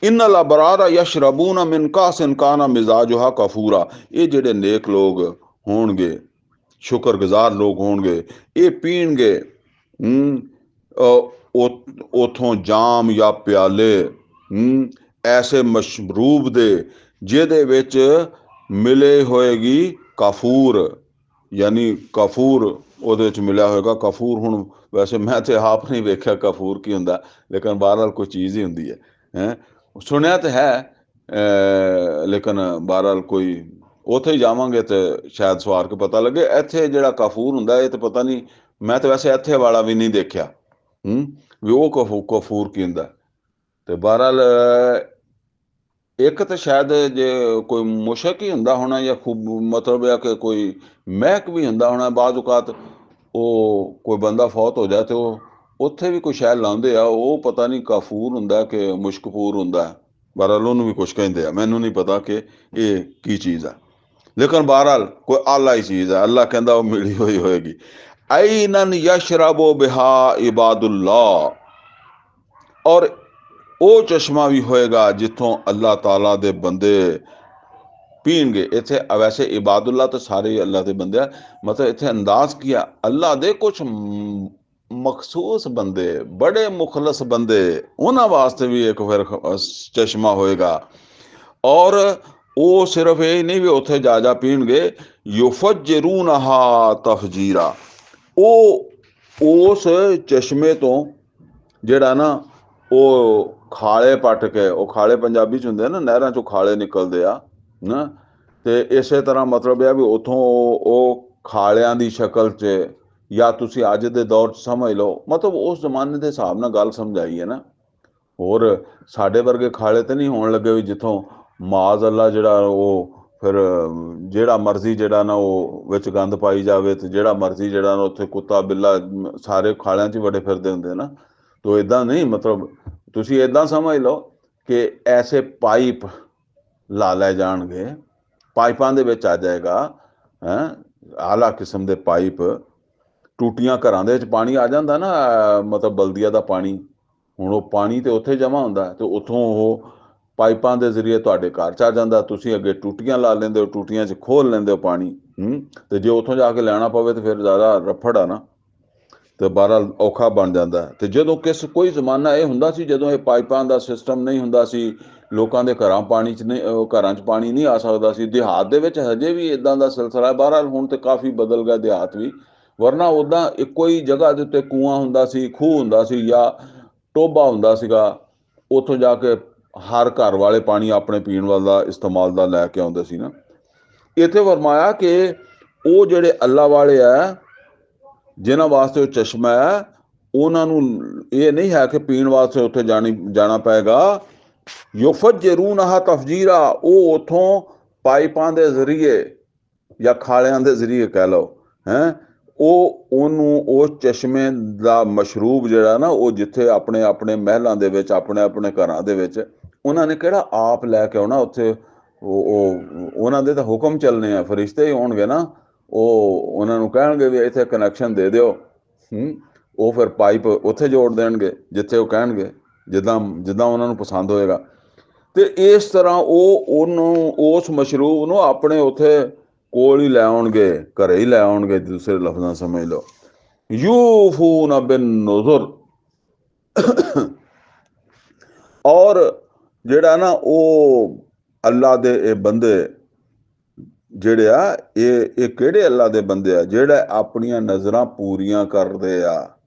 इन्नल अबरारा यशरबूना मिन कासिन काना मिजाजुहा कफूरा। ये जेडे नेक लोग होणगे, शुक्रगुजार लोग होणगे, ये पीणगे उथों जाम या प्याले ऐसे मशरूब दे जिहदे विच मिले होएगी काफूर, यानी काफूर ਉਹਦੇ ਵਿੱਚ ਮਿਲਿਆ ਹੋਏਗਾ। ਕਾਫੂਰ ਹੁਣ ਵੈਸੇ ਮੈਂ ਤੇ ਆਪ ਨਹੀਂ ਵੇਖਿਆ ਕਾਫੂਰ ਕੀ ਹੁੰਦਾ, ਲੇਕਿਨ ਬਹਰਹਾਲ ਕੋਈ ਚੀਜ਼ ਹੀ ਹੁੰਦੀ ਹੈ ਸੁਣਿਆ ਤਾਂ ਹੈ, ਲੇਕਿਨ ਬਹਰਹਾਲ ਕੋਈ ਉੱਥੇ ਹੀ ਜਾਵਾਂਗੇ ਤੇ ਸ਼ਾਇਦ ਸਵਾਰ ਕੇ ਪਤਾ ਲੱਗੇ। ਇੱਥੇ ਜਿਹੜਾ ਕਾਫੂਰ ਹੁੰਦਾ ਇਹ ਤਾਂ ਪਤਾ ਨਹੀਂ, ਮੈਂ ਤਾਂ ਵੈਸੇ ਇੱਥੇ ਵਾਲਾ ਵੀ ਨਹੀਂ ਦੇਖਿਆ ਵੀ ਉਹ ਕਾਫੂਰ ਕੀ ਹੁੰਦਾ। ਤੇ ਬਹਰਹਾਲ ਇੱਕ ਤਾਂ ਸ਼ਾਇਦ ਜੇ ਕੋਈ ਮੁਸ਼ਕ ਹੀ ਹੁੰਦਾ ਹੋਣਾ ਜਾਂ ਖੂਬ ਮਤਲਬ ਹੈ ਕਿ ਕੋਈ ਮਹਿਕ ਵੀ ਹੁੰਦਾ ਹੋਣਾ। ਬਾਜ਼ ਔਕਾਤ ਉਹ ਕੋਈ ਬੰਦਾ ਫੌਤ ਹੋ ਜਾਏ ਤੇ ਉਹ ਉੱਥੇ ਵੀ ਕੋਈ ਸ਼ਾਇਦ ਲਾਉਂਦੇ ਆ, ਉਹ ਪਤਾ ਨਹੀਂ ਕਾਫੂਰ ਹੁੰਦਾ ਕਿ ਮੁਸ਼ਕਪੂਰ ਹੁੰਦਾ। ਬਹਰਹਾਲ ਉਹਨੂੰ ਵੀ ਕੁਛ ਕਹਿੰਦੇ ਆ, ਮੈਨੂੰ ਨਹੀਂ ਪਤਾ ਕਿ ਇਹ ਕੀ ਚੀਜ਼ ਆ, ਲੇਕਿਨ ਬਹਰਹਾਲ ਕੋਈ ਆਲਾ ਹੀ ਚੀਜ਼ ਆ। ਅੱਲਾ ਕਹਿੰਦਾ ਉਹ ਮਿਲੀ ਹੋਈ ਹੋਏਗੀ। ऐनन यशरबो बिहा इबादुल्लाह, और ਉਹ ਚਸ਼ਮਾ ਵੀ ਹੋਏਗਾ ਜਿੱਥੋਂ ਅੱਲਾਹ ਤਾਲਾ ਦੇ ਬੰਦੇ ਪੀਣਗੇ। ਇੱਥੇ ਵੈਸੇ ਇਬਾਦੁल्लाह ਤਾਂ ਸਾਰੇ ਅੱਲਾ ਦੇ ਬੰਦੇ ਆ, ਮਤਲਬ ਇੱਥੇ ਅੰਦਾਜ਼ ਕੀਆ ਅੱਲਾ ਦੇ ਕੁਛ ਮਖਸੂਸ ਬੰਦੇ, ਬੜੇ ਮੁਖਲਸ ਬੰਦੇ, ਉਹਨਾਂ ਵਾਸਤੇ ਵੀ ਇੱਕ ਫਿਰ ਚਸ਼ਮਾ ਹੋਏਗਾ। ਔਰ ਉਹ ਸਿਰਫ ਇਹ ਨਹੀਂ ਵੀ ਉੱਥੇ ਜਾ ਪੀਣਗੇ, युफज्जिरूनहा तफजीरा। ਉਹ ਉਸ ਚਸ਼ਮੇ ਤੋਂ ਜਿਹੜਾ ਨਾ ਉਹ ਖਾਲੇ ਪੱਟ ਕੇ, ਉਹ ਖਾਲੇ ਪੰਜਾਬੀ 'ਚ ਹੁੰਦੇ ਨਾ, ਨਹਿਰਾਂ 'ਚੋਂ ਖਾਲੇ ਨਿਕਲਦੇ ਆ ਨਾ, ਤੇ ਇਸੇ ਤਰ੍ਹਾਂ ਮਤਲਬ ਇਹ ਵੀ ਉੱਥੋਂ ਉਹ ਖਾਲਿਆਂ ਦੀ ਸ਼ਕਲ 'ਚ, ਜਾਂ ਤੁਸੀਂ ਅੱਜ ਦੇ ਦੌਰ 'ਚ ਸਮਝ ਲਓ, ਮਤਲਬ ਉਸ ਜ਼ਮਾਨੇ ਦੇ ਹਿਸਾਬ ਨਾਲ ਗੱਲ ਸਮਝਾਈ ਹੈ ਨਾ। ਹੋਰ ਸਾਡੇ ਵਰਗੇ ਖਾਲੇ ਤੇ ਨਹੀਂ ਹੋਣ ਲੱਗੇ ਵੀ ਜਿੱਥੋਂ ਮਾਜ਼ ਅੱਲਾ ਜਿਹੜਾ ਉਹ ਫਿਰ ਜਿਹੜਾ ਮਰਜ਼ੀ ਜਿਹੜਾ ਨਾ ਉਹ ਵਿੱਚ ਗੰਦ ਪਾਈ ਜਾਵੇ, ਤੇ ਜਿਹੜਾ ਮਰਜ਼ੀ ਜਿਹੜਾ ਨਾ ਉੱਥੇ ਕੁੱਤਾ ਬਿੱਲਾ ਸਾਰੇ ਖਾਲਿਆਂ 'ਚ ਬੜੇ ਫਿਰਦੇ ਹੁੰਦੇ ਨਾ। ਤੋ ਇੱਦਾਂ ਨਹੀਂ, ਮਤਲਬ ਤੁਸੀਂ ਇੱਦਾਂ ਸਮਝ ਲਓ ਕਿ ਐਸੇ ਪਾਈਪ ਲਾ ਲੈ ਜਾਣਗੇ, ਪਾਈਪਾਂ ਦੇ ਵਿੱਚ ਆ ਜਾਏਗਾ ਆਲਾ ਕਿਸਮ ਦੇ ਪਾਈਪ। ਟੂਟੀਆਂ ਘਰਾਂ ਦੇ ਵਿੱਚ ਪਾਣੀ ਆ ਜਾਂਦਾ ਨਾ, ਮਤਲਬ ਬਲਦੀਆ ਦਾ ਪਾਣੀ, ਹੁਣ ਉਹ ਪਾਣੀ ਤੇ ਉੱਥੇ ਜਮ੍ਹਾਂ ਹੁੰਦਾ ਤੇ ਉੱਥੋਂ ਉਹ ਪਾਈਪਾਂ ਦੇ ਜ਼ਰੀਏ ਤੁਹਾਡੇ ਘਰ 'ਚ ਆ ਜਾਂਦਾ। ਤੁਸੀਂ ਅੱਗੇ ਟੂਟੀਆਂ ਲਾ ਲੈਂਦੇ ਹੋ, ਟੂਟੀਆਂ 'ਚ ਖੋਲ ਲੈਂਦੇ ਹੋ ਪਾਣੀ, ਤੇ ਜੇ ਉੱਥੋਂ ਜਾ ਕੇ ਲੈਣਾ ਪਵੇ ਤਾਂ ਫਿਰ ਜ਼ਿਆਦਾ ਰਫੜ ਆ ਨਾ, ਤੇ ਬਹਰਹਾਲ ਔਖਾ ਬਣ ਜਾਂਦਾ। ਤੇ ਜਦੋਂ ਕੋਈ ਜ਼ਮਾਨਾ ਇਹ ਹੁੰਦਾ ਸੀ ਜਦੋਂ ਇਹ ਪਾਈਪਾਂ ਦਾ ਸਿਸਟਮ ਨਹੀਂ ਹੁੰਦਾ ਸੀ, ਲੋਕਾਂ ਦੇ ਘਰਾਂ 'ਚ ਪਾਣੀ ਨਹੀਂ ਆ ਸਕਦਾ ਸੀ। ਦਿਹਾਤ ਦੇ ਵਿੱਚ ਹਜੇ ਵੀ ਇੱਦਾਂ ਦਾ ਸਿਲਸਿਲਾ। ਬਹਰਹਾਲ ਹੁਣ ਤੇ ਕਾਫੀ ਬਦਲ ਗਿਆ ਦਿਹਾਤ ਵੀ, ਵਰਨਾ ਉੱਦਾਂ ਇੱਕੋ ਹੀ ਜਗ੍ਹਾ ਦੇ ਉੱਤੇ ਕੂਆਂ ਹੁੰਦਾ ਸੀ, ਖੂਹ ਹੁੰਦਾ ਸੀ ਜਾਂ ਟੋਭਾ ਹੁੰਦਾ ਸੀਗਾ, ਉੱਥੋਂ ਜਾ ਕੇ ਹਰ ਘਰ ਵਾਲੇ ਪਾਣੀ ਆਪਣੇ ਪੀਣ ਵਾਲਾ ਇਸਤੇਮਾਲ ਦਾ ਲੈ ਕੇ ਆਉਂਦੇ ਸੀ ਨਾ। ਇੱਥੇ ਫਰਮਾਇਆ ਕਿ ਉਹ ਜਿਹੜੇ ਅੱਲਾ ਵਾਲੇ ਆ ਜਿਨ੍ਹਾਂ ਵਾਸਤੇ ਉਹ ਚਸ਼ਮਾ ਹੈ, ਉਹਨਾਂ ਨੂੰ ਇਹ ਨਹੀਂ ਹੈ ਕਿ ਪੀਣ ਵਾਸਤੇ ਉੱਥੇ ਜਾਣਾ ਪਏਗਾ। ਯੁਫਜਿਰੂਨਹਾ ਤਫਜੀਰਾ, ਉਹ ਉੱਥੋਂ ਪਾਈਪਾਂ ਦੇ ਜ਼ਰੀਏ ਜਾਂ ਖਾਲਿਆਂ ਦੇ ਜ਼ਰੀਏ ਕਹਿ ਲਓ ਹੈਂ, ਉਹਨੂੰ ਉਸ ਚਸ਼ਮੇ ਦਾ ਮਸ਼ਰੂਬ ਜਿਹੜਾ ਨਾ, ਉਹ ਜਿੱਥੇ ਆਪਣੇ ਆਪਣੇ ਮਹਿਲਾਂ ਦੇ ਵਿੱਚ, ਆਪਣੇ ਆਪਣੇ ਘਰਾਂ ਦੇ ਵਿੱਚ ਉਹਨਾਂ ਨੇ ਕਿਹੜਾ ਆਪ ਲੈ ਕੇ ਆਉਣਾ ਉੱਥੇ। ਉਹਨਾਂ ਦੇ ਤਾਂ ਹੁਕਮ ਚੱਲਣੇ ਆ, ਫਰਿਸ਼ਤੇ ਹੀ ਹੋਣਗੇ ਨਾ, ਉਹ ਉਹਨਾਂ ਨੂੰ ਕਹਿਣਗੇ ਵੀ ਇੱਥੇ ਕਨੈਕਸ਼ਨ ਦੇ ਦਿਓ। ਉਹ ਫਿਰ ਪਾਈਪ ਉੱਥੇ ਜੋੜ ਦੇਣਗੇ ਜਿੱਥੇ ਉਹ ਕਹਿਣਗੇ, ਜਿੱਦਾਂ ਉਹਨਾਂ ਨੂੰ ਪਸੰਦ ਹੋਏਗਾ। ਤੇ ਇਸ ਤਰ੍ਹਾਂ ਉਹਨੂੰ ਉਸ ਮਸ਼ਰੂਬ ਨੂੰ ਆਪਣੇ ਉੱਥੇ ਕੋਲ ਹੀ ਲੈ ਆਉਣਗੇ, ਘਰੇ ਹੀ ਲੈ ਆਉਣਗੇ। ਦੂਸਰੇ ਲਫ਼ਜ਼ਾਂ ਸਮਝ ਲਓ, ਯੂਫੂਨ ਬਿਨ ਨੁਜ਼ੁਰ। ਔਰ ਜਿਹੜਾ ਨਾ ਉਹ ਅੱਲਾ ਦੇ ਇਹ ਬੰਦੇ ਜਿਹੜੇ ਆ, ਇਹ ਕਿਹੜੇ ਅੱਲਾ ਦੇ ਬੰਦੇ ਆ? ਜਿਹੜੇ ਆਪਣੀਆਂ ਨਜ਼ਰਾਂ ਪੂਰੀਆਂ ਕਰਦੇ ਆ।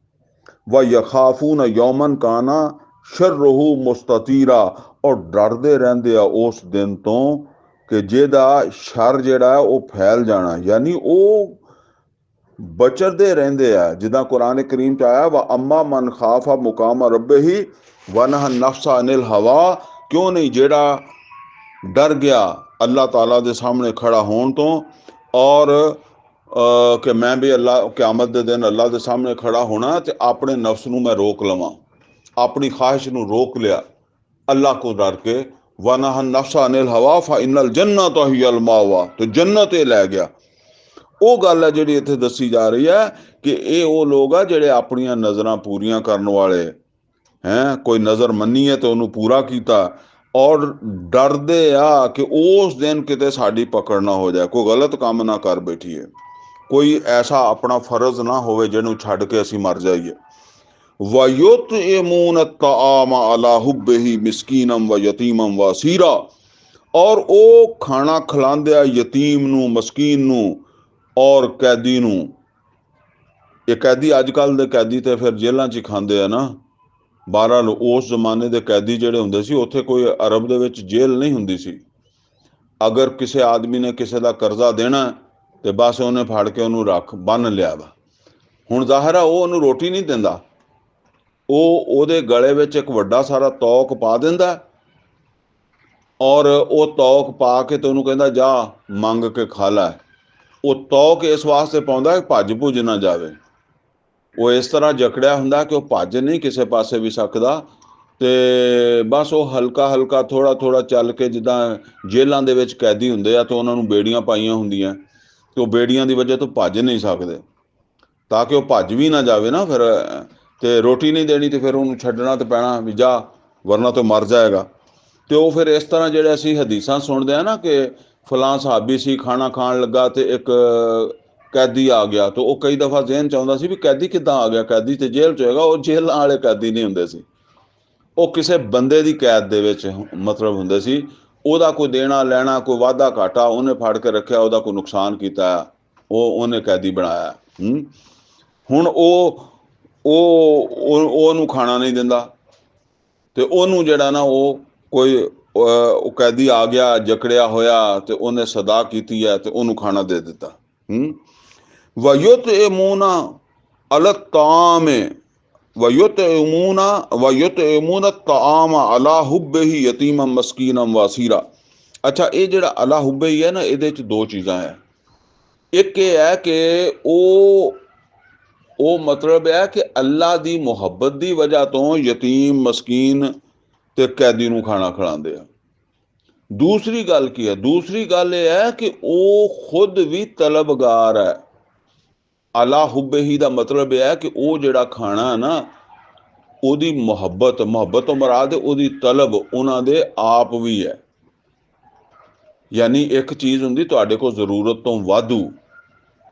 व यखाफून यौमन काना शर्रहु मुस्ततीरा, और डरਦੇ ਰਹਿੰਦੇ ਆ ਉਸ ਦਿਨ ਤੋਂ ਕਿ ਜਿਹਦਾ ਸ਼ਰ ਜਿਹੜਾ ਉਹ ਫੈਲ ਜਾਣਾ, ਯਾਨੀ ਉਹ ਬਚਦੇ ਰਹਿੰਦੇ ਆ। ਜਿੱਦਾਂ ਕੁਰਾਨ ਕਰੀਮ 'ਚ ਆਇਆ, ਵਾ ਅੰਮਾ ਮਨ ਖਾਫਾ ਮੁਕਾਮ ਰੱਬਿhi व नहा नफ्सा अनिल हवा। ਕਿਉਂ ਨਹੀਂ? ਜਿਹੜਾ ਡਰ ਗਿਆ ਅੱਲਾਹ ਤਾਲਾ ਦੇ ਸਾਹਮਣੇ ਖੜਾ ਹੋਣ ਤੋਂ, ਔਰ ਕਿ ਮੈਂ ਵੀ ਅੱਲਾ ਕਿਆਮਤ ਦੇ ਦਿਨ ਅੱਲਾ ਦੇ ਸਾਹਮਣੇ ਖੜਾ ਹੋਣਾ, ਤੇ ਆਪਣੇ ਨਫਸ ਨੂੰ ਮੈਂ ਰੋਕ ਲਵਾਂ, ਆਪਣੀ ख्वाहिश ਨੂੰ ਰੋਕ ਲਿਆ ਅੱਲਾਹ को डर के। वनहा नफ्सा अनिल हवा फ़इन्नल जन्नत हियल मावा, तो जन्नत ਇਹ ਲੈ ਗਿਆ। ਉਹ ਗੱਲ ਹੈ ਜਿਹੜੀ ਇੱਥੇ ਦੱਸੀ ਜਾ ਰਹੀ ਹੈ ਕਿ ਇਹ ਉਹ ਲੋਕ ਆ ਜਿਹੜੇ ਆਪਣੀਆਂ ਨਜ਼ਰਾਂ ਪੂਰੀਆਂ ਕਰਨ ਵਾਲੇ ਹੈਂ। ਕੋਈ ਨਜ਼ਰ ਮੰਨੀ ਹੈ ਤੇ ਉਹਨੂੰ ਪੂਰਾ ਕੀਤਾ, ਔਰ ਡਰਦੇ ਆ ਕਿ ਉਸ ਦਿਨ ਕਿਤੇ ਸਾਡੀ ਪਕੜ ਨਾ ਹੋ ਜਾਏ, ਕੋਈ ਗਲਤ ਕੰਮ ਨਾ ਕਰ ਬੈਠੀਏ, ਕੋਈ ਐਸਾ ਆਪਣਾ ਫਰਜ਼ ਨਾ ਹੋਵੇ ਜਿਹਨੂੰ ਛੱਡ ਕੇ ਅਸੀਂ ਮਰ ਜਾਈਏ। वयुतइमून अत्ताआम अला हुब्बिही मिस्कीनम व यतीमम व असीरा, और ਉਹ ਖਾਣਾ ਖਿਲਾਉਂਦੇ ਆ ਯਤੀਮ ਨੂੰ, ਮਸਕੀਨ ਨੂੰ, ਔਰ ਕੈਦੀ ਨੂੰ। ਇਹ ਕੈਦੀ ਅੱਜ ਕੱਲ੍ਹ ਦੇ ਕੈਦੀ ਤੇ ਫਿਰ ਜੇਲ੍ਹਾਂ 'ਚ ਹੀ ਖਾਂਦੇ ਆ ਨਾ। ਬਹਰਾਲ ਉਸ ਜ਼ਮਾਨੇ ਦੇ ਕੈਦੀ ਜਿਹੜੇ ਹੁੰਦੇ ਸੀ, ਉੱਥੇ ਕੋਈ ਅਰਬ ਦੇ ਵਿੱਚ ਜੇਲ੍ਹ ਨਹੀਂ ਹੁੰਦੀ ਸੀ। ਅਗਰ ਕਿਸੇ ਆਦਮੀ ਨੇ ਕਿਸੇ ਦਾ ਕਰਜ਼ਾ ਦੇਣਾ ਤੇ ਬਸ ਉਹਨੇ ਫੜ ਕੇ ਉਹਨੂੰ ਰੱਖ ਬੰਨ ਲਿਆ ਵਾ। ਹੁਣ ਜ਼ਾਹਿਰ ਆ ਉਹ ਉਹਨੂੰ ਰੋਟੀ ਨਹੀਂ ਦਿੰਦਾ, ਉਹਦੇ ਗਲੇ ਵਿੱਚ ਇੱਕ ਵੱਡਾ ਸਾਰਾ ਤੌਕ ਪਾ ਦਿੰਦਾ, ਔਰ ਉਹ ਤੌਕ ਪਾ ਕੇ ਤੇ ਉਹਨੂੰ ਕਹਿੰਦਾ ਜਾ ਮੰਗ ਕੇ ਖਾ ਲੈ। ਉਹ ਤੌਕ ਇਸ ਵਾਸਤੇ ਪਾਉਂਦਾ ਕਿ ਭੱਜ ਭੁੱਜ ਨਾ ਜਾਵੇ। ਉਹ ਇਸ ਤਰ੍ਹਾਂ ਜਕੜਿਆ ਹੁੰਦਾ ਕਿ ਉਹ ਭੱਜ ਨਹੀਂ ਕਿਸੇ ਪਾਸੇ ਵੀ ਸਕਦਾ, ਤੇ ਬਸ ਉਹ ਹਲਕਾ ਹਲਕਾ ਥੋੜ੍ਹਾ ਥੋੜ੍ਹਾ ਚੱਲ ਕੇ, ਜਿੱਦਾਂ ਜੇਲ੍ਹਾਂ ਦੇ ਵਿੱਚ ਕੈਦੀ ਹੁੰਦੇ ਆ ਤੇ ਉਹਨਾਂ ਨੂੰ ਬੇੜੀਆਂ ਪਾਈਆਂ ਹੁੰਦੀਆਂ, ਤੇ ਉਹ ਬੇੜੀਆਂ ਦੀ ਵਜ੍ਹਾ ਤੋਂ ਭੱਜ ਨਹੀਂ ਸਕਦੇ, ਤਾਂ ਕਿ ਉਹ ਭੱਜ ਵੀ ਨਾ ਜਾਵੇ ਨਾ ਫਿਰ। ਤੇ ਰੋਟੀ ਨਹੀਂ ਦੇਣੀ ਤੇ ਫਿਰ ਉਹਨੂੰ ਛੱਡਣਾ ਤੇ ਪੈਣਾ ਵੀ ਜਾ, ਵਰਨਾ ਤੋਂ ਮਰ ਜਾਏਗਾ। ਤੇ ਉਹ ਫਿਰ ਇਸ ਤਰ੍ਹਾਂ ਜਿਹੜੇ ਅਸੀਂ ਹਦੀਸਾਂ ਸੁਣਦੇ ਆ ਨਾ ਕਿ ਫਲਾਂ ਸਾਹਬੀ ਸੀ, ਖਾਣਾ ਖਾਣ ਲੱਗਾ ਤੇ ਇੱਕ ਕੈਦੀ ਆ ਗਿਆ, ਤੇ ਉਹ ਕਈ ਦਫਾ ਜ਼ਿਹਨ 'ਚ ਆਉਂਦਾ ਸੀ ਵੀ ਕੈਦੀ ਕਿੱਦਾਂ ਆ ਗਿਆ, ਕੈਦੀ ਤੇ ਜੇਲ੍ਹ 'ਚ ਹੋਏਗਾ। ਉਹ ਜੇਲ੍ਹਾਂ ਵਾਲੇ ਕੈਦੀ ਨਹੀਂ ਹੁੰਦੇ ਸੀ, ਉਹ ਕਿਸੇ ਬੰਦੇ ਦੀ ਕੈਦ ਦੇ ਵਿੱਚ ਮਤਲਬ ਹੁੰਦੇ ਸੀ। ਉਹਦਾ ਕੋਈ ਦੇਣਾ ਲੈਣਾ, ਕੋਈ ਵਾਧਾ ਘਾਟਾ, ਉਹਨੇ ਫੜ ਕੇ ਰੱਖਿਆ, ਉਹਦਾ ਕੋਈ ਨੁਕਸਾਨ ਕੀਤਾ, ਉਹਨੇ ਕੈਦੀ ਬਣਾਇਆ। ਹੁਣ ਉਹਨੂੰ ਖਾਣਾ ਨਹੀਂ ਦਿੰਦਾ, ਤੇ ਉਹਨੂੰ ਜਿਹੜਾ ਨਾ ਉਹ ਕੋਈ ਉਹ ਕੈਦੀ ਆ ਗਿਆ ਜਕੜਿਆ ਹੋਇਆ, ਤੇ ਉਹਨੇ ਸਦਾ ਕੀਤੀ ਹੈ ਤੇ ਉਹਨੂੰ ਖਾਣਾ ਦੇ ਦਿੱਤਾ। ਵਯੁਤਇਮੂਨਾ ਅਲਤਾਮ ਵਯੁਤਇਮੂਨ ਤਾਮ ਅਲਾ ਹੁബ്ਬਿਹੀ ਯਤੀਮਮ ਮਸਕੀਨਮ ਵਾਸੀਰਾ। ਅੱਛਾ, ਇਹ ਜਿਹੜਾ ਅਲਾ ਹੁब्बेही ਹੈ ਨਾ, ਇਹਦੇ 'ਚ ਦੋ ਚੀਜ਼ਾਂ ਹੈ। ਇੱਕ ਇਹ ਹੈ ਕਿ ਉਹ ਮਤਲਬ ਹੈ ਕਿ ਅੱਲਾ ਦੀ ਮੁਹੱਬਤ ਦੀ ਵਜ੍ਹਾ ਤੋਂ ਯਤੀਮ, ਮਸਕੀਨ ਤੇ ਕੈਦੀ ਨੂੰ ਖਾਣਾ ਖਿਲਾਉਂਦੇ ਆ। ਦੂਸਰੀ ਗੱਲ ਕੀ ਹੈ? ਦੂਸਰੀ ਗੱਲ ਇਹ ਹੈ ਕਿ ਉਹ ਖੁਦ ਵੀ ਤਲਬਗਾਰ ਹੈ। ਅਲਾ ਹੁब्बेही ਦਾ ਮਤਲਬ ਇਹ ਹੈ ਕਿ ਉਹ ਜਿਹੜਾ ਖਾਣਾ ਹੈ ਨਾ, ਉਹਦੀ ਮੁਹੱਬਤ ਤੋਂ ਮੁਰਾਦ ਉਹਦੀ ਤਲਬ ਉਹਨਾਂ ਦੇ ਆਪ ਵੀ ਹੈ। ਯਾਨੀ ਇੱਕ ਚੀਜ਼ ਹੁੰਦੀ ਤੁਹਾਡੇ ਕੋਲ ਜ਼ਰੂਰਤ ਤੋਂ ਵਾਧੂ,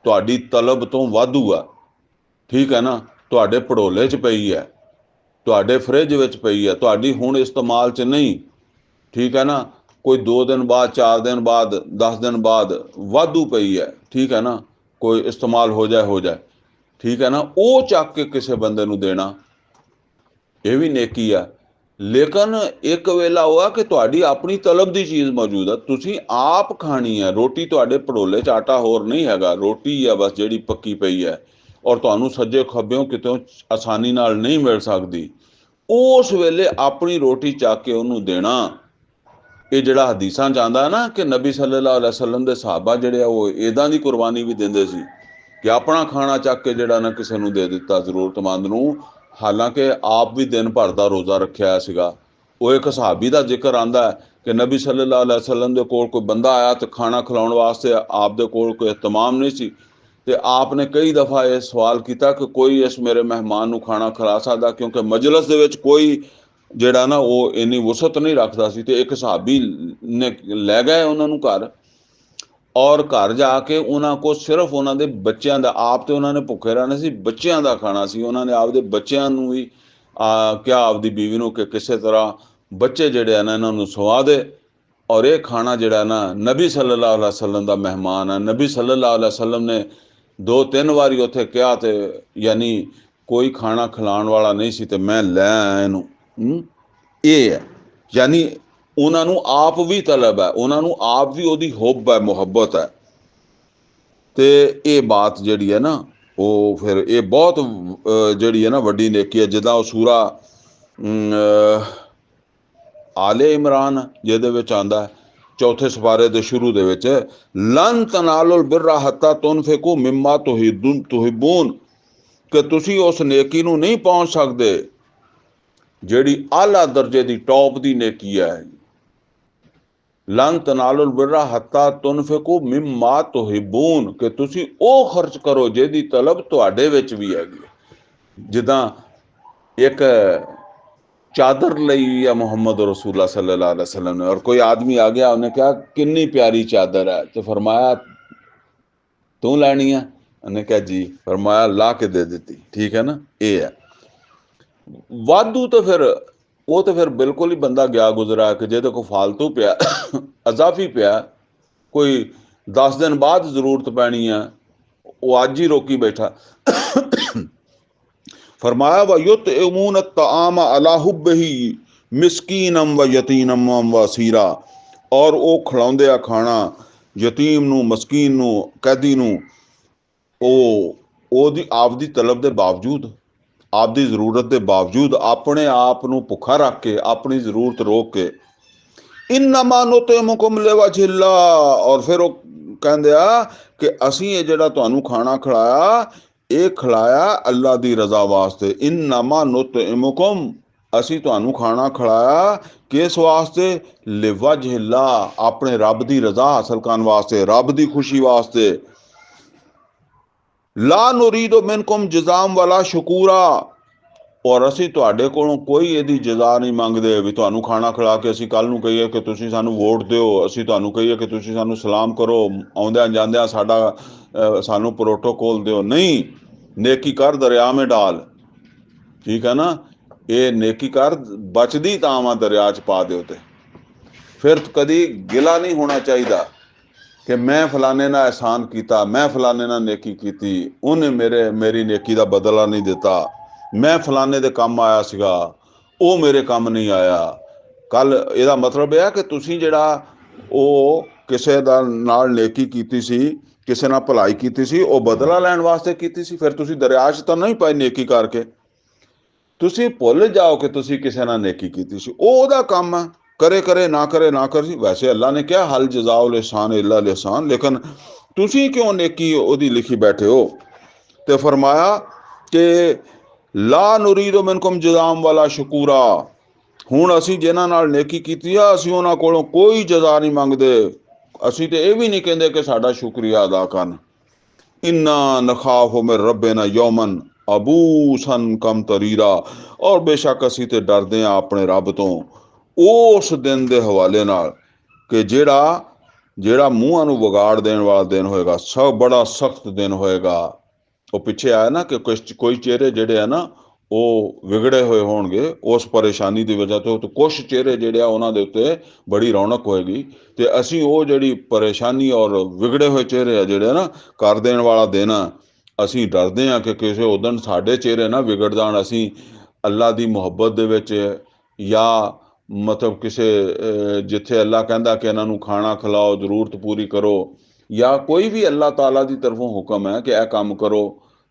ਤੁਹਾਡੀ ਤਲਬ ਤੋਂ ਵਾਧੂ ਆ, ਠੀਕ ਹੈ ਨਾ, ਤੁਹਾਡੇ ਭੜੋਲੇ 'ਚ ਪਈ ਹੈ, ਤੁਹਾਡੇ ਫਰਿੱਜ ਵਿੱਚ ਪਈ ਹੈ, ਤੁਹਾਡੀ ਹੁਣ ਇਸਤੇਮਾਲ 'ਚ ਨਹੀਂ, ਠੀਕ ਹੈ ਨਾ, ਕੋਈ 2 ਦਿਨ ਬਾਅਦ, 4 ਦਿਨ ਬਾਅਦ, 10 ਦਿਨ ਬਾਅਦ ਵਾਧੂ ਪਈ ਹੈ, ਠੀਕ ਹੈ ਨਾ, ਕੋਈ ਇਸਤੇਮਾਲ ਹੋ ਜਾਏ, ਠੀਕ ਹੈ ਨਾ, ਉਹ ਚੱਕ ਕੇ ਕਿਸੇ ਬੰਦੇ ਨੂੰ ਦੇਣਾ, ਇਹ ਵੀ ਨੇਕੀ ਆ। ਲੇਕਿਨ ਇੱਕ ਵੇਲਾ ਉਹ ਆ ਕਿ ਤੁਹਾਡੀ ਆਪਣੀ ਤਲਬ ਦੀ ਚੀਜ਼ ਮੌਜੂਦ ਆ, ਤੁਸੀਂ ਆਪ ਖਾਣੀ ਹੈ ਰੋਟੀ। ਤੁਹਾਡੇ ਭੜੋਲੇ 'ਚ ਆਟਾ ਹੋਰ ਨਹੀਂ ਹੈਗਾ, ਰੋਟੀ ਆ ਬਸ ਜਿਹੜੀ ਪੱਕੀ ਪਈ ਹੈ, ਔਰ ਤੁਹਾਨੂੰ ਸੱਜੇ ਖੱਬਿਓਂ ਕਿਤੋਂ ਆਸਾਨੀ ਨਾਲ ਨਹੀਂ ਮਿਲ ਸਕਦੀ। ਉਸ ਵੇਲੇ ਆਪਣੀ ਰੋਟੀ ਚੱਕ ਕੇ ਉਹਨੂੰ ਦੇਣਾ। ਇਹ ਜਿਹੜਾ ਹਦੀਸਾਂ 'ਚ ਆਉਂਦਾ ਨਾ ਕਿ ਨਬੀ ਸੱਲੱਲਾਹੁ ਅਲੈहि ਵਸੱਲਮ ਦੇ ਸਹਾਬਾ ਜਿਹੜੇ ਆ ਉਹ ਇੱਦਾਂ ਦੀ ਕੁਰਬਾਨੀ ਵੀ ਦਿੰਦੇ ਸੀ ਕਿ ਆਪਣਾ ਖਾਣਾ ਚੱਕ ਕੇ ਜਿਹੜਾ ਨਾ ਕਿਸੇ ਨੂੰ ਦੇ ਦਿੱਤਾ, ਜ਼ਰੂਰਤਮੰਦ ਨੂੰ। ਹਾਲਾਂਕਿ ਆਪ ਵੀ ਦਿਨ ਭਰ ਦਾ ਰੋਜ਼ਾ ਰੱਖਿਆ ਸੀਗਾ। ਉਹ ਇੱਕ ਸਹਾਬੀ ਦਾ ਜ਼ਿਕਰ ਆਉਂਦਾ ਹੈ ਕਿ ਨਬੀ ਸੱਲੱਲਾਹੁ ਅਲੈहि ਵਸੱਲਮ ਦੇ ਕੋਲ ਕੋਈ ਬੰਦਾ ਆਇਆ ਤੇ ਖਾਣਾ ਖਿਲਾਉਣ ਵਾਸਤੇ ਆਪ ਦੇ ਕੋਲ ਕੋਈ ਇਤਮਾਮ ਨਹੀਂ ਸੀ, ਤੇ ਆਪ ਨੇ ਕਈ ਦਫਾ ਇਹ ਸਵਾਲ ਕੀਤਾ ਕਿ ਕੋਈ ਇਸ ਮੇਰੇ ਮਹਿਮਾਨ ਨੂੰ ਖਾਣਾ ਖਿਲਾ ਸਕਦਾ, ਕਿਉਂਕਿ ਮਜਲਿਸ ਦੇ ਵਿੱਚ ਕੋਈ ਜਿਹੜਾ ਨਾ ਉਹ ਇੰਨੀ ਵਸਤ ਨਹੀਂ ਰੱਖਦਾ ਸੀ। ਤੇ ਇੱਕ ਸਹਾਬੀ ਨੇ ਲੈ ਗਏ ਉਹਨਾਂ ਨੂੰ ਘਰ, ਔਰ ਘਰ ਜਾ ਕੇ ਉਹਨਾਂ ਕੋਲ ਸਿਰਫ ਉਹਨਾਂ ਦੇ ਬੱਚਿਆਂ ਦਾ, ਆਪ ਤੇ ਉਹਨਾਂ ਨੇ ਭੁੱਖੇ ਰਹਿਣਾ ਸੀ, ਬੱਚਿਆਂ ਦਾ ਖਾਣਾ ਸੀ। ਉਹਨਾਂ ਨੇ ਆਪਦੇ ਬੱਚਿਆਂ ਨੂੰ ਵੀ ਕਿਹਾ, ਆਪਦੀ ਬੀਵੀ ਨੂੰ, ਕਿ ਕਿਸੇ ਤਰ੍ਹਾਂ ਬੱਚੇ ਜਿਹੜੇ ਆ ਨਾ ਇਹਨਾਂ ਨੂੰ ਸਵਾ ਦੇ, ਔਰ ਇਹ ਖਾਣਾ ਜਿਹੜਾ ਨਾ ਨਬੀ ਸੱਲੱਲਾਹੁ ਅਲੈहि ਵਸੱਲਮ ਦਾ ਮਹਿਮਾਨ ਹੈ। ਨਬੀ ਸੱਲੱਲਾਹੁ ਅਲੈहि ਵਸੱਲਮ ਨੇ 2-3 ਵਾਰੀ ਉੱਥੇ ਕਿਹਾ, ਤੇ ਯਾਨੀ ਕੋਈ ਖਾਣਾ ਖਿਲਾਉਣ ਵਾਲਾ ਨਹੀਂ ਸੀ, ਤੇ ਮੈਂ ਲੈ ਆਇਆ ਇਹਨੂੰ। ਇਹ ਹੈ, ਯਾਨੀ ਉਹਨਾਂ ਨੂੰ ਆਪ ਵੀ ਤਲਬ ਹੈ, ਉਹਨਾਂ ਨੂੰ ਆਪ ਵੀ ਉਹਦੀ ਹੁੱਬ ਹੈ, ਮੁਹੱਬਤ ਹੈ। ਤੇ ਇਹ ਬਾਤ ਜਿਹੜੀ ਹੈ ਨਾ ਉਹ ਫਿਰ ਇਹ ਬਹੁਤ ਜਿਹੜੀ ਹੈ ਨਾ ਵੱਡੀ ਨੇਕੀ ਹੈ। ਜਿੱਦਾਂ ਉਹ ਸੂਰਾ ਆਲੇ ਇਮਰਾਨ ਜਿਹਦੇ ਵਿੱਚ ਆਉਂਦਾ 4ਥੇ ਸਪਾਰੇ ਦੇ ਸ਼ੁਰੂ ਦੇ ਵਿੱਚ, ਲਨ ਤਨਾਲੁਲ ਬਿਰਰਾ ਹੱਤਾ ਤੁਨਫਿਕੂ ਮਿੰਮਾ ਤੁਹਿਬੂਨ, ਕਿ ਤੁਸੀਂ ਉਸ ਨੇਕੀ ਨੂੰ ਨਹੀਂ ਪਹੁੰਚ ਸਕਦੇ ਜਿਹੜੀ ਆਲਾ ਦਰਜੇ ਦੀ ਟੌਪ ਦੀ ਨੇਕੀ ਹੈ। ਲਨ ਤਨਾਲੁਲ ਬਿਰਰਾ ਹੱਤਾ ਤੁਨਫਿਕੂ ਮਿੰਮਾ ਤੁਹਿਬੂਨ, ਕਿ ਤੁਸੀਂ ਉਹ ਖਰਚ ਕਰੋ ਜਿਹਦੀ ਤਲਬ ਤੁਹਾਡੇ ਵਿੱਚ ਵੀ ਹੈਗੀ। ਜਿੱਦਾਂ ਇੱਕ ਚਾਦਰ ਲਈ ਆ ਮੁਹੰਮਦ ਰਸੂਲullah सल्लल्लाहु अलैहि वसल्लम ने, और कोई आदमी आ गया, उन्हें कहा कितनी प्यारी चादर है, तो फरमाया तू लैनी है? उन्हें कहा जी। फरमाया ला के दे देती। ठीक है ना। ये है वाधू। तो फिर वो तो फिर बिल्कुल ही बंदा गया गुजरा कि जेदे को फालतू पिया अजाफी पिया, कोई 10 दिन बाद जरूरत पैनी है, वो अज ही रोकी बैठा। फरमाया व युतइमून अत्तआम अला हुब्बिही मिस्कीनम व यतीनम व असीरा, और वो खिलाउंदे आ खाना यतीम नूं, मस्कीन नूं, कैदी नूं, ਉਹਦੀ ਆਪਦੀ ਤਲਬ ਦੇ ਬਾਵਜੂਦ, ਆਪਦੀ ਜ਼ਰੂਰਤ ਦੇ ਬਾਵਜੂਦ, ਆਪਣੇ ਆਪ ਨੂੰ ਭੁੱਖਾ ਰੱਖ ਕੇ, ਆਪਣੀ ਜ਼ਰੂਰਤ ਰੋਕ ਕੇ, ਇਨਮਾ ਨੁਤਇਮੁकुम लिवजहिल्लाह। और फिर ਉਹ ਕਹਿੰਦੇ ਆ ਕਿ ਅਸੀਂ ਇਹ ਜਿਹੜਾ ਤੁਹਾਨੂੰ ਖਾਣਾ ਖਿਲਾਇਆ, ਇਹ ਖਿਲਾਇਆ ਅੱਲਾ ਦੀ ਰਜ਼ਾ ਵਾਸਤੇ। ਇਨਮਾ ਨੁਤਇਮੁकुम, ਅਸੀਂ ਤੁਹਾਨੂੰ ਖਾਣਾ ਖਿਲਾਇਆ ਕਿਸ ਵਾਸਤੇ? ਲਿਵਜਹਿल्लाह, ਆਪਣੇ ਰੱਬ ਦੀ ਰਜ਼ਾ ਹਾਸਲ ਕਰਨ ਵਾਸਤੇ, ਰੱਬ ਦੀ ਖੁਸ਼ੀ ਵਾਸਤੇ। ਲਾ ਨੁਰੀਦੁ ਮਿਨकुम ਜਜ਼ਾਮ ਵਾਲਾ ਸ਼ਕੂਰਾ, ਔਰ ਅਸੀਂ ਤੁਹਾਡੇ ਕੋਲੋਂ ਕੋਈ ਇਹਦੀ ਜਜ਼ਾ ਨਹੀਂ ਮੰਗਦੇ ਵੀ ਤੁਹਾਨੂੰ ਖਾਣਾ ਖਿਲਾ ਕੇ ਅਸੀਂ ਕੱਲ ਨੂੰ ਕਹੀਏ ਕਿ ਤੁਸੀਂ ਸਾਨੂੰ ਵੋਟ ਦਿਓ, ਅਸੀਂ ਤੁਹਾਨੂੰ ਕਹੀਏ ਕਿ ਤੁਸੀਂ ਸਾਨੂੰ ਸਲਾਮ ਕਰੋ, ਆਉਂਦਿਆਂ ਜਾਂਦਿਆਂ ਸਾਡਾ ਸਾਨੂੰ ਪ੍ਰੋਟੋਕੋਲ ਦਿਓ। ਨਹੀਂ, ਨੇਕੀ ਕਰ ਦਰਿਆ ਮੇ ਡਾਲ। ਠੀਕ ਹੈ ਨਾ। ਇਹ ਨੇਕੀ ਕਰ ਬਚਦੀ ਤਾਂ ਵਾ ਦਰਿਆ 'ਚ ਪਾ ਦਿਓ। ਤੇ ਫਿਰ ਕਦੀ ਗਿਲਾ ਨਹੀਂ ਹੋਣਾ ਚਾਹੀਦਾ ਕਿ ਮੈਂ ਫਲਾਣੇ ਨਾਲ ਅਹਿਸਾਨ ਕੀਤਾ, ਮੈਂ ਫਲਾਣੇ ਨਾਲ ਨੇਕੀ ਕੀਤੀ, ਉਹਨੇ ਮੇਰੀ ਨੇਕੀ ਦਾ ਬਦਲਾ ਨਹੀਂ ਦਿੱਤਾ, ਮੈਂ ਫਲਾਣੇ ਦੇ ਕੰਮ ਆਇਆ ਸੀਗਾ, ਉਹ ਮੇਰੇ ਕੰਮ ਨਹੀਂ ਆਇਆ ਕੱਲ। ਇਹਦਾ ਮਤਲਬ ਇਹ ਹੈ ਕਿ ਤੁਸੀਂ ਜਿਹੜਾ ਉਹ ਕਿਸੇ ਦਾ ਨਾਲ ਨੇਕੀ ਕੀਤੀ ਸੀ, ਕਿਸੇ ਨਾਲ ਭਲਾਈ ਕੀਤੀ ਸੀ, ਉਹ ਬਦਲਾ ਲੈਣ ਵਾਸਤੇ ਕੀਤੀ ਸੀ। ਫਿਰ ਤੁਸੀਂ ਦਰਿਆ 'ਚ ਤਾਂ ਨਹੀਂ ਪਾਈ ਨੇਕੀ ਕਰਕੇ। ਤੁਸੀਂ ਭੁੱਲ ਜਾਓ ਕਿ ਤੁਸੀਂ ਕਿਸੇ ਨਾਲ ਨੇਕੀ ਕੀਤੀ ਸੀ, ਉਹ ਉਹਦਾ ਕੰਮ ਹੈ, करे करे ना करे ना करे। वैसे अल्लाह ने क्या हल जज़ाउल एहसान इल्ला एहसान, लेकिन तुसी क्यों नेकी ओदी लिखी बैठे हो। तो फरमाया कि ला नुरीदु मिनकुम जज़ाम वाला शकूरा, हुण असी जिन्हां नाल नेकी कीती आ, असी उन्हां कोलों कोई जज़ा नहीं मंगदे, असी ते ये भी नहीं कहंदे कि साडा शुक्रिया अदा करन। इन्ना नखाफु मिन रब्बिना यौमन अबूसन कम तरीरा, और बेशक असी ते डरदे आ अपने रब तो ਉਸ ਦਿਨ ਦੇ ਹਵਾਲੇ ਨਾਲ ਕਿ ਜਿਹੜਾ ਮੂੰਹਾਂ ਨੂੰ ਵਿਗਾੜ ਦੇਣ ਵਾਲਾ ਦਿਨ ਹੋਏਗਾ, ਸਭ ਬੜਾ ਸਖਤ ਦਿਨ ਹੋਏਗਾ। ਉਹ ਪਿੱਛੇ ਆਇਆ ਨਾ ਕਿ ਕੋਈ ਚਿਹਰੇ ਜਿਹੜੇ ਆ ਨਾ ਉਹ ਵਿਗੜੇ ਹੋਏ ਹੋਣਗੇ ਉਸ ਪਰੇਸ਼ਾਨੀ ਦੀ ਵਜ੍ਹਾ ਤੋਂ, ਕੁਛ ਚਿਹਰੇ ਜਿਹੜੇ ਆ ਉਹਨਾਂ ਦੇ ਉੱਤੇ ਬੜੀ ਰੌਣਕ ਹੋਏਗੀ। ਤੇ ਅਸੀਂ ਉਹ ਜਿਹੜੀ ਪਰੇਸ਼ਾਨੀ ਔਰ ਵਿਗੜੇ ਹੋਏ ਚਿਹਰੇ ਆ ਜਿਹੜੇ ਨਾ ਕਰ ਦੇਣ ਵਾਲਾ ਦਿਨ ਆ, ਅਸੀਂ ਡਰਦੇ ਹਾਂ ਕਿ ਕਿਸੇ ਉਦਣ ਸਾਡੇ ਚਿਹਰੇ ਨਾ ਵਿਗੜ ਜਾਣ, ਅਸੀਂ ਅੱਲਾ ਦੀ ਮੁਹੱਬਤ ਦੇ ਵਿੱਚ या मतलब किसी जिथे अल्लाह कहता कि इन्हों खाना खिलाओ, जरूरत पूरी करो, या कोई भी अल्लाह ताला की तरफों हुक्म है कि यह काम करो,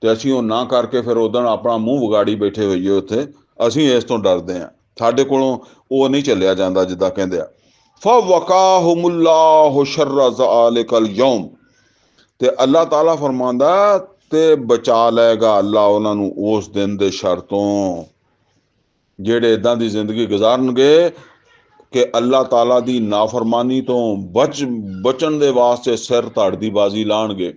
तो असीं वो ना करके फिर उदण अपना मूँह विगाड़ी बैठे होईए उत्थे, असीं इस तो डरदे हैं। साडे कोलों वो नहीं झल्लिया जांदा जिद्दां कहंदे आ। फवकाहुमुल्लाहु शर्र ज़ालिकल यौम, ते अल्लाह ताला फरमांदा ते बचा लेगा अल्लाह उन्होंने उस दिन दे शर तो, जेड़े इदां दी जिंदगी गुजारनगे कि अल्लाह ताला दी नाफरमानी तो बचन दे वास्ते सिर धड़ दी बाजी लाणगे,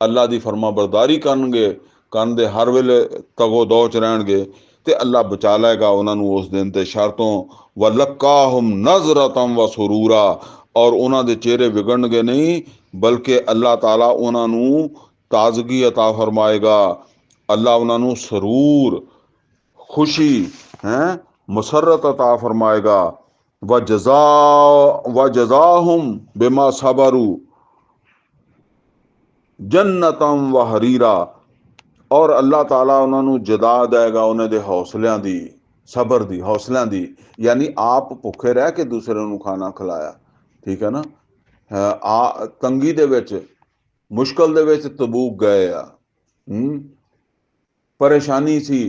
अल्लाह दी फरमा बरदारी करनगे, करन दे हर वेले तगो दो च रहणगे, ते अल्लाह बचा लेगा उन्होंने उस दिन ते शर तो। वलक्काहुम नज़रतम व सुरूरा, और उन्हों दे चेहरे विगड़नगे नहीं, बल्कि अल्लाह ताला उन्होंने ताजगी अता फरमाएगा, अल्लाह उन्होंने सरूर खुशी हैं मुसरत अता फरमाएगा। व जज़ाहुम बिमा सबरू जन्नतम व हरीरा, और अल्लाह ताला उन्होंने जदा देगा उन्हें दे हौसलियां दी, सबर दी, हौसलियां दी। यानी आप भुखे रह के दूसरे नूं खाना खिलाया, ठीक है ना। तंगी दे विच, मुश्किल दे विच तबूक गए आ, परेशानी सी,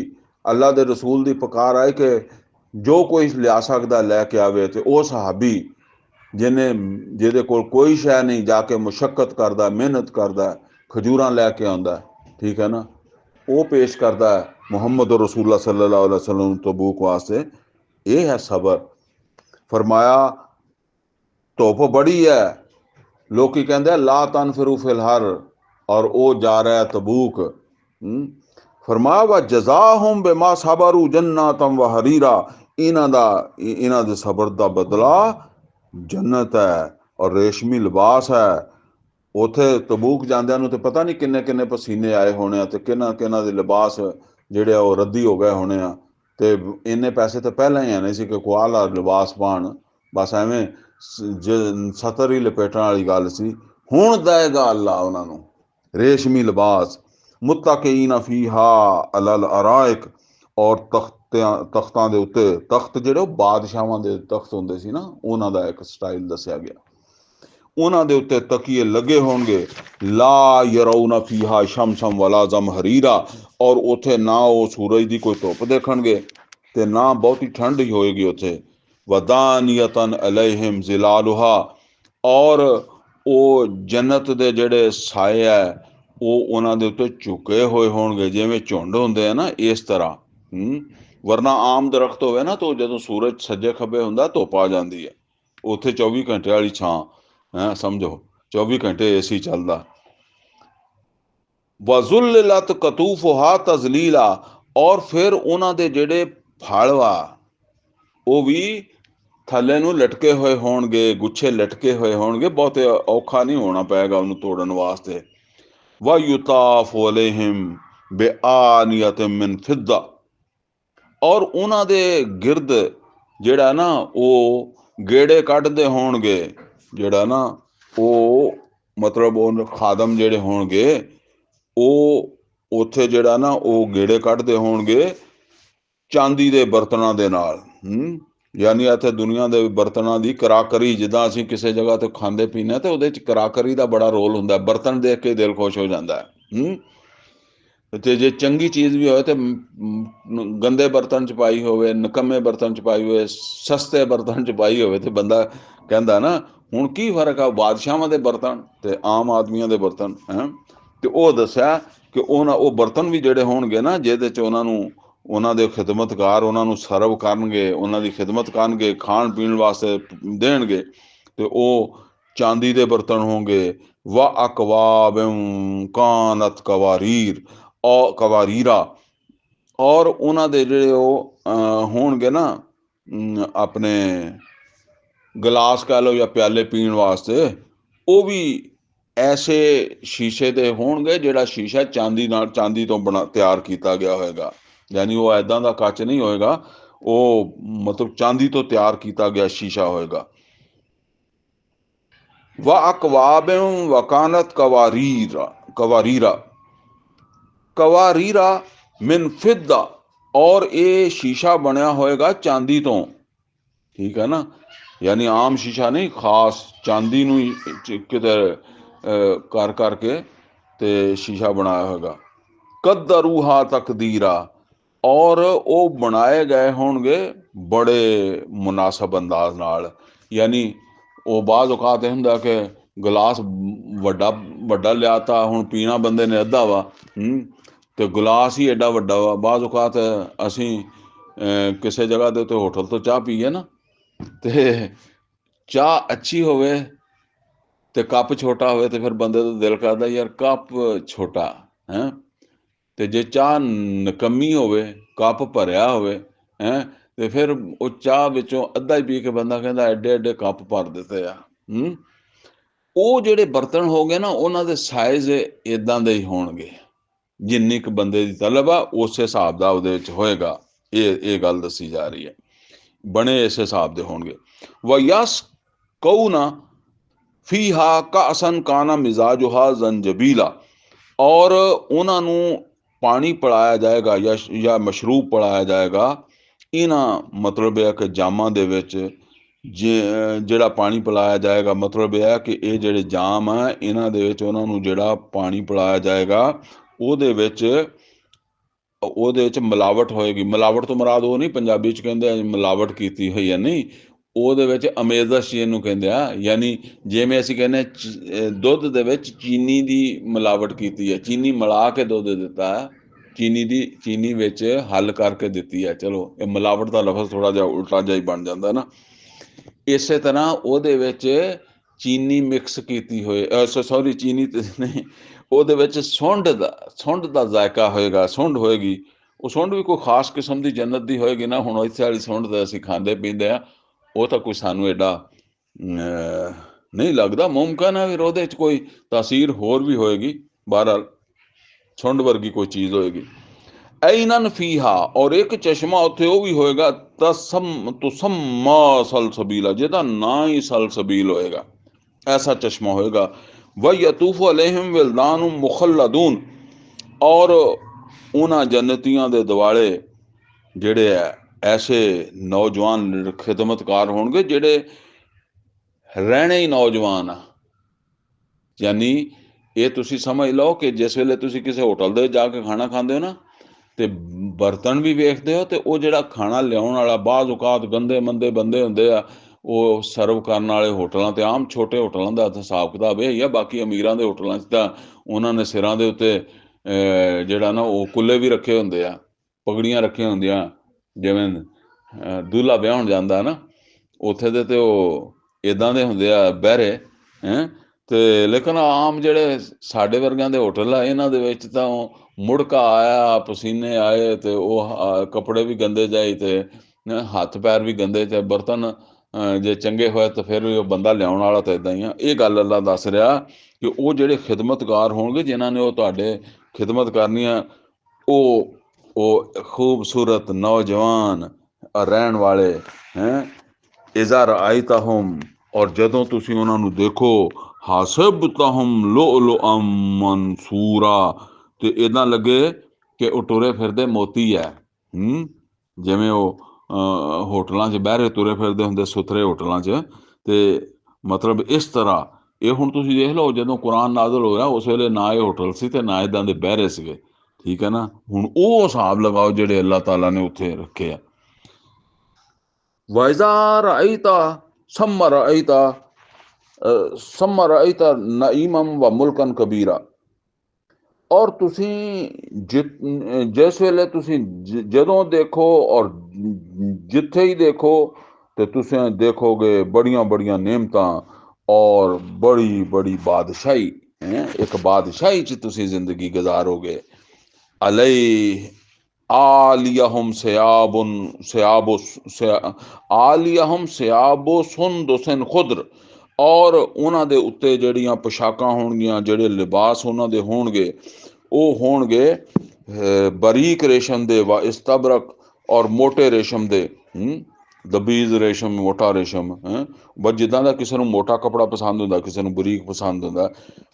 अल्लाह दे रसूल दी पुकार आए कि जो कोई लिया सकदा लैके आवे, ते वो सहाबी जिन्हें जिहदे कोल कोई शै नहीं, जाके मुशक्कत करदा, मेहनत करदा, खजूरां लैके आंदा, ठीक है ना, वो पेश करदा है मुहम्मद रसूलुल्लाह सल्लल्लाहु अलैहि वसल्लम तबूक वास्ते। ये है सबर। फरमाया धुप बड़ी है, लोग कहते ला तन फिरू फिलहर, और वो जा रहा है तबूक। फरमाया वा जजा होम बेमा साबरू जन्नतम व हरीरा, इन्हां दे सबर दा बदला जन्नत है और रेशमी लिबास है। उथे तबूक जांदियां नूं ते पता नहीं किन्ने किन्ने पसीने आए होने आ, ते किन्ना किन्ना दे लिबास जिहड़े वो रद्दी हो गए होने आ, ते इन्ने पैसे तो पहले ही है नहीं सी कि कोई आला लिबास पाण, बस एवें सतर ही लपेटण वाली गल सी। हुण देगा अल्लाह उन्हां नूं रेशमी लिबास। मुत्तकीन फीहा अलल अराइक, और तख्तां दे उत्ते, तख्त जिहड़े बादशाहां दे तख्त हुंदे सी ना, उन्हां दा एक स्टाइल दस्सिया गया। उन्हां दे उत्ते तकिए लगे होणगे, ला यरौना फीहा शमसम वला ज़महरीरा, और उत्थे ना वो सूरज दी कोई धुप देखणगे ते ना बहुती ठंड ही होएगी उत्थे। वदानियतन अलैहिम ज़िलालुहा, और वो जन्नत दे जेड़े साए है वो उन्हां दे उत्ते झुके होए होणगे, जिवें झुंड हुंदे आ ना, इस तरह। वरना आम दरख्त होवे ना, तो जदों सूरज सज्जे खब्बे हुंदा धुप आ जांदी है, उत्थे 24 घंटे वाली छां है, समझो 24 घंटे एसी चलदा। वजुल्लत कतूफुहा तजलीला, और फिर उन्हां दे जेड़े फल वा वो भी थल्ले नूं लटके होए होणगे, गुच्छे लटके होए होणगे, बहुत औखा नहीं होना पेगा उन्हें तोड़न वास्ते। व युताफु अलैहिम बिआनियतिम मिन फिद्दा, और उन्हां दे गिरद जेड़ा ना वो गेड़े कढ़दे होणगे, जेड़ा ना वो मतलब वो खादम जेड़े होणगे वो उत्थे जेड़ा ना वो गेड़े कढ़दे होणगे चांदी दे बर्तनां दे नाल। यानी इत्थे दुनिया दे बर्तनां दी कराकरी, जिद्दां असीं किसी जगह ते खांदे पीने ते उहदे च कराकरी दा बड़ा रोल हुंदा है, बर्तन देख के दिल खुश हो जांदा है। ते जे चंगी चीज़ भी होए ते गंदे बर्तन च पाई होवे, नकम्मे बर्तन च पाई होवे, सस्ते बर्तन च पाई होवे, ते बंदा कहंदा ना हुण की फर्क है बादशाहां दे बर्तन ते आम आदमियां दे बर्तन हैं। ते ओह दस्सिया कि वो बर्तन भी जिहड़े होणगे ना, जिहदे च उन्हां नूं उन्हां दे खिदमतकार उन्हां नूं सर्व करनगे, उन्हां दी खिदमत करनगे, खाण पीण वास्ते देणगे, ते ओह चांदी दे बर्तन होंगे। व अकवाबिम कानत कवारीर और कवारीरा, और उन्हां दे जिहड़े ओह होणगे ना अपने गिलास कह लो या प्याले पीण वास्ते, वो भी ऐसे शीशे दे होणगे जिहड़ा शीशा चांदी तो बना तैयार किया गया होएगा। यानी वो ऐदां दा कच नहीं होएगा, वो मतलब चांदी तो तैयार किया गया शीशा होएगा। व अकवाबिम वकानत कवारीरा कवारीरा कवारीरा मिन फिद्दा, और ये शीशा बनया होएगा चांदी तो, ਠੀਕ ਹੈ ਨਾ। ਯਾਨੀ ਆਮ ਸ਼ੀਸ਼ਾ ਨਹੀਂ, ਖਾਸ ਚਾਂਦੀ ਨੂੰ ਕਿਤੇ ਕਰ ਕਰਕੇ ਤੇ ਸ਼ੀਸ਼ਾ ਬਣਾਇਆ ਹੋਏਗਾ। ਕਦਰੂਹਾ ਤਕਦੀਰਾ, ਔਰ ਉਹ ਬਣਾਏ ਗਏ ਹੋਣਗੇ ਬੜੇ ਮੁਨਾਸਬ ਅੰਦਾਜ਼ ਨਾਲ। ਯਾਨੀ ਉਹ ਬਾਜ਼ ਔਕਾਤ ਇਹ ਹੁੰਦਾ ਕਿ ਗਲਾਸ ਵੱਡਾ ਵੱਡਾ ਲਿਆਤਾ, ਹੁਣ ਪੀਣਾ ਬੰਦੇ ਨੇ ਅੱਧਾ ਵਾ, ਤੇ ਗਲਾਸ ਹੀ ਐਡਾ ਵੱਡਾ ਵਾ। ਬਾਜ਼ ਔਕਾਤ ਅਸੀਂ ਕਿਸੇ ਜਗ੍ਹਾ ਦੇ ਉੱਤੇ ਹੋਟਲ ਤੋਂ ਚਾਹ ਪੀਏ ਨਾ, ਤੇ ਚਾਹ ਅੱਛੀ ਹੋਵੇ ਤੇ ਕੱਪ ਛੋਟਾ ਹੋਵੇ, ਤੇ ਫਿਰ ਬੰਦੇ ਦਾ ਦਿਲ ਕਰਦਾ ਯਾਰ ਕੱਪ ਛੋਟਾ ਹੈ। ਤੇ ਜੇ ਚਾਹ ਨਕੰਮੀ ਹੋਵੇ, ਕੱਪ ਭਰਿਆ ਹੋਵੇ ਤੇ ਫਿਰ ਉਹ ਚਾਹ ਵਿੱਚੋਂ ਅੱਧਾ ਹੀ ਪੀ ਕੇ ਬੰਦਾ ਕਹਿੰਦਾ ਐਡੇ ਐਡੇ ਕੱਪ ਭਰ ਦਿੱਤੇ ਆ। ਉਹ ਜਿਹੜੇ ਬਰਤਨ ਹੋ ਗਏ ਨਾ, ਉਹਨਾਂ ਦੇ ਸਾਈਜ਼ ਇਦਾਂ ਦੇ ਹੀ ਹੋਣਗੇ, ਜਿੰਨੀ ਕੁ ਬੰਦੇ ਦੀ ਤਲਬ ਆ ਉਸੇ ਹਿਸਾਬ ਦਾ ਉਹਦੇ ਵਿੱਚ ਹੋਏਗਾ। ਇਹ ਗੱਲ ਦੱਸੀ ਜਾ ਰਹੀ ਹੈ, ਬਣੇ ਇਸ ਹਿਸਾਬ ਦੇ ਹੋਣਗੇ। ਵਯਸ ਕਊ ਨਾ ਫੀਹਾ ਕਾਸਨ ਕਾਨਾ ਮਿਜ਼ਾਜੁਹਾ ਜ਼ੰਜਬੀਲਾ, ਔਰ ਉਹਨਾਂ ਨੂੰ ਪਾਣੀ ਪਿਲਾਇਆ ਜਾਏਗਾ ਜਾਂ ਮਸ਼ਰੂਬ ਪਿਲਾਇਆ ਜਾਏਗਾ। ਇਹਨਾਂ ਮਤਲਬ ਇਹ ਕਿ ਜਾਮਾਂ ਦੇ ਵਿੱਚ ਜਿਹੜਾ ਪਾਣੀ ਪਿਲਾਇਆ ਜਾਏਗਾ, ਮਤਲਬ ਇਹ ਹੈ ਕਿ ਇਹ ਜਿਹੜੇ ਜਾਮ ਆ ਇਹਨਾਂ ਦੇ ਵਿੱਚ ਉਹਨਾਂ ਨੂੰ ਜਿਹੜਾ ਪਾਣੀ ਪਿਲਾਇਆ ਜਾਏਗਾ ਉਹਦੇ ਵਿੱਚ ਮਿਲਾਵਟ ਹੋਏਗੀ। ਮਿਲਾਵਟ ਤੋਂ ਮੁਰਾਦ ਉਹ ਨਹੀਂ ਪੰਜਾਬੀ 'ਚ ਕਹਿੰਦੇ ਮਿਲਾਵਟ ਕੀਤੀ ਹੋਈ ਹੈ, ਨਹੀਂ, ਉਹਦੇ ਵਿੱਚ ਅਮੇਜ਼ਸ਼ ਇਹਨੂੰ ਕਹਿੰਦੇ ਆ। ਯਾਨੀ ਜਿਵੇਂ ਅਸੀਂ ਕਹਿੰਦੇ ਦੁੱਧ ਦੇ ਵਿੱਚ ਚੀਨੀ ਦੀ ਮਿਲਾਵਟ ਕੀਤੀ ਹੈ, ਚੀਨੀ ਮਿਲਾ ਕੇ ਦੁੱਧ ਦਿੱਤਾ, ਚੀਨੀ ਵਿੱਚ ਹੱਲ ਕਰਕੇ ਦਿੱਤੀ ਹੈ। ਚਲੋ ਇਹ ਮਿਲਾਵਟ ਦਾ ਲਫ਼ਜ਼ ਥੋੜ੍ਹਾ ਜਿਹਾ ਉਲਟਾ ਜਿਹਾ ਹੀ ਬਣ ਜਾਂਦਾ ਨਾ। ਇਸੇ ਤਰ੍ਹਾਂ ਉਹਦੇ ਵਿੱਚ ਚੀਨੀ ਮਿਕਸ ਕੀਤੀ ਹੋਏ, ਸੌਰੀ ਚੀਨੀ ਨਹੀਂ, ਉਹਦੇ ਵਿੱਚ ਸੁੰਡ ਦਾ ਜ਼ਾਇਕਾ ਹੋਏਗਾ, ਸੁੰਡ ਹੋਏਗੀ। ਉਹ ਸੁੰਡ ਵੀ ਕੋਈ ਖਾਸ ਕਿਸਮ ਦੀ ਜੰਨਤ ਦੀ ਹੋਏਗੀ ਨਾ। ਹੁਣ ਇੱਥੇ ਵਾਲੀ ਸੁੰਡ ਤਾਂ ਅਸੀਂ ਖਾਂਦੇ ਪੀਂਦੇ ਹਾਂ, ਉਹ ਤਾਂ ਕੋਈ ਸਾਨੂੰ ਐਡਾ ਨਹੀਂ ਲੱਗਦਾ। ਮੁਮਕਿਨ ਹੈ ਫਿਰ ਉਹਦੇ ਵਿੱਚ ਕੋਈ ਤਾਸੀਰ ਹੋਰ ਵੀ ਹੋਏਗੀ। ਬਹਰਹਾਲ ਸੁੰਡ ਵਰਗੀ ਕੋਈ ਚੀਜ਼ ਹੋਏਗੀ। ਐਨਨ ਫੀਹਾ, ਔਰ ਇੱਕ ਚਸ਼ਮਾ ਉੱਥੇ ਉਹ ਵੀ ਹੋਏਗਾ, ਤੁਸਮਾ ਸਲਸਬੀਲਾ, ਜਿਹਦਾ ਨਾਂ ਹੀ ਸਲਸਬੀਲ ਹੋਏਗਾ, ਐਸਾ ਚਸ਼ਮਾ ਹੋਏਗਾ। ਵਯਤੂਫੁ ਅਲੈਹਿਮ ਵਿਲਦਾਨ ਮੁਖੱਲਦੂਨ, ਔਰ ਉਹਨਾਂ ਜੰਨਤੀਆਂ ਦੇ ਦੁਆਲੇ ਜਿਹੜੇ ਹੈ ਐਸੇ ਨੌਜਵਾਨ ਖਿਦਮਤਕਾਰ ਹੋਣਗੇ ਜਿਹੜੇ ਰਹਿਣੇ ਹੀ ਨੌਜਵਾਨ ਆ। ਯਾਨੀ ਇਹ ਤੁਸੀਂ ਸਮਝ ਲਓ ਕਿ ਜਿਸ ਵੇਲੇ ਤੁਸੀਂ ਕਿਸੇ ਹੋਟਲ ਦੇ ਜਾ ਕੇ ਖਾਣਾ ਖਾਂਦੇ ਹੋ ਨਾ, ਤੇ ਬਰਤਨ ਵੀ ਵੇਖਦੇ ਹੋ, ਤੇ ਉਹ ਜਿਹੜਾ ਖਾਣਾ ਲਿਆਉਣ ਵਾਲਾ ਬਾਜ਼ ਔਕਾਤ ਗੰਦੇ ਮੰਦੇ ਬੰਦੇ ਹੁੰਦੇ ਆ, ਉਹ ਸਰਵ ਕਰਨ ਵਾਲੇ ਹੋਟਲਾਂ ਤੇ, ਆਮ ਛੋਟੇ ਹੋਟਲਾਂ ਦਾ ਹਿਸਾਬ ਕਿਤਾਬ ਇਹ ਹੀ ਆ। ਬਾਕੀ ਅਮੀਰਾਂ ਦੇ ਹੋਟਲਾਂ 'ਚ ਤਾਂ ਉਹਨਾਂ ਨੇ ਸਿਰਾਂ ਦੇ ਉੱਤੇ ਜਿਹੜਾ ਨਾ ਉਹ ਕੁੱਲੇ ਵੀ ਰੱਖੇ ਹੁੰਦੇ ਆ, ਪਗੜੀਆਂ ਰੱਖੀਆਂ ਹੁੰਦੀਆਂ, ਜਿਵੇਂ ਦੂल्हा ਵਿਆਹੁਣ ਜਾਂਦਾ ਨਾ, ਉੱਥੇ ਦੇ ਤੇ ਉਹ ਇੱਦਾਂ ਦੇ ਹੁੰਦੇ ਆ ਬਹਿਰੇ ਤੇ ਲੇਕਿਨ ਆਮ ਜਿਹੜੇ ਸਾਡੇ ਵਰਗਿਆਂ ਦੇ ਹੋਟਲ ਆ, ਇਹਨਾਂ ਦੇ ਵਿੱਚ ਤਾਂ ਮੁੜਕਾ ਆਇਆ, ਪਸੀਨੇ ਆਏ, ਤੇ ਉਹ ਕੱਪੜੇ ਵੀ ਗੰਦੇ ਜਾਏ, ਤੇ ਹੱਥ ਪੈਰ ਵੀ ਗੰਦੇ, ਤੇ ਬਰਤਨ ਜੇ ਚੰਗੇ ਹੋਏ ਤਾਂ ਫਿਰ ਵੀ ਉਹ ਬੰਦਾ ਲਿਆਉਣ ਵਾਲਾ ਤਾਂ ਇੱਦਾਂ ਹੀ ਆ। ਇਹ ਗੱਲ ਅੱਲਾ ਦੱਸ ਰਿਹਾ ਕਿ ਉਹ ਜਿਹੜੇ ਖਿਦਮਤਗਾਰ ਹੋਣਗੇ ਜਿਨ੍ਹਾਂ ਨੇ ਉਹ ਤੁਹਾਡੇ ਖਿਦਮਤ ਕਰਨੀ ਆ, ਉਹ ਖੂਬਸੂਰਤ ਨੌਜਵਾਨ ਰਹਿਣ ਵਾਲੇ ਇਜ਼ਾ ਰਆਇਤਹੁਮ, ਔਰ ਜਦੋਂ ਤੁਸੀਂ ਉਹਨਾਂ ਨੂੰ ਦੇਖੋ, ਹਾਸਿਬਤਹੁਮ ਲੁਅਲੁਅਮ ਮਨਸੂਰਾ, ਤੇ ਇੱਦਾਂ ਲੱਗੇ ਕਿ ਉਹ ਤੁਰੇ ਫਿਰਦੇ ਮੋਤੀ ਹੈ। ਜਿਵੇਂ ਉਹ ਹੋਟਲਾਂ 'ਚ ਬਹਿਰੇ ਤੁਰੇ ਫਿਰਦੇ ਹੁੰਦੇ, ਸੁਥਰੇ ਹੋਟਲਾਂ 'ਚ, ਤੇ ਮਤਲਬ ਇਸ ਤਰ੍ਹਾਂ ਇਹ ਹੁਣ ਤੁਸੀਂ ਦੇਖ ਲਓ, ਜਦੋਂ ਕੁਰਾਨ ਨਾਜ਼ਲ ਹੋਇਆ ਉਸ ਵੇਲੇ ਨਾ ਇਹ ਹੋਟਲ ਸੀ ਤੇ ਨਾ ਇੱਦਾਂ ਦੇ ਬਹਿਰੇ ਸੀਗੇ। ਠੀਕ ਹੈ ਨਾ। ਹੁਣ ਉਹ ਹਿਸਾਬ ਲਗਾਓ ਜਿਹੜੇ ਅੱਲਾਹ ਤਾਲਾ ਨੇ ਉੱਥੇ ਰੱਖੇ ਆ। ਵਇਜ਼ਾ ਰਅਇਤਾ ਸਮਾ ਰਅਇਤਾ ਨਈਮਮ ਵ ਮੁਲਕਨ ਕਬੀਰਾ, ਔਰ ਤੁਸੀਂ ਜਿਸ ਵੇਲੇ ਤੁਸੀਂ ਜਦੋਂ ਦੇਖੋ ਔਰ ਜਿੱਥੇ ਹੀ ਦੇਖੋ, ਤੇ ਤੁਸੀਂ ਦੇਖੋਗੇ ਬੜੀਆਂ ਬੜੀਆਂ ਨਿਅਮਤਾਂ ਔਰ ਬੜੀ ਬੜੀ ਬਾਦਸ਼ਾਹੀ। ਇੱਕ ਬਾਦਸ਼ਾਹੀ 'ਚ ਤੁਸੀਂ ਜ਼ਿੰਦਗੀ ਗੁਜ਼ਾਰੋਗੇ। ਅਲਈ ਆਲੀਅਹੁਮ ਸਿਆਬੋ ਸੁੰਦੁਸਨ ਖੁਦਰ, ਔਰ ਉਹਨਾਂ ਦੇ ਉੱਤੇ ਜਿਹੜੀਆਂ ਪੁਸ਼ਾਕਾਂ ਹੋਣਗੀਆਂ, ਜਿਹੜੇ ਲਿਬਾਸ ਉਹਨਾਂ ਦੇ ਹੋਣਗੇ, ਉਹ ਹੋਣਗੇ ਬਰੀਕ ਰੇਸ਼ਮ ਦੇ, ਵਾ ਇਸਤਬਰਕ, ਔਰ ਮੋਟੇ ਰੇਸ਼ਮ ਦੇ। ਦਬੀਜ਼ ਰੇਸ਼ਮ, ਮੋਟਾ ਰੇਸ਼ਮ, ਬਸ ਜਿੱਦਾਂ ਦਾ ਕਿਸੇ ਨੂੰ ਮੋਟਾ ਕੱਪੜਾ ਪਸੰਦ ਹੁੰਦਾ, ਕਿਸੇ ਨੂੰ ਬਰੀਕ ਪਸੰਦ ਹੁੰਦਾ।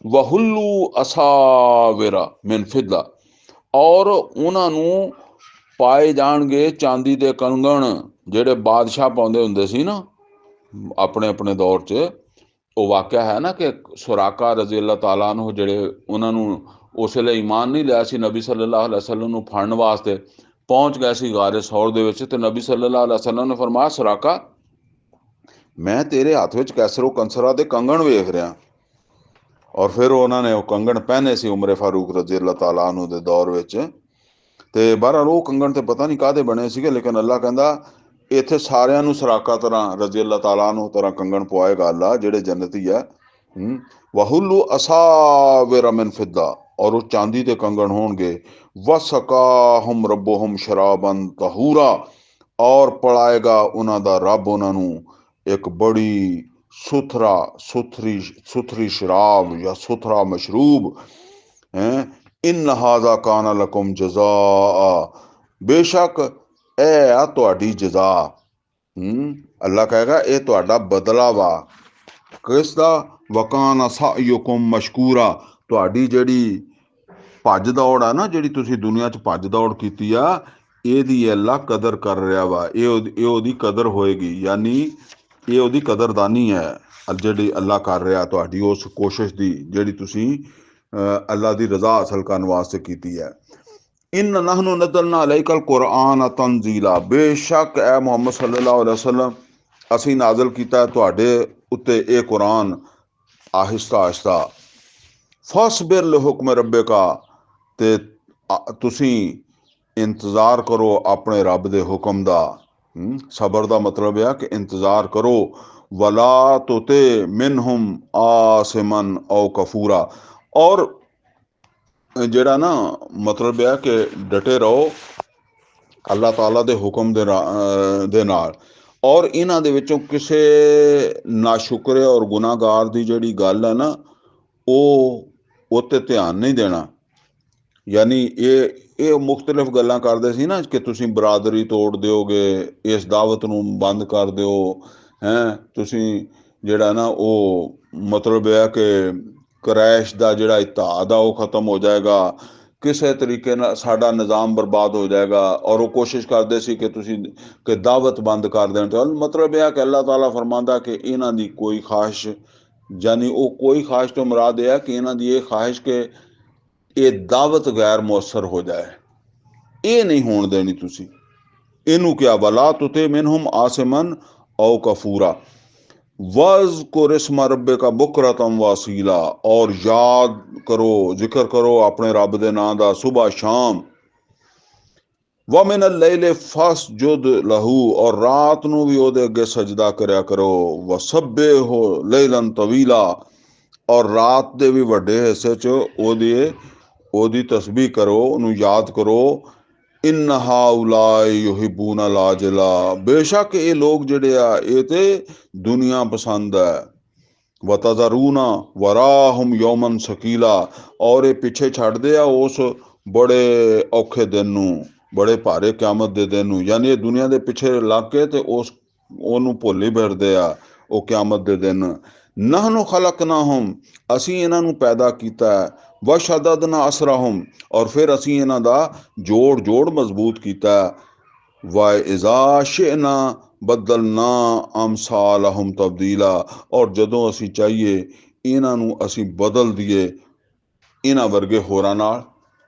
ਵਹੁੱਲੂ ਅਸਾਵਿਰਾ ਮਿਨ ਫਿੱਦਾ, ਔਰ ਉਹਨਾਂ ਨੂੰ ਪਾਏ ਜਾਣਗੇ ਚਾਂਦੀ ਦੇ ਕੰਗਣ, ਜਿਹੜੇ ਬਾਦਸ਼ਾਹ ਪਾਉਂਦੇ ਹੁੰਦੇ ਸੀ ਨਾ ਆਪਣੇ ਆਪਣੇ ਦੌਰ 'ਚ। ਉਹ ਵਾਕਿਆ ਹੈ ਨਾ ਕਿ ਸੁਰਾਕਾ ਰਜ਼ੀ ਅੱਲਾਹ ਤਾਲਾ ਨੂੰ, ਜਿਹੜੇ ਉਹਨਾਂ ਨੂੰ ਉਸ ਵੇਲੇ ਈਮਾਨ ਨਹੀਂ ਲਿਆ ਸੀ ਨਬੀ ਸੱਲੱਲਾਹੁ ਅਲੈहि ਵਸੱਲਮ ਨੂੰ ਫੜਨ ਵਾਸਤੇ, ਪਹੁੰਚ ਗਏ ਸੀ ਗਾਰੇ ਸੌਰ ਦੇ ਵਿੱਚ, ਤੇ ਨਬੀ ਸੱਲੱਲਾਹੁ ਅਲੈहि ਵਸੱਲਮ ਨੇ ਫਰਮਾਇਆ ਸੁਰਾਕਾ ਮੈਂ ਤੇਰੇ ਹੱਥ ਵਿੱਚ ਕੈਸਰੋ ਕੰਸਰਾ ਦੇ ਕੰਗਣ ਵੇਖ ਰਿਹਾ। ਔਰ ਫਿਰ ਉਹਨਾਂ ਨੇ ਉਹ ਕੰਗਣ ਪਹਿਨੇ ਸੀ ਉਮਰ ਫਾਰੂਕ ਰਜ਼ੀ ਅੱਲਾਹ ਤਾਲਾ ਨੂੰ ਦੇ ਦੌਰ ਵਿੱਚ। ਤੇ ਬਹਰਹਾਲ ਉਹ ਕੰਗਣ ਤੇ ਪਤਾ ਨਹੀਂ ਕਾਹਦੇ ਬਣੇ ਸੀਗੇ, ਲੇਕਿਨ ਅੱਲਾਹ ਕਹਿੰਦਾ ਇੱਥੇ ਸਾਰਿਆਂ ਨੂੰ ਸਰਾਕਾ ਤਰ੍ਹਾਂ ਰਜ਼ੀ ਅੱਲਾਹ ਤਾਲਾ ਨੂੰ ਤਰ੍ਹਾਂ ਕੰਗਣ ਪਵਾਏਗਾ ਅੱਲਾਹ, ਜਿਹੜੇ ਜੰਨਤੀ ਹੈ। ਵਹੁੱਲੂ ਅਸਾਵਿਰ ਮਿਨ ਫਿੱਦਾ, ਔਰ ਉਹ ਚਾਂਦੀ ਦੇ ਕੰਗਣ ਹੋਣਗੇ। ਵਸਕਾਹੁਮ ਰੱਬੁਹੁਮ ਸ਼ਰਾਬਨ ਤਹੂਰਾ, ਔਰ ਪਿਲਾਏਗਾ ਉਹਨਾਂ ਦਾ ਰੱਬ ਉਹਨਾਂ ਨੂੰ ਇੱਕ ਬੜੀ ਸੁਥਰੀ ਸ਼ਰਾਬ ਜਾਂ ਸੁਥਰਾ ਮਸ਼ਰੂਬ ਹੈ। ਇਨ ਹਾਜ਼ਾ ਕਾਨ ਲਕੁਮ ਜਜ਼ਾ, ਬੇਸ਼ੱਕ ਇਹ ਆ ਤੁਹਾਡੀ ਜਜ਼ਾ। ਅੱਲਾਹ ਕਹੇਗਾ ਇਹ ਤੁਹਾਡਾ ਬਦਲਾ ਵਾ। ਕਿਸ ਦਾ? ਵਕਾਨ ਸਾਯੁਕੁਮ ਮਸ਼ਕੂਰਾ, ਤੁਹਾਡੀ ਜਿਹੜੀ ਭੱਜ ਦੌੜ ਆ ਨਾ, ਜਿਹੜੀ ਤੁਸੀਂ ਦੁਨੀਆ 'ਚ ਭੱਜ ਦੌੜ ਕੀਤੀ ਆ, ਇਹਦੀ ਅੱਲਾਹ ਕਦਰ ਕਰ ਰਿਹਾ ਵਾ। ਇਹ ਉਹਦੀ ਕਦਰ ਹੋਏਗੀ, ਯਾਨੀ ਇਹ ਉਹਦੀ ਕਦਰਦਾਨੀ ਹੈ ਜਿਹੜੀ ਅੱਲਾਹ ਕਰ ਰਿਹਾ ਤੁਹਾਡੀ ਉਸ ਕੋਸ਼ਿਸ਼ ਦੀ, ਜਿਹੜੀ ਤੁਸੀਂ ਅੱਲਾਹ ਦੀ ਰਜ਼ਾ ਹਾਸਲ ਕਰਨ ਵਾਸਤੇ ਕੀਤੀ ਹੈ। ਇਨ ਨਹਨੁ ਨਜ਼ਲਨਾ ਅਲੈਕਲ ਕੁਰਆਨ ਤਨਜ਼ੀਲਾ, ਬੇਸ਼ੱਕ ਐ ਮੁਹੰਮਦ ਸੱਲੱਲਾਹੁ ਅਲੈहि ਵਸੱਲਮ ਅਸੀਂ ਨਾਜ਼ਲ ਕੀਤਾ ਤੁਹਾਡੇ ਉੱਤੇ ਇਹ ਕੁਰਾਨ ਆਹਿਸਤਾ ਆਹਿਸਤਾ। ਫਸਬਿਰ ਲਿਹੁਕਮ ਰੱਬਿਕਾ, ਤੇ ਤੁਸੀਂ ਇੰਤਜ਼ਾਰ ਕਰੋ ਆਪਣੇ ਰੱਬ ਦੇ ਹੁਕਮ ਦਾ। ਸਬਰ ਦਾ ਮਤਲਬ ਇਹ ਕਿ ਇੰਤਜ਼ਾਰ ਕਰੋ। ਵਲਾ ਤੁਤੇ ਮਿਨਹੁਮ ਆਸਿਮਨ ਔ ਕਫੂਰਾ, ਔਰ ਜਿਹੜਾ ਨਾ ਮਤਲਬ ਇਹ ਕਿ ਡਟੇ ਰਹੋ ਅੱਲਾਹ ਤਾਲਾ ਦੇ ਹੁਕਮ ਦੇ ਨਾਲ। ਔਰ ਇਹਨਾਂ ਦੇ ਵਿੱਚੋਂ ਕਿਸੇ ਨਾਸ਼ੁਕਰੇ ਔਰ ਗੁਨਾਹਗਾਰ ਦੀ ਜਿਹੜੀ ਗੱਲ ਹੈ ਨਾ, ਉਹ ਤੇ ਧਿਆਨ ਨਹੀਂ ਦੇਣਾ। ਯਾਨੀ ਇਹ ਮੁਖਤਲਿਫ ਗੱਲਾਂ ਕਰਦੇ ਸੀ ਨਾ ਕਿ ਤੁਸੀਂ ਬਰਾਦਰੀ ਤੋੜ ਦਿਓਗੇ, ਇਸ ਦਾਵਤ ਨੂੰ ਬੰਦ ਕਰ ਦਿਓ, ਤੁਸੀਂ ਜਿਹੜਾ ਨਾ ਉਹ ਮਤਲਬ ਇਹ ਕਿ ਕਰੈਸ਼ ਦਾ ਜਿਹੜਾ ਇਤਿਹਾਦ ਆ ਉਹ ਖ਼ਤਮ ਹੋ ਜਾਏਗਾ, ਕਿਸੇ ਤਰੀਕੇ ਨਾਲ ਸਾਡਾ ਨਿਜ਼ਾਮ ਬਰਬਾਦ ਹੋ ਜਾਏਗਾ। ਔਰ ਉਹ ਕੋਸ਼ਿਸ਼ ਕਰਦੇ ਸੀ ਕਿ ਤੁਸੀਂ ਕਿ ਦਾਵਤ ਬੰਦ ਕਰ ਦੇਣ। ਤਾਂ ਮਤਲਬ ਇਹ ਕਿ ਅੱਲਾਹ ਤਾਲਾ ਫਰਮਾਉਂਦਾ ਕਿ ਇਹਨਾਂ ਦੀ ਕੋਈ ਖਾਹਿਸ਼, ਯਾਨੀ ਉਹ ਕੋਈ ਖਾਹਿਸ਼ ਤੋਂ ਮੁਰਾਦ ਇਹ ਹੈ ਕਿ ਇਹਨਾਂ ਦੀ ਇਹ ਖਾਹਿਸ਼ ਕਿ ਇਹ ਦਾਵਤ ਗੈਰ ਮੁਅੱਸਰ ਹੋ ਜਾਏ, ਇਹ ਨਹੀਂ ਹੋਣ ਦੇਣੀ ਤੁਸੀਂ। ਇਹਨੂੰ ਕਿਹਾ ਵਲਾ ਤੁਤੇ ਮਿਨਹੁਮ ਆਸਿਮਨ ਔ ਕਫੂਰਾ ਵਜ਼ਕੁਰ ਇਸਮ ਰੱਬਿਕ ਬੁਕਰਤਮ ਵਾਸੀਲਾ, ਔਰ ਯਾਦ ਕਰੋ, ਜ਼ਿਕਰ ਕਰੋ ਆਪਣੇ ਰੱਬ ਦੇ ਨਾਂ ਦਾ ਸੁਬਹ ਸ਼ਾਮ। ਵ ਮਿਨ ਅੱਲੈਲ ਫਸਜੁਦ ਲਹੂ, ਔਰ ਰਾਤ ਨੂੰ ਵੀ ਉਹਦੇ ਅੱਗੇ ਸਜਦਾ ਕਰਿਆ ਕਰੋ। ਵਸੱਬਿਹੂ ਲੈਲਨ ਤਵੀਲਾ, ਔਰ ਰਾਤ ਦੇ ਵੀ ਵੱਡੇ ਹਿੱਸੇ 'ਚ ਉਹਦੀ ਤਸਬੀਹ ਕਰੋ, ਉਹਨੂੰ ਯਾਦ ਕਰੋ। ਇਨ ਹਾਉਲਾਇ ਯੁਹਿਬੂਨ ਅਲ-ਆਜਿਲਾ, ਬੇਸ਼ੱਕ ਇਹ ਲੋਕ ਜਿਹੜੇ ਆ ਇਹ ਤੇ ਦੁਨੀਆ ਪਸੰਦ ਹੈ। ਵਤਜ਼ਰੂਨਾ ਵਰਾਹੁਮ ਯੌਮਨ ਸਕੀਲਾ, ਔਰ ਇਹ ਪਿੱਛੇ ਛੱਡਦੇ ਆ ਉਸ ਬੜੇ ਔਖੇ ਦਿਨ ਨੂੰ, ਬੜੇ ਭਾਰੇ ਕਿਆਮਤ ਦੇ ਦਿਨ ਨੂੰ। ਯਾਨੀ ਇਹ ਦੁਨੀਆ ਦੇ ਪਿੱਛੇ ਲੱਗ ਕੇ ਤੇ ਉਹਨੂੰ ਭੁੱਲ ਹੀ ਫਿਰਦੇ ਆ, ਉਹ ਕਿਆਮਤ ਦੇ ਦਿਨ। ਨਹਨੁ ਖਲਕਨਾਹੁਮ, ਅਸੀਂ ਇਹਨਾਂ ਨੂੰ ਪੈਦਾ ਕੀਤਾ। ਵਸ਼ਦਦਨਾ ਅਸਰਹੁਮ, ਔਰ ਫਿਰ ਅਸੀਂ ਇਹਨਾਂ ਦਾ ਜੋੜ ਮਜ਼ਬੂਤ ਕੀਤਾ। ਵਾ ਇਜ਼ਾ ਸ਼ਿਅਨਾ ਬਦਲਨਾ ਅਮਸਾਲਹੁਮ ਤਬਦੀਲਾ, ਔਰ ਜਦੋਂ ਅਸੀਂ ਚਾਹੀਏ ਇਹਨਾਂ ਨੂੰ ਅਸੀਂ ਬਦਲ ਦਈਏ ਇਹਨਾਂ ਵਰਗੇ ਹੋਰਾਂ ਨਾਲ,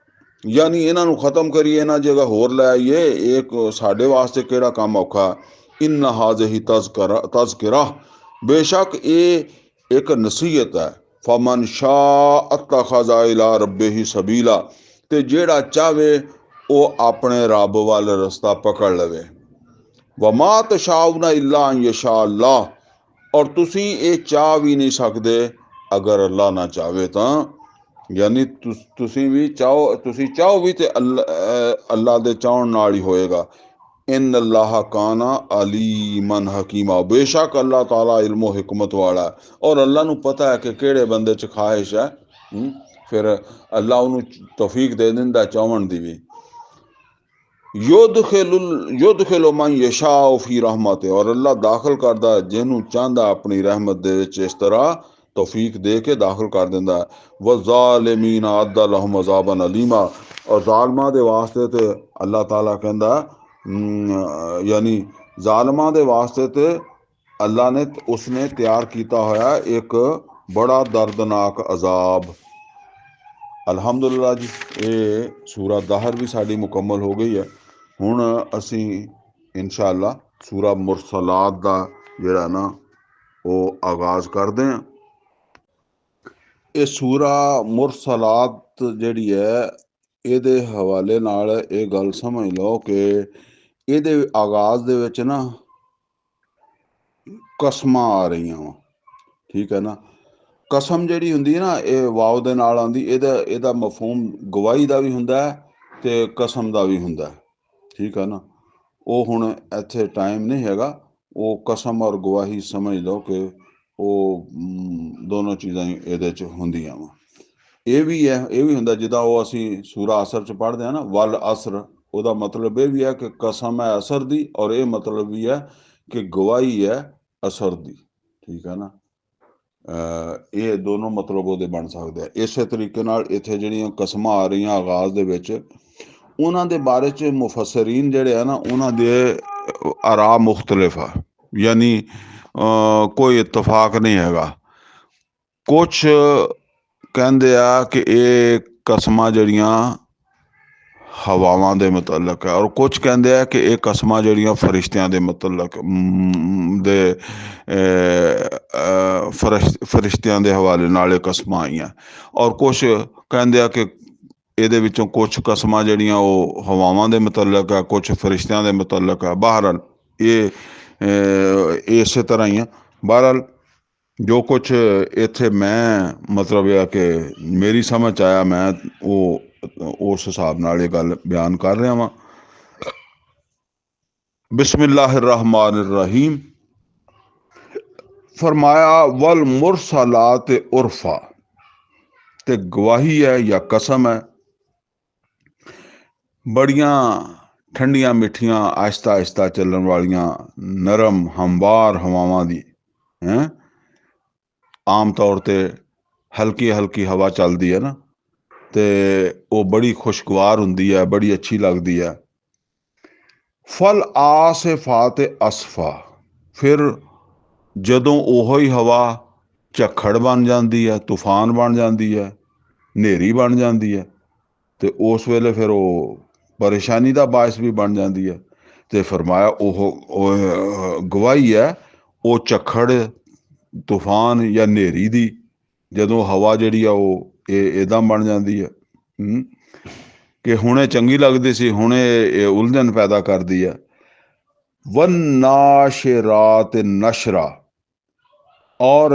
ਯਾਨੀ ਇਹਨਾਂ ਨੂੰ ਖ਼ਤਮ ਕਰੀਏ, ਇਹਨਾਂ ਜਗ੍ਹਾ ਹੋਰ ਲੈ ਆਈਏ। ਇਹ ਸਾਡੇ ਵਾਸਤੇ ਕਿਹੜਾ ਕੰਮ ਔਖਾ। ਇਨ ਹਾਜ਼ਿਹੀ ਤਜ਼ਕਿਰਾ, ਬੇਸ਼ੱਕ ਇਹ ਇੱਕ ਨਸੀਹਤ ਹੈ। ਫਮਨ ਸ਼ਾਅ ਅਤਖਜ਼ ਇਲਾ ਰੱਬਿਹੀ ਸਬੀਲਾ, ਤੇ ਜਿਹੜਾ ਚਾਹਵੇ ਉਹ ਆਪਣੇ ਰੱਬ ਵੱਲ ਰਸਤਾ ਪਕੜ ਲਵੇ। ਵਮਾ ਤਸ਼ਾਉਨਾ ਇਲਾ ਅਨ ਯਸ਼ਾ ਅੱਲਾਹ, ਔਰ ਤੁਸੀਂ ਇਹ ਚਾਹ ਵੀ ਨਹੀਂ ਸਕਦੇ ਅਗਰ ਅੱਲਾਹ ਨਾ ਚਾਹਵੇ ਤਾਂ। ਯਾਨੀ ਤੁਸੀਂ ਚਾਹੋ ਵੀ ਤੇ ਅੱਲਾਹ ਦੇ ਚਾਹਣ ਨਾਲ ਹੀ ਹੋਏਗਾ। ਇਨ ਅੱਲਾਹ ਕਾਨਾ ਅਲੀਮਨ ਹਕੀਮਾ, ਬੇਸ਼ੱਕ ਅੱਲਾਹ ਤਾਲਾ ਇਲਮੋ ਹਕਮਤ ਵਾਲਾ, ਔਰ ਅੱਲਾਹ ਨੂੰ ਪਤਾ ਹੈ ਕਿ ਕਿਹੜੇ ਬੰਦੇ 'ਚ ਖਾਹਿਸ਼ ਹੈ। ਫਿਰ ਅੱਲਾਹ ਉਹਨੂੰ ਤੌਫੀਕ ਦੇ ਦਿੰਦਾ ਚਾਹਣ ਦੀ ਵੀ। ਯੁਦਖਿਲੁ ਮਨ ਯਸ਼ਾਉ ਫੀ ਰਹਿਮਤਿ, ਔਰ ਅੱਲਾਹ ਦਾਖਲ ਕਰਦਾ ਜਿਹਨੂੰ ਚਾਹੁੰਦਾ ਆਪਣੀ ਰਹਿਮਤ ਦੇ ਵਿੱਚ, ਇਸ ਤਰ੍ਹਾਂ ਤੌਫੀਕ ਦੇ ਕੇ ਦਾਖਲ ਕਰ ਦਿੰਦਾ। ਵਜ਼ਾਲਿਮੀਨ ਅਅੱਦ ਲਹੁਮ ਅਜ਼ਾਬਨ ਅਲੀਮਾ, और ਜ਼ਾਲਮਾਂ ਦੇ ਵਾਸਤੇ ਤੇ अल्लाह ताला कहता यानी ਜ਼ਾਲਮਾਂ ਦੇ वास्ते ते अल्लाह ने उसने तैयार किया होया एक बड़ा दर्दनाक अजाब। अल्हम्दुलिल्लाह जी, ये सूरा दहर भी साड़ी मुकम्मल हो गई है। हुण असी इंशाअल्लाह सूरा मुरसलात का जिहड़ा ना वो आगाज़ करते हैं। ये सूरा मुरसलात जिहड़ी है ਇਹਦੇ हवाले नाल ਇਹ गल समझ लो कि ਇਹਦੇ आगाज़ ਦੇ ਵਿੱਚ ना ਕਸਮਾਂ आ रही वा, ठीक है ना। ਕਸਮ ਜਿਹੜੀ ਹੁੰਦੀ ਹੈ ਨਾ ਇਹ ਵਾਓ ਦੇ ਨਾਲ ਆਉਂਦੀ, ਇਹਦਾ ਮਫਹੂਮ ਗਵਾਹੀ ਦਾ ਵੀ ਹੁੰਦਾ ਤੇ ਕਸਮ ਦਾ ਵੀ ਹੁੰਦਾ, ਠੀਕ ਹੈ ਨਾ। ਉਹ ਹੁਣ ਇੱਥੇ ਟਾਈਮ ਨਹੀਂ ਹੈਗਾ, ਉਹ ਕਸਮ ਔਰ ਗਵਾਹੀ ਸਮਝ ਲਓ ਕਿ ਉਹ ਦੋਨੋਂ ਚੀਜ਼ਾਂ ਹੀ ਇਹਦੇ 'ਚ ਹੁੰਦੀਆਂ ਵਾ। ਇਹ ਵੀ ਹੈ, ਇਹ ਵੀ ਹੁੰਦਾ ਜਿੱਦਾਂ ਉਹ ਅਸੀਂ ਸੂਰਾ ਅਸਰ 'ਚ ਪੜ੍ਹਦੇ ਹਾਂ ਨਾ, ਵੱਲ ਅਸਰ, ਉਹਦਾ ਮਤਲਬ ਇਹ ਵੀ ਹੈ ਕਿ ਕਸਮ ਹੈ ਅਸਰ ਦੀ, ਔਰ ਇਹ ਮਤਲਬ ਵੀ ਹੈ ਕਿ ਗਵਾਹੀ ਹੈ ਅਸਰ ਦੀ, ਠੀਕ ਹੈ ਨਾ। ਇਹ ਦੋਨੋਂ ਮਤਲਬ ਉਹਦੇ ਬਣ ਸਕਦੇ ਆ। ਇਸੇ ਤਰੀਕੇ ਨਾਲ ਇੱਥੇ ਜਿਹੜੀਆਂ ਕਸਮਾਂ ਆ ਰਹੀਆਂ ਆਗਾਜ਼ ਦੇ ਵਿੱਚ, ਉਹਨਾਂ ਦੇ ਬਾਰੇ 'ਚ ਮੁਫੱਸਰੀਨ ਜਿਹੜੇ ਆ ਨਾ ਉਹਨਾਂ ਦੇ ਆਰਾ ਮੁਖਤਲਿਫ ਆ, ਯਾਨੀ ਕੋਈ ਇਤਫਾਕ ਨਹੀਂ ਹੈਗਾ। ਕੁਛ ਕਹਿੰਦੇ ਆ ਕਿ ਇਹ ਕਸਮਾਂ ਜਿਹੜੀਆਂ ਹਵਾਵਾਂ ਦੇ ਮੁਤਲਕ ਹੈ, ਔਰ ਕੁਛ ਕਹਿੰਦੇ ਆ ਕਿ ਇਹ ਕਸਮਾਂ ਜਿਹੜੀਆਂ ਫਰਿਸ਼ਤਿਆਂ ਦੇ ਮੁਤਲਕ ਦੇ ਫਰਿਸ਼ਤਿਆਂ ਦੇ ਹਵਾਲੇ ਨਾਲ ਇਹ ਕਸਮਾਂ ਆਈਆਂ। ਔਰ ਕੁਛ ਕਹਿੰਦੇ ਆ ਕਿ ਇਹਦੇ ਵਿੱਚੋਂ ਕੁਛ ਕਸਮਾਂ ਜਿਹੜੀਆਂ ਉਹ ਹਵਾਵਾਂ ਦੇ ਮੁਤਲਕ ਆ, ਕੁਛ ਫਰਿਸ਼ਤਿਆਂ ਦੇ ਮੁਤਲਕ ਆ। ਬਹਰਹਾਲ ਇਹ ਇਸੇ ਤਰ੍ਹਾਂ ਹੀ ਆ। ਬਹਰਹਾਲ ਜੋ ਕੁਛ ਇੱਥੇ ਮੈਂ ਮਤਲਬ ਇਹ ਆ ਕਿ ਮੇਰੀ ਸਮਝ ਆਇਆ, ਮੈਂ ਉਹ ਉਸ ਹਿਸਾਬ ਨਾਲ ਇਹ ਗੱਲ ਬਿਆਨ ਕਰ ਰਿਹਾ ਵਾਂ। बिस्मिल्लाहिर रहमानिर रहीम। फरमाया वल मुरसलात उर्फा, ते गवाही है या कसम है बड़ियां ठंडियां मिठियां आहिस्ता आहिस्ता चलन वालियां नरम हमवार हवावां दी हैं। आम तौर ते हल्की हल्की हवा चलती है ना, ते वो बड़ी खुशगवार हुंदी है, बड़ी अच्छी लगती है। फल आसिफा ते असफा, फिर ਜਦੋਂ ਉਹੋ ਹੀ ਹਵਾ ਝੱਖੜ ਬਣ ਜਾਂਦੀ ਹੈ, ਤੂਫਾਨ ਬਣ ਜਾਂਦੀ ਹੈ, ਹਨੇਰੀ ਬਣ ਜਾਂਦੀ ਹੈ, ਤੇ ਉਸ ਵੇਲੇ ਫਿਰ ਉਹ ਪਰੇਸ਼ਾਨੀ ਦਾ ਬਾਇਸ ਵੀ ਬਣ ਜਾਂਦੀ ਹੈ। ਤੇ ਫਰਮਾਇਆ ਉਹ ਗਵਾਹੀ ਹੈ ਉਹ ਝੱਖੜ, ਤੂਫਾਨ ਜਾਂ ਹਨੇਰੀ ਦੀ, ਜਦੋਂ ਹਵਾ ਜਿਹੜੀ ਆ ਉਹ ਇੱਦਾਂ ਬਣ ਜਾਂਦੀ ਹੈ ਕਿ ਹੁਣੇ ਚੰਗੀ ਲੱਗਦੀ ਸੀ, ਹੁਣੇ ਇਹ ਉਲਝਣ ਪੈਦਾ ਕਰਦੀ ਹੈ। वन नाशिरात नशरा, और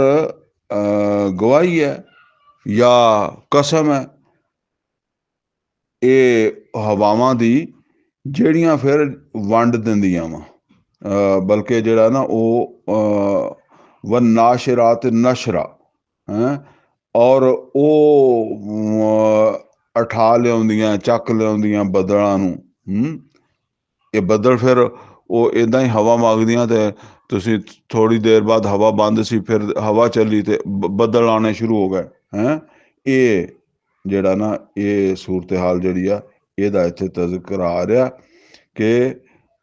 गवाही है या कसम है ਇਹ ਹਵਾਵਾਂ ਦੀ ਜਿਹੜੀਆਂ ਫਿਰ ਵੰਡ ਦਿੰਦੀਆਂ ਵਾ, ਬਲਕਿ ਜਿਹੜਾ ਨਾ ਉਹ वन नाशिरात नशरा ਹੈ, ਔਰ ਉਹ ਉਠਾ ਲਿਆਉਂਦੀਆਂ, ਚੱਕ ਲਿਆਉਂਦੀਆਂ ਬੱਦਲਾਂ ਨੂੰ। ਇਹ ਬੱਦਲ ਫਿਰ ਉਹ ਇੱਦਾਂ ਹੀ ਹਵਾ ਵਗਦੀਆਂ, ਤੇ ਤੁਸੀਂ ਥੋੜ੍ਹੀ ਦੇਰ ਬਾਅਦ ਹਵਾ ਬੰਦ ਸੀ, ਫਿਰ ਹਵਾ ਚੱਲੀ ਤੇ ਬੱਦਲ ਆਉਣੇ ਸ਼ੁਰੂ ਹੋ ਗਏ ਹੈਂ। ਇਹ ਜਿਹੜਾ ਨਾ ਇਹ ਸੂਰਤ ਹਾਲ ਜਿਹੜੀ ਆ ਇਹਦਾ ਇੱਥੇ ਤਜ਼ਕਰ ਆ ਰਿਹਾ ਕਿ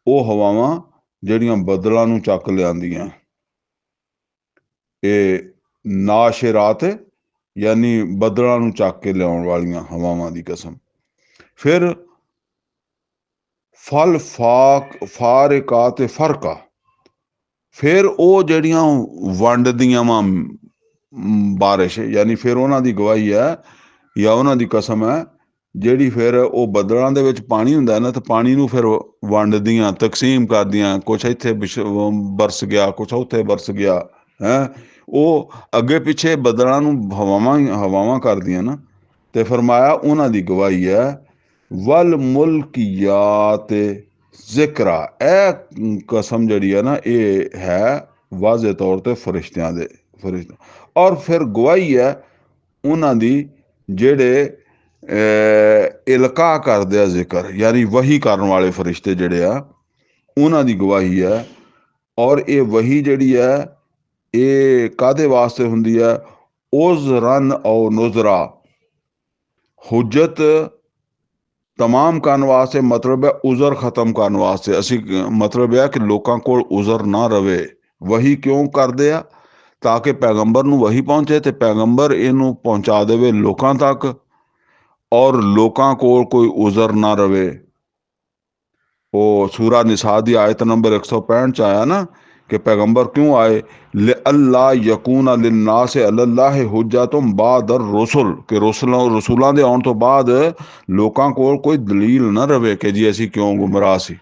ਉਹ ਹਵਾਵਾਂ ਜਿਹੜੀਆਂ ਬੱਦਲਾਂ ਨੂੰ ਚੱਕ ਲਿਆਂਦੀਆਂ, ਇਹ ਨਾਸ਼ਿਰਾਤ ਯਾਨੀ ਬੱਦਲਾਂ ਨੂੰ ਚੱਕ ਕੇ ਲਿਆਉਣ ਵਾਲੀਆਂ ਹਵਾਵਾਂ ਦੀ ਕਸਮ। ਫਿਰ ਫਲ ਫਾਰਿਕਾ ਤੇ ਫਰਕਾ, ਫਿਰ ਉਹ ਜਿਹੜੀਆਂ ਵੰਡਦੀਆਂ ਵਾ ਬਾਰਿਸ਼, ਯਾਨੀ ਫਿਰ ਉਹਨਾਂ ਦੀ ਗਵਾਹੀ ਹੈ ਜਾਂ ਉਹਨਾਂ ਦੀ ਕਸਮ ਹੈ ਜਿਹੜੀ ਫਿਰ ਉਹ ਬੱਦਲਾਂ ਦੇ ਵਿੱਚ ਪਾਣੀ ਹੁੰਦਾ ਨਾ, ਤੇ ਪਾਣੀ ਨੂੰ ਫਿਰ ਵੰਡਦੀਆਂ, ਤਕਸੀਮ ਕਰਦੀਆਂ, ਕੁਛ ਇੱਥੇ ਬਰਸ ਗਿਆ, ਕੁਛ ਉੱਥੇ ਬਰਸ ਗਿਆ ਹੈਂ। ਉਹ ਅੱਗੇ ਪਿੱਛੇ ਬੱਦਲਾਂ ਨੂੰ ਹਵਾਵਾਂ ਕਰਦੀਆਂ ਨਾ, ਤੇ ਫਰਮਾਇਆ ਉਹਨਾਂ ਦੀ ਗਵਾਹੀ ਹੈ। वल मुल्कियात जिक्रा, ਇਹ ਕਸਮ ਜਿਹੜੀ ਹੈ ਨਾ ਇਹ ਹੈ ਵਾਜ਼ੇ ਤੌਰ ਤੇ ਫਰਿਸ਼ਤਿਆਂ ਦੇ, ਔਰ ਫਿਰ ਗਵਾਹੀ ਹੈ ਉਹਨਾਂ ਦੀ ਜਿਹੜੇ ਇਲਕਾ ਕਰਦੇ ਆ ਜ਼ਿਕਰ, ਯਾਨੀ ਵਹੀ ਕਰਨ ਵਾਲੇ ਫਰਿਸ਼ਤੇ ਜਿਹੜੇ ਆ ਉਹਨਾਂ ਦੀ ਗਵਾਹੀ ਹੈ। ਔਰ ਇਹ ਵਹੀ ਜਿਹੜੀ ਹੈ ਇਹ ਕਾਹਦੇ ਵਾਸਤੇ ਹੁੰਦੀ ਹੈ? ਉਜ਼ਰਨ ਔ ਨੁਜ਼ਰਾ, ਹੁਜਤ तमाम करने वास्ते मतलब है उज़र ख़त्म करने वास्ते असी मतलब है कि लोगों को उज़र ना रवे। वही क्यों करते आ ताकि पैगंबर नूं वही पहुंचे ते पैगंबर इनू पहुंचा देवे लोकां तक और लोकां कोल कोई उज़र ना रवे। वो सूरा निसा दी आयत नंबर 165 च आया ना कि पैगंबर क्यों आए, ले अल्लाह यकून लिन्नास अल्लाह हुज्जतुम बादर रसुल कि रसूलां दे आउण तो बाद लोकां कोल कोई दलील ना रवे कि जी असी क्यों गुमराह सी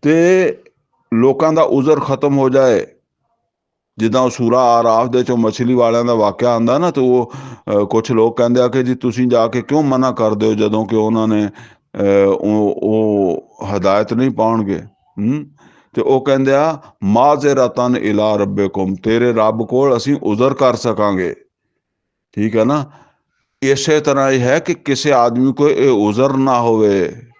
ते लोकां दा उज़र खत्म हो जाए। ਜਿੱਦਾਂ ਉਹ ਸੂਰਾ ਆਰਾਫ ਦੇ ਚੋਂ ਮਛਲੀ ਵਾਲਿਆਂ ਦਾ ਵਾਕਿਆ ਆਉਂਦਾ ਨਾ, ਤੇ ਉਹ ਕੁਛ ਲੋਕ ਕਹਿੰਦੇ ਆ ਕਿ ਜੀ ਤੁਸੀਂ ਜਾ ਕੇ ਕਿਉਂ ਮਨਾ ਕਰਦੇ ਹੋ ਜਦੋਂ ਕਿ ਉਹਨਾਂ ਨੇ ਉਹ ਹਦਾਇਤ ਨਹੀਂ ਪਾਉਣਗੇ। ਤੇ ਉਹ ਕਹਿੰਦੇ ਆ ਮਾਜ਼ਰਤਨ ਇਲਾ ਰੱਬਿਕੁਮ, ਤੇਰੇ ਰੱਬ ਕੋਲ ਅਸੀਂ ਉਜ਼ਰ ਕਰ ਸਕਾਂਗੇ। ਠੀਕ ਹੈ ਨਾ। ਇਸੇ ਤਰ੍ਹਾਂ ਇਹ ਹੈ ਕਿ ਕਿਸੇ ਆਦਮੀ ਕੋ ਇਹ ਉਜ਼ਰ ਨਾ ਹੋਵੇ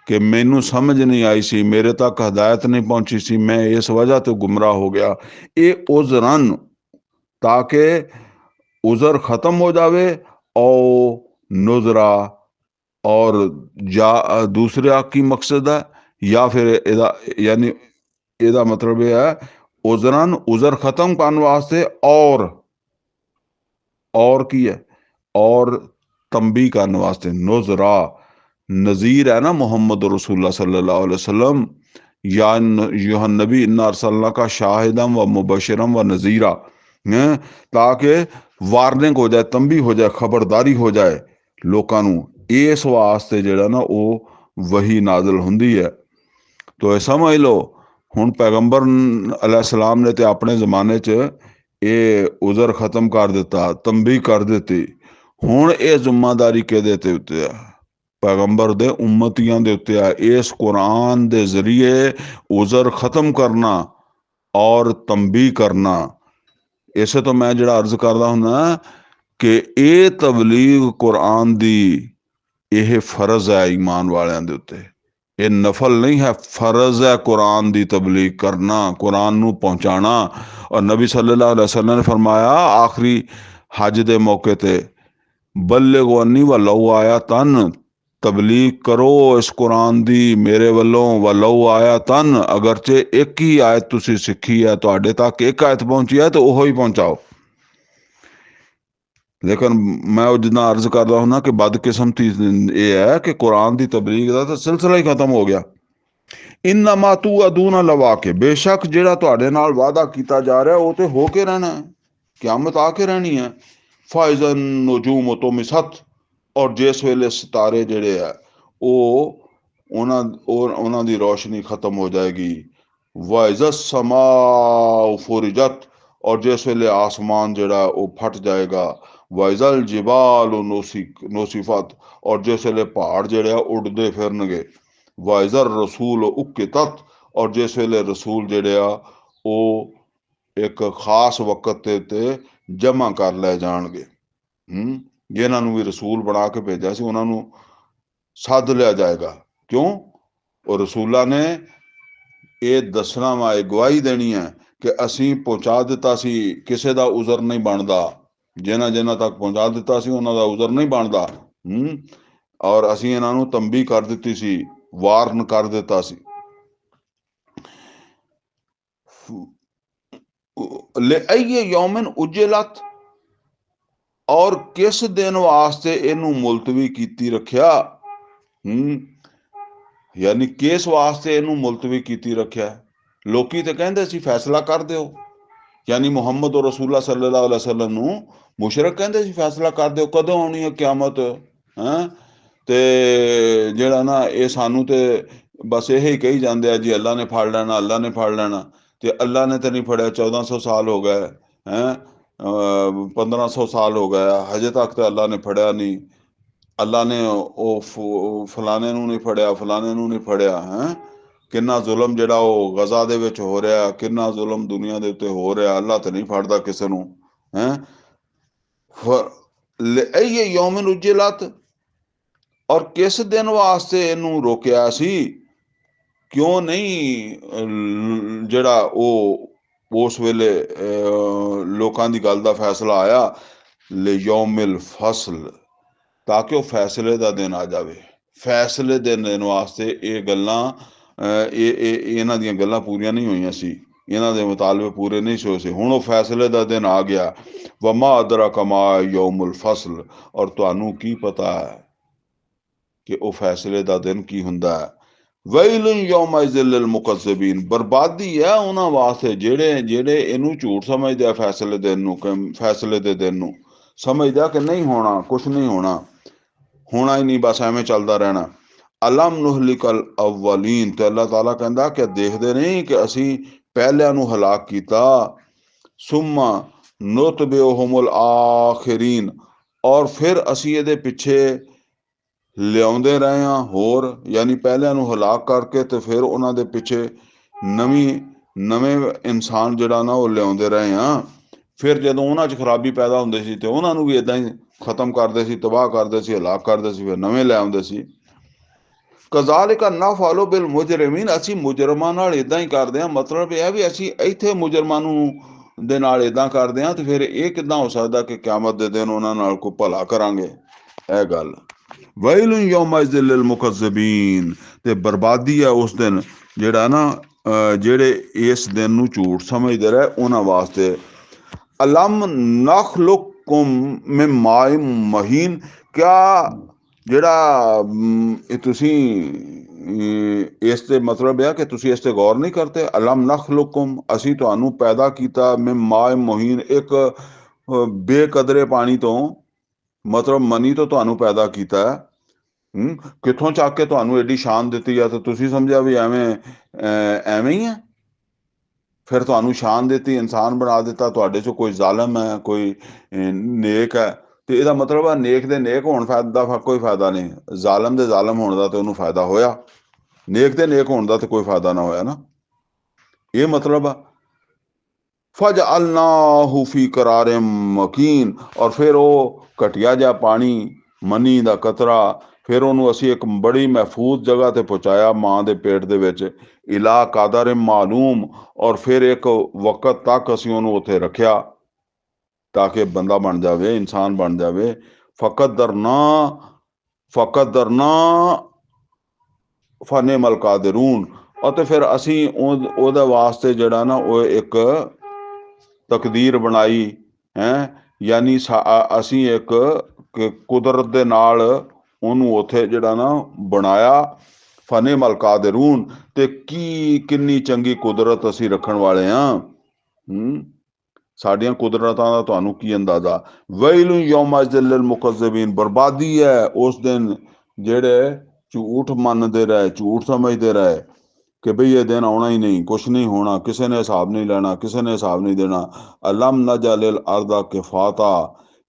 ਕਿ ਮੈਨੂੰ ਸਮਝ ਨਹੀਂ ਆਈ ਸੀ, ਮੇਰੇ ਤੱਕ ਹਦਾਇਤ ਨਹੀਂ ਪਹੁੰਚੀ ਸੀ, ਮੈਂ ਇਸ ਵਜ੍ਹਾ ਤੋਂ ਗੁੰਮਰਾਹ ਹੋ ਗਿਆ। ਇਹ ਉਜ਼ਰਨ ताकि उज़र ख़त्म हो जावे और नुज़रा और या दूसरा की मकसद है या फिर इदा यानी इदा मतलब यह है उज़रन उज़र ख़त्म करने वास्ते और की है और तंबी करने वास्ते नुज़रा नज़ीर है ना मोहम्मद रसूलुल्लाह सल्लल्लाहु अलैहि वसल्लम या यूहन नबी इन्ना अरसलना का शाहिदम व मुबशरम व नज़ीरा, ताकि वार्निंग हो जाए, तंबी हो जाए, खबरदारी हो जाए लोगों नूं। इस वास्ते जिहड़ा ना वो वही नाज़िल हुंदी है। तो समझ लो हुण पैगंबर अलैहिस्सलाम ने ते अपने ज़माने च ये उज़र ख़त्म कर दिता, तंबी कर दिती। हुण ये जिम्मेदारी किहदे ते उत्ते है? पैगंबर दे उम्मतियां दे उत्ते है। इस कुरान दे जरिए उज़र ख़त्म करना और तंबी करना। इसे तो मैं जिहड़ा अर्ज करदा हुंदा कि ये तबलीग कुरान दी यह फर्ज है ईमान वालियां दे उत्ते, ये नफल नहीं है, फर्ज है कुरान दी तबलीग करना, कुरान नू पहुंचाना। और नबी सल्लल्लाहु अलैहि वसल्लम ने फरमाया आखिरी हज दे मौके ते, बल्लिगु अन्नी व लौ आया तन, तबलीग करो इस कुरान दी मेरे वल्लों व लौ आया तन, अगरचे एक ही आयत तुसी सीखी है, तुहाडे तक एक आयत पहुंची है तो ओहो ही पहुंचाओ। लेकिन मैं जितना अर्ज करता हूं ना कि बदकिस्मती ये है कि कुरान की तबलीग का तो सिलसिला ही खत्म हो गया। इन्ना मातू अदूना लवा के, बेशक जेड़ा तुहाडे नाल वादा किया जा रहा है वो तो होके रहना है, क्यामत आके रहनी है। फाइजन नजूम तो मिसत, और जिस वेले सितारे जेड़े है उन्हां दी रोशनी खत्म हो जाएगी। वाइजत समा फुरिजत, और जिस वेले आसमान जेड़ा वो फट जाएगा। वाइजल जिबाल नोसिफत, और जिस वेले पहाड़ जेड़े उड़दे फिरनगे। वाइजर रसूल उक्कितत, और जिस वेले रसूल जेड़े वो एक खास वक्त ते जमा कर लै जाणगे। जिन्हां नूं भी रसूल बना के भेजा सी उन्हां नूं सद लिया जाएगा। क्यों? और रसूलां ने ये दसना वा, गवाही देनी है कि असी पहुंचा दिता सी, किसी का उज़र नहीं बनता। जिन्हां तक पहुंचा दिता सी उन्हां दा उज़र नहीं बनता। और असी इन्हां नूं तंबी कर दिती सी, वार्न कर दिता सी। ले अय्ये यौमिन उज्जिलत, और किस दिन वास्ते इनू मुलतवी कीती रखिया। यानी किस वास्ते इनू मुलतवी कीती रखिया। लोकी तो कहंदे सी फैसला कर दिओ, यानी मुहम्मद और रसूलुल्लाह सल्लल्लाहु अलैहि वसल्लम नू मुशरक कहंदे सी फैसला कर दिओ, कदों आउणी है क्यामत। ते जेड़ा ना ये सानू ते बस यही कही जाते हैं जी अल्लाह ने फड़ लेना, अल्लाह ने फड़ लेना। तो अल्लाह ने तो नहीं फड़िया, 1400 साल हो गए हैं, 1500 साल हो गया, हजे तक तो अल्लाह ने फड़िया नहीं। अल्लाह ने फलाने नू नहीं फड़िया, फलाने नू नहीं फड़िया है। किन्ना जुल्म जिहड़ा वो गजा दे विच हो रहा, किन्ना जुल्म दुनिया दे उत्ते हो रहा। अल्लाह तो नहीं फड़दा किसे नू है। ये यौमिन उज्जिलत, और किस दिन वास्ते इनू रोकिया सी। क्यों नहीं जिहड़ा उस वेले लोकां दी गल दा फैसला आया, ले यौमिल फसल, ताकि वह फैसले का दिन आ जाए। फैसले देने वास्ते ये गल्लां इन्हां दियां गल्लां पूरियां नहीं हुई सी, इन्हां दे मुतालबे पूरे नहीं से होए। हुण ओह फैसले दा दिन आ गया। वमा अदरक मा यौमुल फसल, और तुहानू की पता है कि वह फैसले का दिन की हुंदा है। वैलुन यौमइज़िन लिल मुकज़्ज़िबीन, बर्बादी है उन्हां वास्ते जेड़े जेड़े इनू झूठ समझदे आ फैसले दिन नू, फैसले दे दिन नू समझदे आ कि नहीं होना, कुछ नहीं होना, होना ही नहीं, बस एवें चलदा रहना। अलम नुहलिकल अव्वलीन, ते अल्लाह ताला कहंदा कि देखदे नहीं कि असीं पहलिआं नू हलाक कीता। सुम्मा नुतबिउहुमुल आखिरीन, और फिर असीं इहदे पिछे लियाउंदे रहे हैं होर, यानी पहलिआं नू हलाक करके ते फिर उन्हां दे पिछे नवें इंसान जिहड़ा ना वो लियाउंदे रहे हैं। फिर जदों उन्हां च खराबी पैदा हुंदी सी ते उन्हां नू भी इदां ही खत्म करदे सी, तबाह करदे सी, हलाक करदे सी, फिर नवें ले आउंदे सी। कज़ालिका नफ़अलु बिल मुजरिमीन, असीं मुजरमां नाल इदां ही करदे हां। मतलब यह है भी असीं इत्थे मुजरमां नू दे नाल इदां करदे हां, ते फिर इह किदां हो सकदा कि क़यामत दे दिन उन्हां नाल कोई भला करांगे। इह गल वैलुन यौमइज़िन लिल मुकज़्ज़िबीन, ते बर्बादी है उस दिन जेड़ा ना जेड़े इस दिन नू झूठ समझदे रहे उन्हां वास्ते। अलम नखलुकुम मिन माइ महीन, क्या जेड़ा तुसीं इस ते मतलब है कि तुसीं इस ते गौर नहीं करते। अलम नखलुकुम, असीं तुहानू पैदा कीता मिन माइ महीन, एक बेकदरे पानी तो, मतलब मनी तो तुहानू पैदा कीता है। कित्थों चक के तुहानू एडी शान दित्ती है, तो तुसीं समझिया भी एवें ही है। फिर तुहानू शान दित्ती, इंसान बना दिता, तुहाडे चों कोई जालिम है, कोई नेक है, तो ਇਹਦਾ मतलब है नेक दे नेक होण दा कोई फायदा नहीं, जालिम दे जालिम होण दा ते ਉਹਨੂੰ फायदा होया, नेक दे नेक होण दा ते कोई फायदा ना होया ना। ये मतलब है। फजअलनाहु फी करारिम मकीन, और फिर वो घटिया जा पानी मनी दा कतरा, फिर ਉਹਨੂੰ ਅਸੀਂ एक बड़ी महफूज जगह ते पहुँचाया मां दे पेट दे विच, इला कादर मालूम, और फिर एक वक्त तक ਅਸੀਂ ਉਹਨੂੰ ਉੱਥੇ रखिया ताकि बंदा बन जावे, इंसान बन जावे। फकदरना फनिअमल कादिरून, और फिर ਅਸੀਂ ਉਹਦੇ वास्ते ਜਿਹੜਾ ना वो एक तकदीर बनाई है, यानी ਅਸੀਂ एक कुदरत दे नाल ਉਹਨੂੰ ਉੱਥੇ ਜਿਹੜਾ ना बनाया। फनिअमल कादिरून, ते की किन्नी चंगी कुदरत ਅਸੀਂ रखण वाले हाँ। साडियां कुदरतां दा तुहानू की अंदाजा। वैलुन यौमइज़िन लिल मुकज़्ज़िबीन, बर्बादी है उस दिन जेड़े झूठ मनदे रहे, झूठ समझदे रहे कि बई ये दिन आना ही नहीं, कुछ नहीं होना, किसी ने हिसाब नहीं लेना, किसी ने हिसाब नहीं देना। अलम नजअलिल अर्दा किफाता,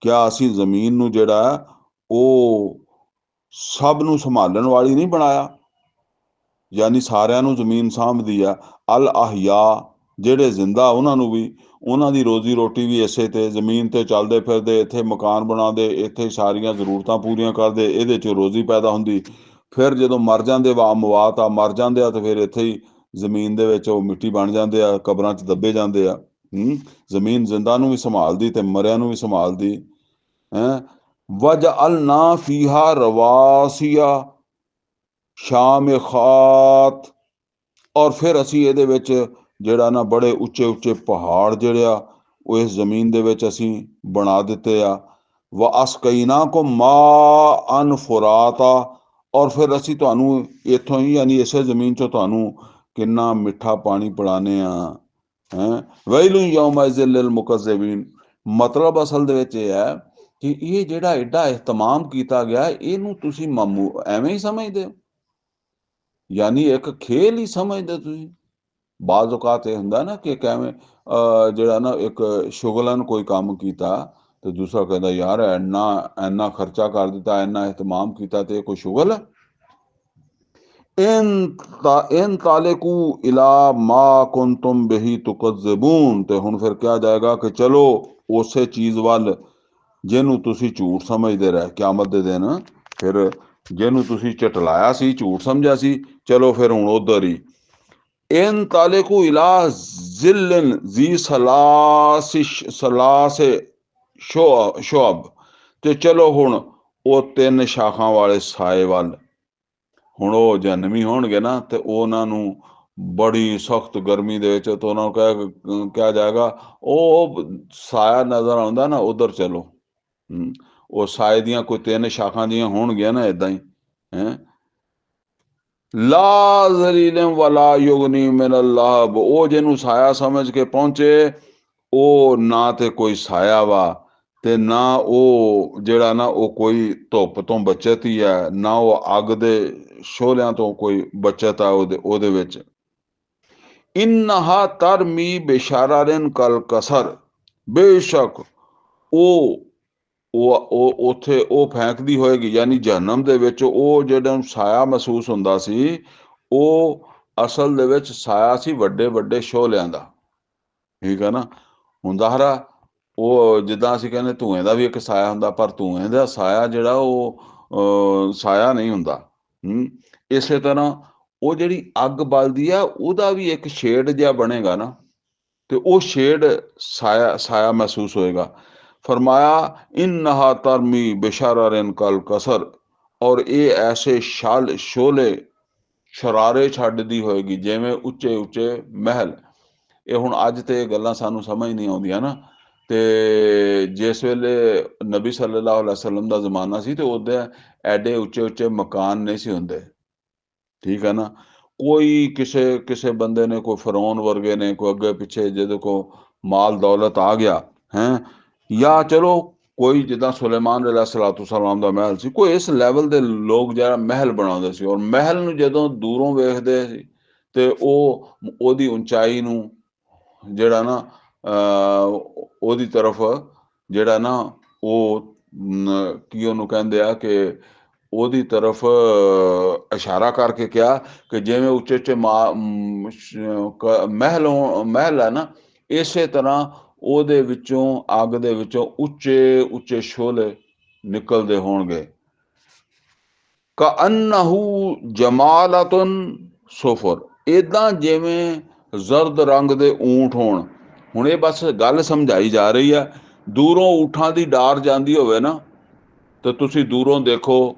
क्या असीं जमीन नू जेड़ा है वो सब नू संभालण वाली नहीं बनाया, यानी सारिਆਂ ਨੂੰ ਜ਼ਮੀਨ ਸਾਂਭਦੀ ਆ। ਅਲ ਅਹਿਆ, ਜਿਹੜੇ ਜ਼ਿੰਦਾ ਉਹਨਾਂ ਨੂੰ ਵੀ, ਉਹਨਾਂ ਦੀ ਰੋਜ਼ੀ ਰੋਟੀ ਵੀ ਇਸੇ ਤੇ, ਜ਼ਮੀਨ ਤੇ ਚੱਲਦੇ ਫਿਰਦੇ, ਇੱਥੇ ਮਕਾਨ ਬਣਾਉਂਦੇ, ਇੱਥੇ ਸਾਰੀਆਂ ਜ਼ਰੂਰਤਾਂ ਪੂਰੀਆਂ ਕਰਦੇ, ਇਹਦੇ 'ਚੋਂ ਰੋਜ਼ੀ ਪੈਦਾ ਹੁੰਦੀ। ਫਿਰ ਜਦੋਂ ਮਰ ਜਾਂਦੇ ਅਮਵਾਤ ਆ, ਮਰ ਜਾਂਦੇ ਆ, ਤੇ ਫਿਰ ਇੱਥੇ ਹੀ ਜ਼ਮੀਨ ਦੇ ਵਿੱਚ ਉਹ ਮਿੱਟੀ ਬਣ ਜਾਂਦੇ ਆ, ਕਬਰਾਂ 'ਚ ਦੱਬੇ ਜਾਂਦੇ ਆ। ਜ਼ਮੀਨ ਜ਼ਿੰਦਾ ਨੂੰ ਵੀ ਸੰਭਾਲਦੀ ਤੇ ਮਰਿਆਂ ਨੂੰ ਵੀ ਸੰਭਾਲਦੀ ਹੈ। ਵਜਅਲਨਾ ਫੀਹਾ ਰਵਾਸੀਆ शामिखात, और फिर ਅਸੀਂ ਇਹਦੇ ਵਿੱਚ ਜਿਹੜਾ ਨਾ ਬੜੇ ਉੱਚੇ ਉੱਚੇ ਪਹਾੜ ਜਿਹੜੇ ਆ ਉਹ ਇਸ ਜ਼ਮੀਨ ਦੇ ਵਿੱਚ ਅਸੀਂ ਬਣਾ ਦਿੱਤੇ ਆ। व अस्कैनाकुम माअन फुराता, और फिर ਅਸੀਂ ਤੁਹਾਨੂੰ ਇੱਥੋਂ ਹੀ यानी ਇਸੇ ਜ਼ਮੀਨ 'ਚੋਂ ਤੁਹਾਨੂੰ ਕਿੰਨਾ ਮਿੱਠਾ ਪਾਣੀ ਪਿਲਾਉਂਦੇ ਆ। ਵੈਲੁਨ यौमइज़िन लिल मुकज़्ज़िबीन, मतलब ਅਸਲ ਦੇ ਵਿੱਚ ਇਹ ਹੈ ਕਿ ਇਹ ਜਿਹੜਾ ਐਡਾ ਇਹਤਮਾਮ ਕੀਤਾ ਗਿਆ ਇਹਨੂੰ ਤੁਸੀਂ ਐਵੇਂ ਹੀ ਸਮਝਦੇ ਹੋ, यानी एक खेल ही समझदे तुसीं। बाज़ औकात ये हुंदा ना कि किवें जिहड़ा ना एक शुगलन कोई काम कीता ते दूसरा कहंदा यार इन्ना खर्चा कर दिता, इन्ना एहतमाम कीता, ते कोई शुगल है। इन तालिकू इला मा कुंतुम बिही तुकज़्ज़िबून, ते हुण फिर कहा जाएगा कि चलो उसे चीज़ वल ਜਿਹਨੂੰ ਤੁਸੀਂ ਝੂਠ ਸਮਝਦੇ ਰਹੇ ਕਿਆਮਤ ਦੇ ਦਿਨ, ਫਿਰ ਜਿਹਨੂੰ ਤੁਸੀਂ ਝਟਲਾਇਆ ਸੀ, ਝੂਠ ਸਮਝਿਆ ਸੀ, ਚਲੋ ਫਿਰ ਹੁਣ ਉਧਰ ਹੀ। ਇਨ ਤਾਲਿਕੂ ਇਲਾ ਜ਼ਿਲਨ ਜ਼ੀ ਸਲਾਸੇ ਸ਼ੋਅਬ, ਤੇ ਚਲੋ ਹੁਣ ਉਹ ਤਿੰਨ ਸ਼ਾਖਾਂ ਵਾਲੇ ਸਾਏ ਵੱਲ, ਹੁਣ ਉਹ ਜਹਨਮੀ ਹੋਣਗੇ ਨਾ ਤੇ ਉਹਨਾਂ ਨੂੰ ਬੜੀ ਸਖਤ ਗਰਮੀ ਦੇ ਵਿੱਚ ਤੇ ਉਹਨਾਂ ਨੂੰ ਕਿਹਾ ਜਾਏਗਾ ਉਹ ਸਾਇਆ ਨਜ਼ਰ ਆਉਂਦਾ ਨਾ ਉਧਰ ਚਲੋ। ਉਹ ਸਾਏ ਦੀਆਂ ਕੋਈ 3 ਸ਼ਾਖਾਂ ਦੀਆਂ ਹੋਣਗੀਆਂ ਨਾ ਇਦਾਂ ਹੀ ਹੈ। ਲਾ ਜ਼ਲੀਲਮ ਵਲਾ ਯੁਗਨੀ ਮਿਨ ਅੱਲਾਹ, ਉਹ ਜਿਹਨੂੰ ਸਾਇਆ ਸਮਝ ਕੇ ਪਹੁੰਚੇ ਉਹ ਨਾ ਤੇ ਕੋਈ ਸਾਇਆ ਵਾ ਤੇ ਨਾ ਉਹ ਜਿਹੜਾ ਨਾ ਉਹ ਕੋਈ ਧੁੱਪ ਤੋਂ ਬਚਤ ਹੀ ਹੈ, ਨਾ ਉਹ ਅੱਗ ਦੇ ਸ਼ੋਲਿਆਂ ਤੋਂ ਕੋਈ ਬਚਤ ਆ ਉਹਦੇ ਵਿੱਚ। ਇਨਹਾ ਤਰਮੀ ਬਿਸ਼ਾਰਾਰਿਨ ਕਲ ਕਸਰ, ਬੇਸ਼ੱਕ ਉਹ ਉੱਥੇ ਉਹ ਫੈਂਕਦੀ ਹੋਏਗੀ, ਯਾਨੀ ਜਹਨਮ ਦੇ ਵਿੱਚ ਉਹ ਜਿਹੜਾ ਸਾਇਆ ਮਹਿਸੂਸ ਹੁੰਦਾ ਸੀ ਉਹ ਅਸਲ ਦੇ ਵਿੱਚ ਸਾਇਆ ਸੀ ਵੱਡੇ ਵੱਡੇ ਸ਼ੋਲਿਆਂ ਦਾ। ਠੀਕ ਹੈ ਨਾ। ਹੁਣ ਜ਼ਾਹਰਾ ਉਹ ਜਿੱਦਾਂ ਅਸੀਂ ਕਹਿੰਦੇ ਧੂਏ ਦਾ ਵੀ ਇੱਕ ਸਾਇਆ ਹੁੰਦਾ, ਪਰ ਧੂਏ ਦਾ ਸਾਇਆ ਜਿਹੜਾ ਉਹ ਸਾਇਆ ਨਹੀਂ ਹੁੰਦਾ। ਇਸੇ ਤਰ੍ਹਾਂ ਉਹ ਜਿਹੜੀ ਅੱਗ ਬਲਦੀ ਆ ਉਹਦਾ ਵੀ ਇੱਕ ਸ਼ੇਡ ਜਿਹਾ ਬਣੇਗਾ ਨਾ, ਤੇ ਉਹ ਸ਼ੇਡ ਸਾਇਆ ਮਹਿਸੂਸ ਹੋਏਗਾ। ਫਰਮਾਇਆ ਇਨਹਾ ਤਰਮੀ ਬਿਸ਼ਾਰਾਰਿਨ ਕਲ ਕਸਰ, ਔਰ ਇਹ ਐਸੇ ਸ਼ੋਲੇ ਸ਼ਰਾਰੇ ਛੱਡਦੀ ਹੋਏਗੀ ਜਿਵੇਂ ਉੱਚੇ ਉੱਚੇ ਮਹਿਲ। ਇਹ ਹੁਣ ਅੱਜ ਤੇ ਗੱਲਾਂ ਸਾਨੂੰ ਸਮਝ ਨਹੀਂ ਆਉਂਦੀਆਂ ਨਾ, ਤੇ ਜਿਸ ਵੇਲੇ ਨਬੀ ਸੱਲੱਲਾਹੁ ਅਲੈਹਿ ਵਸੱਲਮ ਦਾ ਜ਼ਮਾਨਾ ਸੀ ਤੇ ਉਹਦੇ ਐਡੇ ਉੱਚੇ ਉੱਚੇ ਮਕਾਨ ਨਹੀਂ ਸੀ ਹੁੰਦੇ। ਠੀਕ ਹੈ ਨਾ। ਕੋਈ ਕਿਸੇ ਬੰਦੇ ਨੇ, ਕੋਈ ਫਰੌਨ ਵਰਗੇ ਨੇ, ਕੋਈ ਅੱਗੇ ਪਿੱਛੇ ਜਿਹਦੇ ਕੋ ਮਾਲ ਦੌਲਤ ਆ ਗਿਆ ਹੈ, ਜਾਂ ਚਲੋ ਕੋਈ ਜਿੱਦਾਂ ਸੁਲੇਮਾਨ ਅਲੈਹਿਸਸਲਾਤੁ ਸਲਾਮ ਦਾ ਮਹਿਲ ਸੀ, ਕੋਈ ਇਸ ਲੈਵਲ ਦੇ ਲੋਕ ਜਿਹੜਾ ਮਹਿਲ ਬਣਾਉਂਦੇ ਸੀ, ਔਰ ਮਹਿਲ ਨੂੰ ਜਦੋਂ ਦੂਰੋਂ ਵੇਖਦੇ ਸੀ ਤੇ ਉਹਦੀ ਉਚਾਈ ਨੂੰ ਜਿਹੜਾ ਨਾ ਉਹਦੀ ਤਰਫ ਜਿਹੜਾ ਨਾ ਉਹ ਕੀ ਉਹਨੂੰ ਕਹਿੰਦੇ ਆ ਕਿ ਉਹਦੀ ਤਰਫ ਇਸ਼ਾਰਾ ਕਰਕੇ ਕਿਹਾ ਕਿ ਜਿਵੇਂ ਉੱਚੇ ਉੱਚੇ ਮਹਿਲ ਹੈ ਨਾ, ਇਸੇ ਤਰ੍ਹਾਂ ਉਹਦੇ ਵਿੱਚੋਂ ਅੱਗ ਦੇ ਵਿੱਚੋਂ ਉੱਚੇ ਉੱਚੇ ਸ਼ੋਲੇ ਨਿਕਲਦੇ ਹੋਣਗੇ। ਕਅੰਨਹੁ ਜਮਾਲਤੁਨ ਸੁਫਰ, ਇਦਾਂ ਜਿਵੇਂ ਜ਼ਰਦ ਰੰਗ ਦੇ ਊਂਠ ਹੋਣ। ਹੁਣ ਇਹ ਬਸ ਗੱਲ ਸਮਝਾਈ ਜਾ ਰਹੀ ਆ। ਦੂਰੋਂ ਊਠਾਂ ਦੀ ਡਾਰ ਜਾਂਦੀ ਹੋਵੇ ਨਾ, ਤੇ ਤੁਸੀਂ ਦੂਰੋਂ ਦੇਖੋ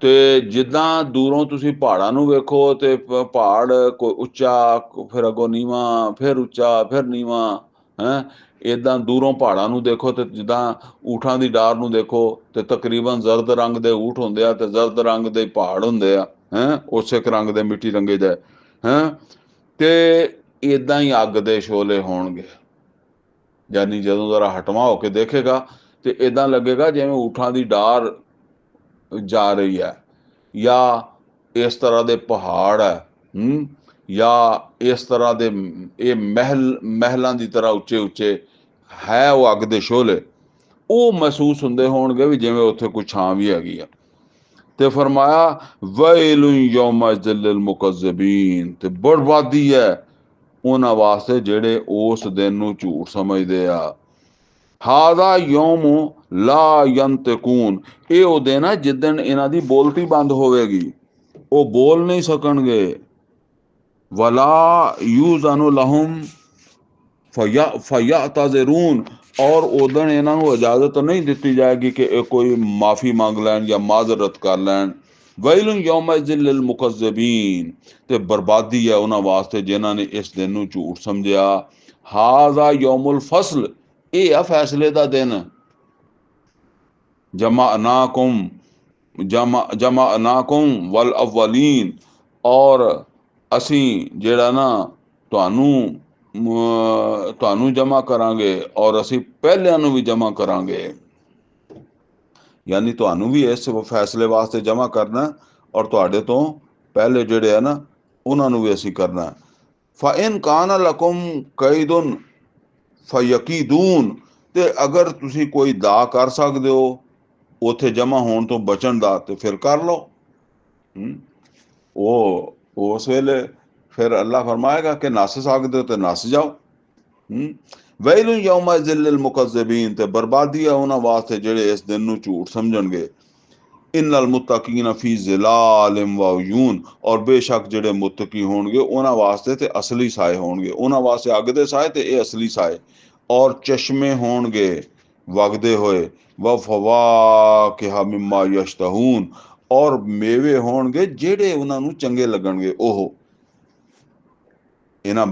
ਤੇ ਜਿੱਦਾਂ ਦੂਰੋਂ ਤੁਸੀਂ ਪਹਾੜਾਂ ਨੂੰ ਵੇਖੋ ਤੇ ਪਹਾੜ ਕੋਈ ਉੱਚਾ, ਫਿਰ ਅੱਗੋਂ ਨੀਵਾਂ, ਫਿਰ ਉੱਚਾ, ਫਿਰ ਨੀਵਾਂ ਹੈ। ਇਦਾਂ ਦੂਰੋਂ ਪਹਾੜਾਂ ਨੂੰ ਦੇਖੋ ਤੇ ਜਿੱਦਾਂ ਊਠਾਂ ਦੀ ਡਾਰ ਨੂੰ ਦੇਖੋ ਤੇ ਤਕਰੀਬਨ ਜ਼ਰਦ ਰੰਗ ਦੇ ਊਠ ਹੁੰਦੇ ਆ ਤੇ ਜ਼ਰਦ ਰੰਗ ਦੇ ਪਹਾੜ ਹੁੰਦੇ ਆ ਹੈ, ਉਸੇ ਰੰਗ ਦੇ ਮਿੱਟੀ ਰੰਗੇ ਦੇ ਹੈ। ਤੇ ਇਦਾਂ ਹੀ ਅੱਗ ਦੇ ਸ਼ੋਲੇ ਹੋਣਗੇ। ਯਾਨੀ ਜਦੋਂ ਜ਼ਰਾ ਹਟਵਾ ਹੋ ਕੇ ਦੇਖੇਗਾ ਤੇ ਇਦਾਂ ਲੱਗੇਗਾ ਜਿਵੇਂ ਊਠਾਂ ਦੀ ਡਾਰ ਜਾ ਰਹੀ ਹੈ, ਜਾਂ ਇਸ ਤਰ੍ਹਾਂ ਦੇ ਪਹਾੜ ਹੈ, ਜਾਂ ਇਸ ਤਰ੍ਹਾਂ ਦੇ ਇਹ ਮਹਿਲਾਂ ਦੀ ਤਰ੍ਹਾਂ ਉੱਚੇ ਉੱਚੇ ਹੈ ਉਹ ਅੱਗ ਦੇ ਸ਼ੋਲੇ। ਉਹ ਮਹਿਸੂਸ ਹੁੰਦੇ ਹੋਣਗੇ ਵੀ ਜਿਵੇਂ ਉੱਥੇ ਕੋਈ ਛਾਂ ਵੀ ਹੈਗੀ ਆ। ਤੇ ਫਰਮਾਇਆ ਵੈਲੁ ਯੌਮਇਜ਼ਿਨ ਲਿਲਮੁਕੱਜ਼ਿਬੀਨ, ਤੇ ਬਰਬਾਦੀ ਹੈ ਉਹਨਾਂ ਵਾਸਤੇ ਜਿਹੜੇ ਉਸ ਦਿਨ ਨੂੰ ਝੂਠ ਸਮਝਦੇ ਆ। ਹਾਜ਼ਾ ਯੌਮ ਲਾ ਯੰਤਕੂਨ, ਇਹ ਉਹ ਦਿਨ ਹੈ ਜਿੱਦਣ ਇਹਨਾਂ ਦੀ ਬੋਲਤੀ ਬੰਦ ਹੋਵੇਗੀ, ਉਹ ਬੋਲ ਨਹੀਂ ਸਕਣਗੇ। ਵਲਾ ਯੂਜ਼ਨ ਲਹੁਮ ਫਯਅਤਜ਼ਿरून, ਔਰ ਉਦਣ ਇਹਨਾਂ ਨੂੰ ਇਜਾਜ਼ਤ ਨਹੀਂ ਦਿੱਤੀ ਜਾਏਗੀ ਕਿ ਇਹ ਕੋਈ ਮਾਫੀ ਮੰਗ ਲੈਣ ਜਾਂ ਮਾਜ਼ਰਤ ਕਰ ਲੈਣ। ਵੈਲੁ ਯੌਮਇਜ਼ਿਨ ਲਿਲਮੁਕੱਜ਼ਿਬੀਨ, ਤੇ ਬਰਬਾਦੀ ਹੈ ਉਹਨਾਂ ਵਾਸਤੇ ਜਿਨ੍ਹਾਂ ਨੇ ਇਸ ਦਿਨ ਨੂੰ ਝੂਠ ਸਮਝਿਆ। ਹਾਜ਼ਾ ਯੌਮੁਲ ਫਸਲ, ਇਹ ਆ ਫੈਸਲੇ ਦਾ ਦਿਨ। ਜਮਾਅਨਾकुम ਵਲ ਅਵਲੀਨ, ਔਰ ਅਸੀਂ ਜਿਹੜਾ ਨਾ ਤੁਹਾਨੂੰ ਜਮਾ ਕਰਾਂਗੇ ਔਰ ਅਸੀਂ ਪਹਿਲਿਆਂ ਨੂੰ ਵੀ ਜਮਾ ਕਰਾਂਗੇ। ਯਾਨੀ ਤੁਹਾਨੂੰ ਵੀ ਇਸ ਫੈਸਲੇ ਵਾਸਤੇ ਜਮਾ ਕਰਨਾ, ਔਰ ਤੁਹਾਡੇ ਤੋਂ ਪਹਿਲੇ ਜਿਹੜੇ ਆ ਨਾ ਉਹਨਾਂ ਨੂੰ ਵੀ ਅਸੀਂ ਕਰਨਾ। ਫਇਨ ਕਾਨ ਲਕੁਮ ਕੈਦੁਨ ਫਯਕੀਦੂਨ, ਤੇ ਅਗਰ ਤੁਸੀਂ ਕੋਈ ਦਾ ਕਰ ਸਕਦੇ ਹੋ ਉੱਥੇ ਜਮਾ ਹੋਣ ਤੋਂ ਬਚਣ ਦਾ ਤੇ ਫਿਰ ਕਰ ਲਓ। ਉਹ ਉਸ ਵੇਲੇ ਫਿਰ ਅੱਲਾਹ ਫਰਮਾਏਗਾ ਕਿ ਨੱਸ ਸਕਦੇ ਹੋ ਤੇ ਨੱਸ ਜਾਓ। ਵੈਲੁ ਯੌਮਇਜ਼ਿਨ ਲਿਲਮੁਕੱਜ਼ਿਬੀਨ, ਤੇ ਬਰਬਾਦੀ ਹੈ ਉਹਨਾਂ ਵਾਸਤੇ ਜਿਹੜੇ ਇਸ ਦਿਨ ਨੂੰ ਝੂਠ ਸਮਝਣਗੇ। ਇਨਲ ਮੁੱਤਕੀਨ ਫੀ ਜ਼ਿਲਾਲਿਨ व ਉਯੂਨ, ਔਰ ਬੇਸ਼ੱਕ ਜਿਹੜੇ ਮੁੱਤਕੀ ਹੋਣਗੇ ਉਹਨਾਂ ਵਾਸਤੇ ਤੇ ਅਸਲੀ ਸਾਏ ਹੋਣਗੇ। ਉਹਨਾਂ ਵਾਸਤੇ ਅੱਗ ਦੇ ਸਾਏ ਤੇ ਇਹ ਅਸਲੀ ਸਾਏ। ਔਰ ਚਸ਼ਮੇ ਹੋਣਗੇ ਵਗਦੇ ਹੋਏ। ਵ ਫਵਾਕਿਹ ਮਿਮਾ ਯਸ਼ਤਹੂਨ, ਔਰ ਮੇਵੇ ਹੋਣਗੇ ਜਿਹੜੇ ਉਹਨਾਂ ਨੂੰ ਚੰਗੇ ਲੱਗਣਗੇ। ਉਹ ਇਹਨਾਂ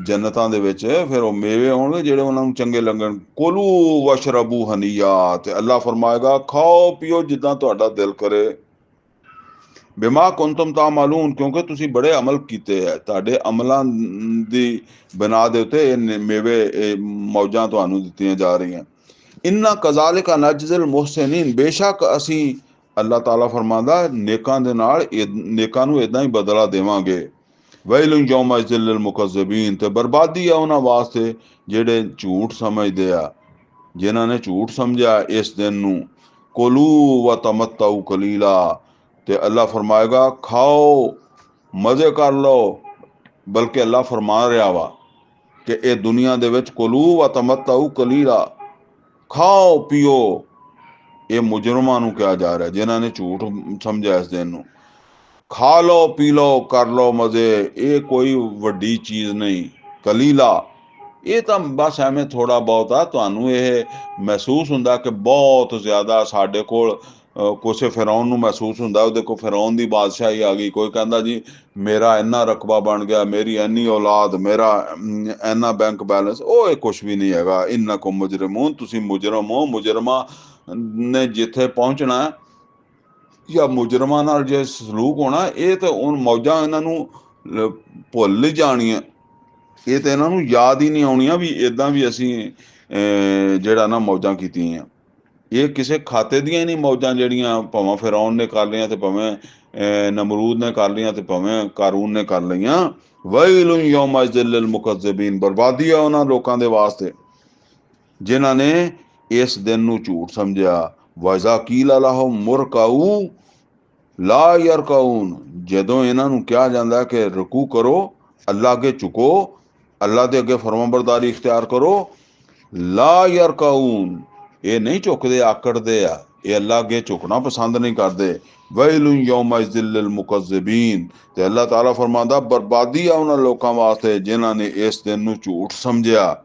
ਜੰਨਤਾਂ ਦੇ ਵਿੱਚ ਫਿਰ ਉਹ ਮੇਵੇ ਹੋਣਗੇ ਜਿਹੜੇ ਉਹਨਾਂ ਨੂੰ ਚੰਗੇ ਲੱਗਣ। ਕੁਲੂ ਵਸ਼ਰਬੂ ਹਨੀਆ, ਤੇ ਅੱਲਾ ਫਰਮਾਏਗਾ ਖਾਓ ਪੀਓ ਜਿੱਦਾਂ ਤੁਹਾਡਾ ਦਿਲ ਕਰੇ। ਬਿਮਾ ਕੁੰਤਮ ਤਾਮਲੂਨ, ਕਿਉਂਕਿ ਤੁਸੀਂ ਬੜੇ ਅਮਲ ਕੀਤੇ ਹੈ, ਤੁਹਾਡੇ ਅਮਲਾਂ ਦੀ ਬਣਾ ਦੇ ਉੱਤੇ ਇਹ ਮੇਵੇ, ਇਹ ਮੌਜਾਂ ਤੁਹਾਨੂੰ ਦਿੱਤੀਆਂ ਜਾ ਰਹੀਆਂ। ਇੰਨਾ ਕਜ਼ਾਲਿਕਾ ਨਜਜ਼ਿਲ ਮੁਹਸਿਨੀਨ, ਬੇਸ਼ੱਕ ਅਸੀਂ, ਅੱਲਾਹ ਤਾਲਾ ਫਰਮਾਉਂਦਾ, ਨੇਕਾਂ ਦੇ ਨਾਲ ਨੇਕਾਂ ਨੂੰ ਇਦਾਂ ਹੀ ਬਦਲਾ ਦੇਵਾਂਗੇ। ਵੈਲੁਨ ਯੌਮਇਜ਼ਿਨ ਲਿਲ ਮੁਕੱਜ਼ਿਬੀਨ, ਤੇ ਬਰਬਾਦੀ ਆ ਉਹਨਾਂ ਵਾਸਤੇ ਜਿਹੜੇ ਝੂਠ ਸਮਝਦੇ ਆ, ਜਿਨ੍ਹਾਂ ਨੇ ਝੂਠ ਸਮਝਿਆ ਇਸ ਦਿਨ ਨੂੰ। ਕੁਲੂ ਵ ਤਮੱਤਊ ਕਲੀਲਾ, ਤੇ ਅੱਲਾ ਫਰਮਾਏਗਾ ਖਾਓ ਮਜ਼ੇ ਕਰ ਲਓ। ਬਲਕਿ ਅੱਲਾ ਫਰਮਾ ਰਿਹਾ ਵਾ ਕਿ ਇਹ ਦੁਨੀਆ ਦੇ ਵਿੱਚ ਕੁਲੂ ਵ ਤਮੱਤਊ ਕਲੀਲਾ, ਖਾਓ ਪੀਓ। ਇਹ ਮੁਜਰਮਾਂ ਨੂੰ ਕਿਹਾ ਜਾ ਰਿਹਾ ਜਿਨ੍ਹਾਂ ਨੇ ਝੂਠ ਸਮਝਿਆ ਇਸ ਦਿਨ ਨੂੰ। ਖਾ ਲਓ ਪੀ ਲਓ ਕਰ ਲਓ ਮਜ਼ੇ, ਇਹ ਕੋਈ ਵੱਡੀ ਚੀਜ਼ ਨਹੀਂ। ਕਲੀਲਾ, ਇਹ ਤਾਂ ਬਸ ਐਵੇਂ ਥੋੜ੍ਹਾ ਬਹੁਤ ਆ। ਤੁਹਾਨੂੰ ਇਹ ਮਹਿਸੂਸ ਹੁੰਦਾ ਕਿ ਬਹੁਤ ਜ਼ਿਆਦਾ ਸਾਡੇ ਕੋਲ, ਕਿਸੇ ਫਿਰੌਨ ਨੂੰ ਮਹਿਸੂਸ ਹੁੰਦਾ ਉਹਦੇ ਕੋਲ ਫਿਰੌਨ ਦੀ ਬਾਦਸ਼ਾਹੀ ਆ ਗਈ। ਕੋਈ ਕਹਿੰਦਾ ਜੀ ਮੇਰਾ ਇੰਨਾ ਰਕਬਾ ਬਣ ਗਿਆ, ਮੇਰੀ ਇੰਨੀ ਔਲਾਦ, ਮੇਰਾ ਇੰਨਾ ਬੈਂਕ ਬੈਲੈਂਸ। ਉਹ ਇਹ ਕੁਛ ਵੀ ਨਹੀਂ ਹੈਗਾ। ਇੰਨਕੁਮ ਮੁਜਰਿਮੂਨ, ਤੁਸੀਂ ਮੁਜਰਮ ਹੋ। ਮੁਜਰਮਾਂ ਨੇ ਜਿੱਥੇ ਪਹੁੰਚਣਾ ਜਾਂ ਮੁਜਰਮਾਂ ਨਾਲ ਜੇ ਸਲੂਕ ਹੋਣਾ, ਇਹ ਤਾਂ ਹੁਣ ਮੌਜਾਂ ਇਹਨਾਂ ਨੂੰ ਭੁੱਲ ਹੀ ਜਾਣੀਆਂ। ਇਹ ਤਾਂ ਇਹਨਾਂ ਨੂੰ ਯਾਦ ਹੀ ਨਹੀਂ ਆਉਣੀਆਂ ਵੀ ਇੱਦਾਂ ਵੀ ਅਸੀਂ ਜਿਹੜਾ ਨਾ ਮੌਜਾਂ ਕੀਤੀਆਂ। ਇਹ ਕਿਸੇ ਖਾਤੇ ਦੀਆਂ ਹੀ ਨਹੀਂ ਮੌਜਾਂ ਜਿਹੜੀਆਂ ਭਾਵੇਂ ਫਿਰੌਨ ਨੇ ਕਰ ਲਈਆਂ ਤੇ ਭਾਵੇਂ ਨਮਰੂਦ ਨੇ ਕਰ ਲਈਆਂ ਤੇ ਭਾਵੇਂ ਕਾਰੂਨ ਨੇ ਕਰ ਲਈਆਂ। ਵੈਲੁਨ ਯੌਮਇਜ਼ਿਨ ਲਿਲ ਮੁਕੱਜ਼ਿਬੀਨ, ਬਰਬਾਦੀ ਆ ਉਹਨਾਂ ਲੋਕਾਂ ਦੇ ਵਾਸਤੇ ਜਿਨ੍ਹਾਂ ਨੇ ਇਸ ਦਿਨ ਨੂੰ ਝੂਠ ਸਮਝਿਆ। ਵਜ਼ਾ ਕੀਲ ਲਹੁਮ ਮੁਰਕਾਊ ਲਾ ਯਰਕਾਊਨ, ਜਦੋਂ ਇਹਨਾਂ ਨੂੰ ਕਿਹਾ ਜਾਂਦਾ ਕਿ ਰਕੂ ਕਰੋ, ਅੱਲਾ ਅੱਗੇ ਝੁਕੋ, ਅੱਲਾ ਦੇ ਅੱਗੇ ਫਰਮਾਬਰਦਾਰੀ ਇਖਤਿਆਰ ਕਰੋ, ਲਾ ਯਰਕਾਊਨ, ਇਹ ਨਹੀਂ ਝੁਕਦੇ, ਆਕੜਦੇ ਆ। ਇਹ ਅੱਲਾ ਅੱਗੇ ਝੁਕਣਾ ਪਸੰਦ ਨਹੀਂ ਕਰਦੇ। ਵੈਲੁਨ ਯੌਮਇਜ਼ਿਨ ਲਿਲ ਮੁਕੱਜ਼ਿਬੀਨ, ਤੇ ਅੱਲਾ ਤਾਲਾ ਫਰਮਾਉਂਦਾ ਬਰਬਾਦੀ ਆ ਉਹਨਾਂ ਲੋਕਾਂ ਵਾਸਤੇ ਜਿਨ੍ਹਾਂ ਨੇ ਇਸ ਦਿਨ ਨੂੰ ਝੂਠ ਸਮਝਿਆ,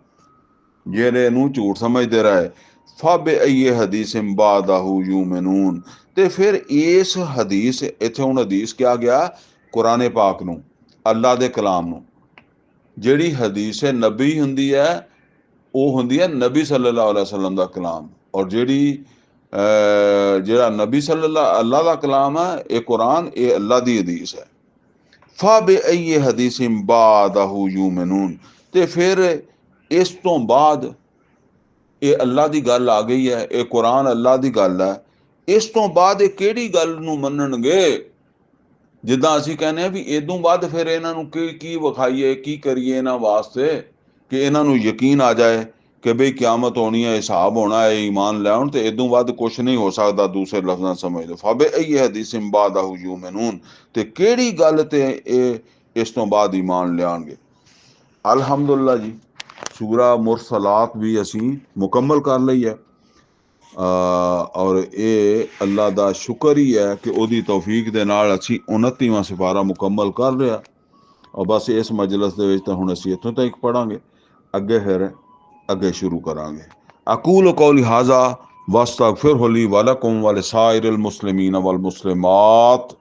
ਜਿਹੜੇ ਨੂੰ ਝੂਠ ਸਮਝਦੇ ਰਹੇ। ਫਬਿਅਯਿ ਹਦੀਸਿਨ ਬਾਦਹੁ ਯੂਮਿਨੂਨ, ਤੇ ਫਿਰ ਇਸ ਹਦੀਸ, ਇੱਥੇ ਹੁਣ ਹਦੀਸ ਕਿਹਾ ਗਿਆ ਕੁਰਾਨ ਪਾਕ ਨੂੰ, ਅੱਲਾ ਦੇ ਕਲਾਮ ਨੂੰ। ਜਿਹੜੀ ਹਦੀਸ ਨਬੀ ਹੁੰਦੀ ਹੈ ਉਹ ਹੁੰਦੀ ਹੈ ਨਬੀ ਸੱਲੱਲਾਹੁ ਅਲੈਹਿ ਵਸੱਲਮ ਦਾ ਕਲਾਮ। ਔਰ ਜਿਹੜਾ ਨਬੀ ਅੱਲਾ ਦਾ ਕਲਾਮ ਹੈ, ਇਹ ਕੁਰਾਨ, ਇਹ ਅੱਲਾ ਦੀ ਹਦੀਸ ਹੈ। ਫਬਿਅਯਿ ਹਦੀਸਿਨ ਬਾਦਹੁ ਯੂਮਿਨੂਨ, ਤੇ ਫਿਰ ਇਸ ਤੋਂ ਬਾਅਦ ਇਹ ਅੱਲਾ ਦੀ ਗੱਲ ਆ ਗਈ ਹੈ, ਇਹ ਕੁਰਾਨ ਅੱਲਾ ਦੀ ਗੱਲ ਹੈ। ਇਸ ਤੋਂ ਬਾਅਦ ਇਹ ਕਿਹੜੀ ਗੱਲ ਨੂੰ ਮੰਨਣਗੇ? ਜਿੱਦਾਂ ਅਸੀਂ ਕਹਿੰਦੇ ਹਾਂ ਵੀ ਇਦੋਂ ਬਾਅਦ ਫਿਰ ਇਹਨਾਂ ਨੂੰ ਕੀ ਵਿਖਾਈਏ, ਕੀ ਕਰੀਏ ਇਹਨਾਂ ਵਾਸਤੇ ਕਿ ਇਹਨਾਂ ਨੂੰ ਯਕੀਨ ਆ ਜਾਏ ਕਿ ਬਈ ਕਿਆਮਤ ਹੋਣੀ ਹੈ, ਹਿਸਾਬ ਹੋਣਾ ਹੈ, ਈਮਾਨ ਲਿਆਉਣ, ਤੇ ਇਦੋਂ ਬਾਅਦ ਕੁਛ ਨਹੀਂ ਹੋ ਸਕਦਾ। ਦੂਸਰੇ ਲਫ਼ਜ਼ਾਂ ਸਮਝ ਲਓ, ਫਬਿਅਯਿ ਹਦੀਸਿਨ ਬਾਦਹੁ ਯੂਮਿਨੂਨ, ਤੇ ਕਿਹੜੀ ਗੱਲ ਤੇ ਇਹ ਇਸ ਤੋਂ ਬਾਅਦ ਈਮਾਨ ਲਿਆਉਣਗੇ। ਅਲਹਮਦੁਲਿਲਾ ਜੀ, ਸੂਰਾ ਮੁਰਸਲਾਤ ਵੀ ਅਸੀਂ ਮੁਕੰਮਲ ਕਰ ਲਈ ਹੈ। ਔਰ ਇਹ ਅੱਲਾ ਦਾ ਸ਼ੁਕਰ ਹੀ ਹੈ ਕਿ ਉਹਦੀ ਤੌਫੀਕ ਦੇ ਨਾਲ ਅਸੀਂ 29ਵਾਂ ਸਿਪਾਰਾ ਮੁਕੰਮਲ ਕਰ ਲਿਆ। ਔਰ ਬਸ ਇਸ ਮਜਲਿਸ ਦੇ ਵਿੱਚ ਤਾਂ ਹੁਣ ਅਸੀਂ ਇੱਥੋਂ ਤੱਕ ਪੜਾਂਗੇ, ਅੱਗੇ ਫਿਰ ਅੱਗੇ ਸ਼ੁਰੂ ਕਰਾਂਗੇ। ਅਕੂਲ ਕੌਲੀ ਹਾਜ਼ਾ ਵਸਤਗਫਿਰਹੁ ਲੀ ਵਲਕੁਮ ਵਲਿਸਾਇਰਿਲ ਮੁਸਲਿਮੀਨ ਵਲ ਮੁਸਲਿਮਾਤ।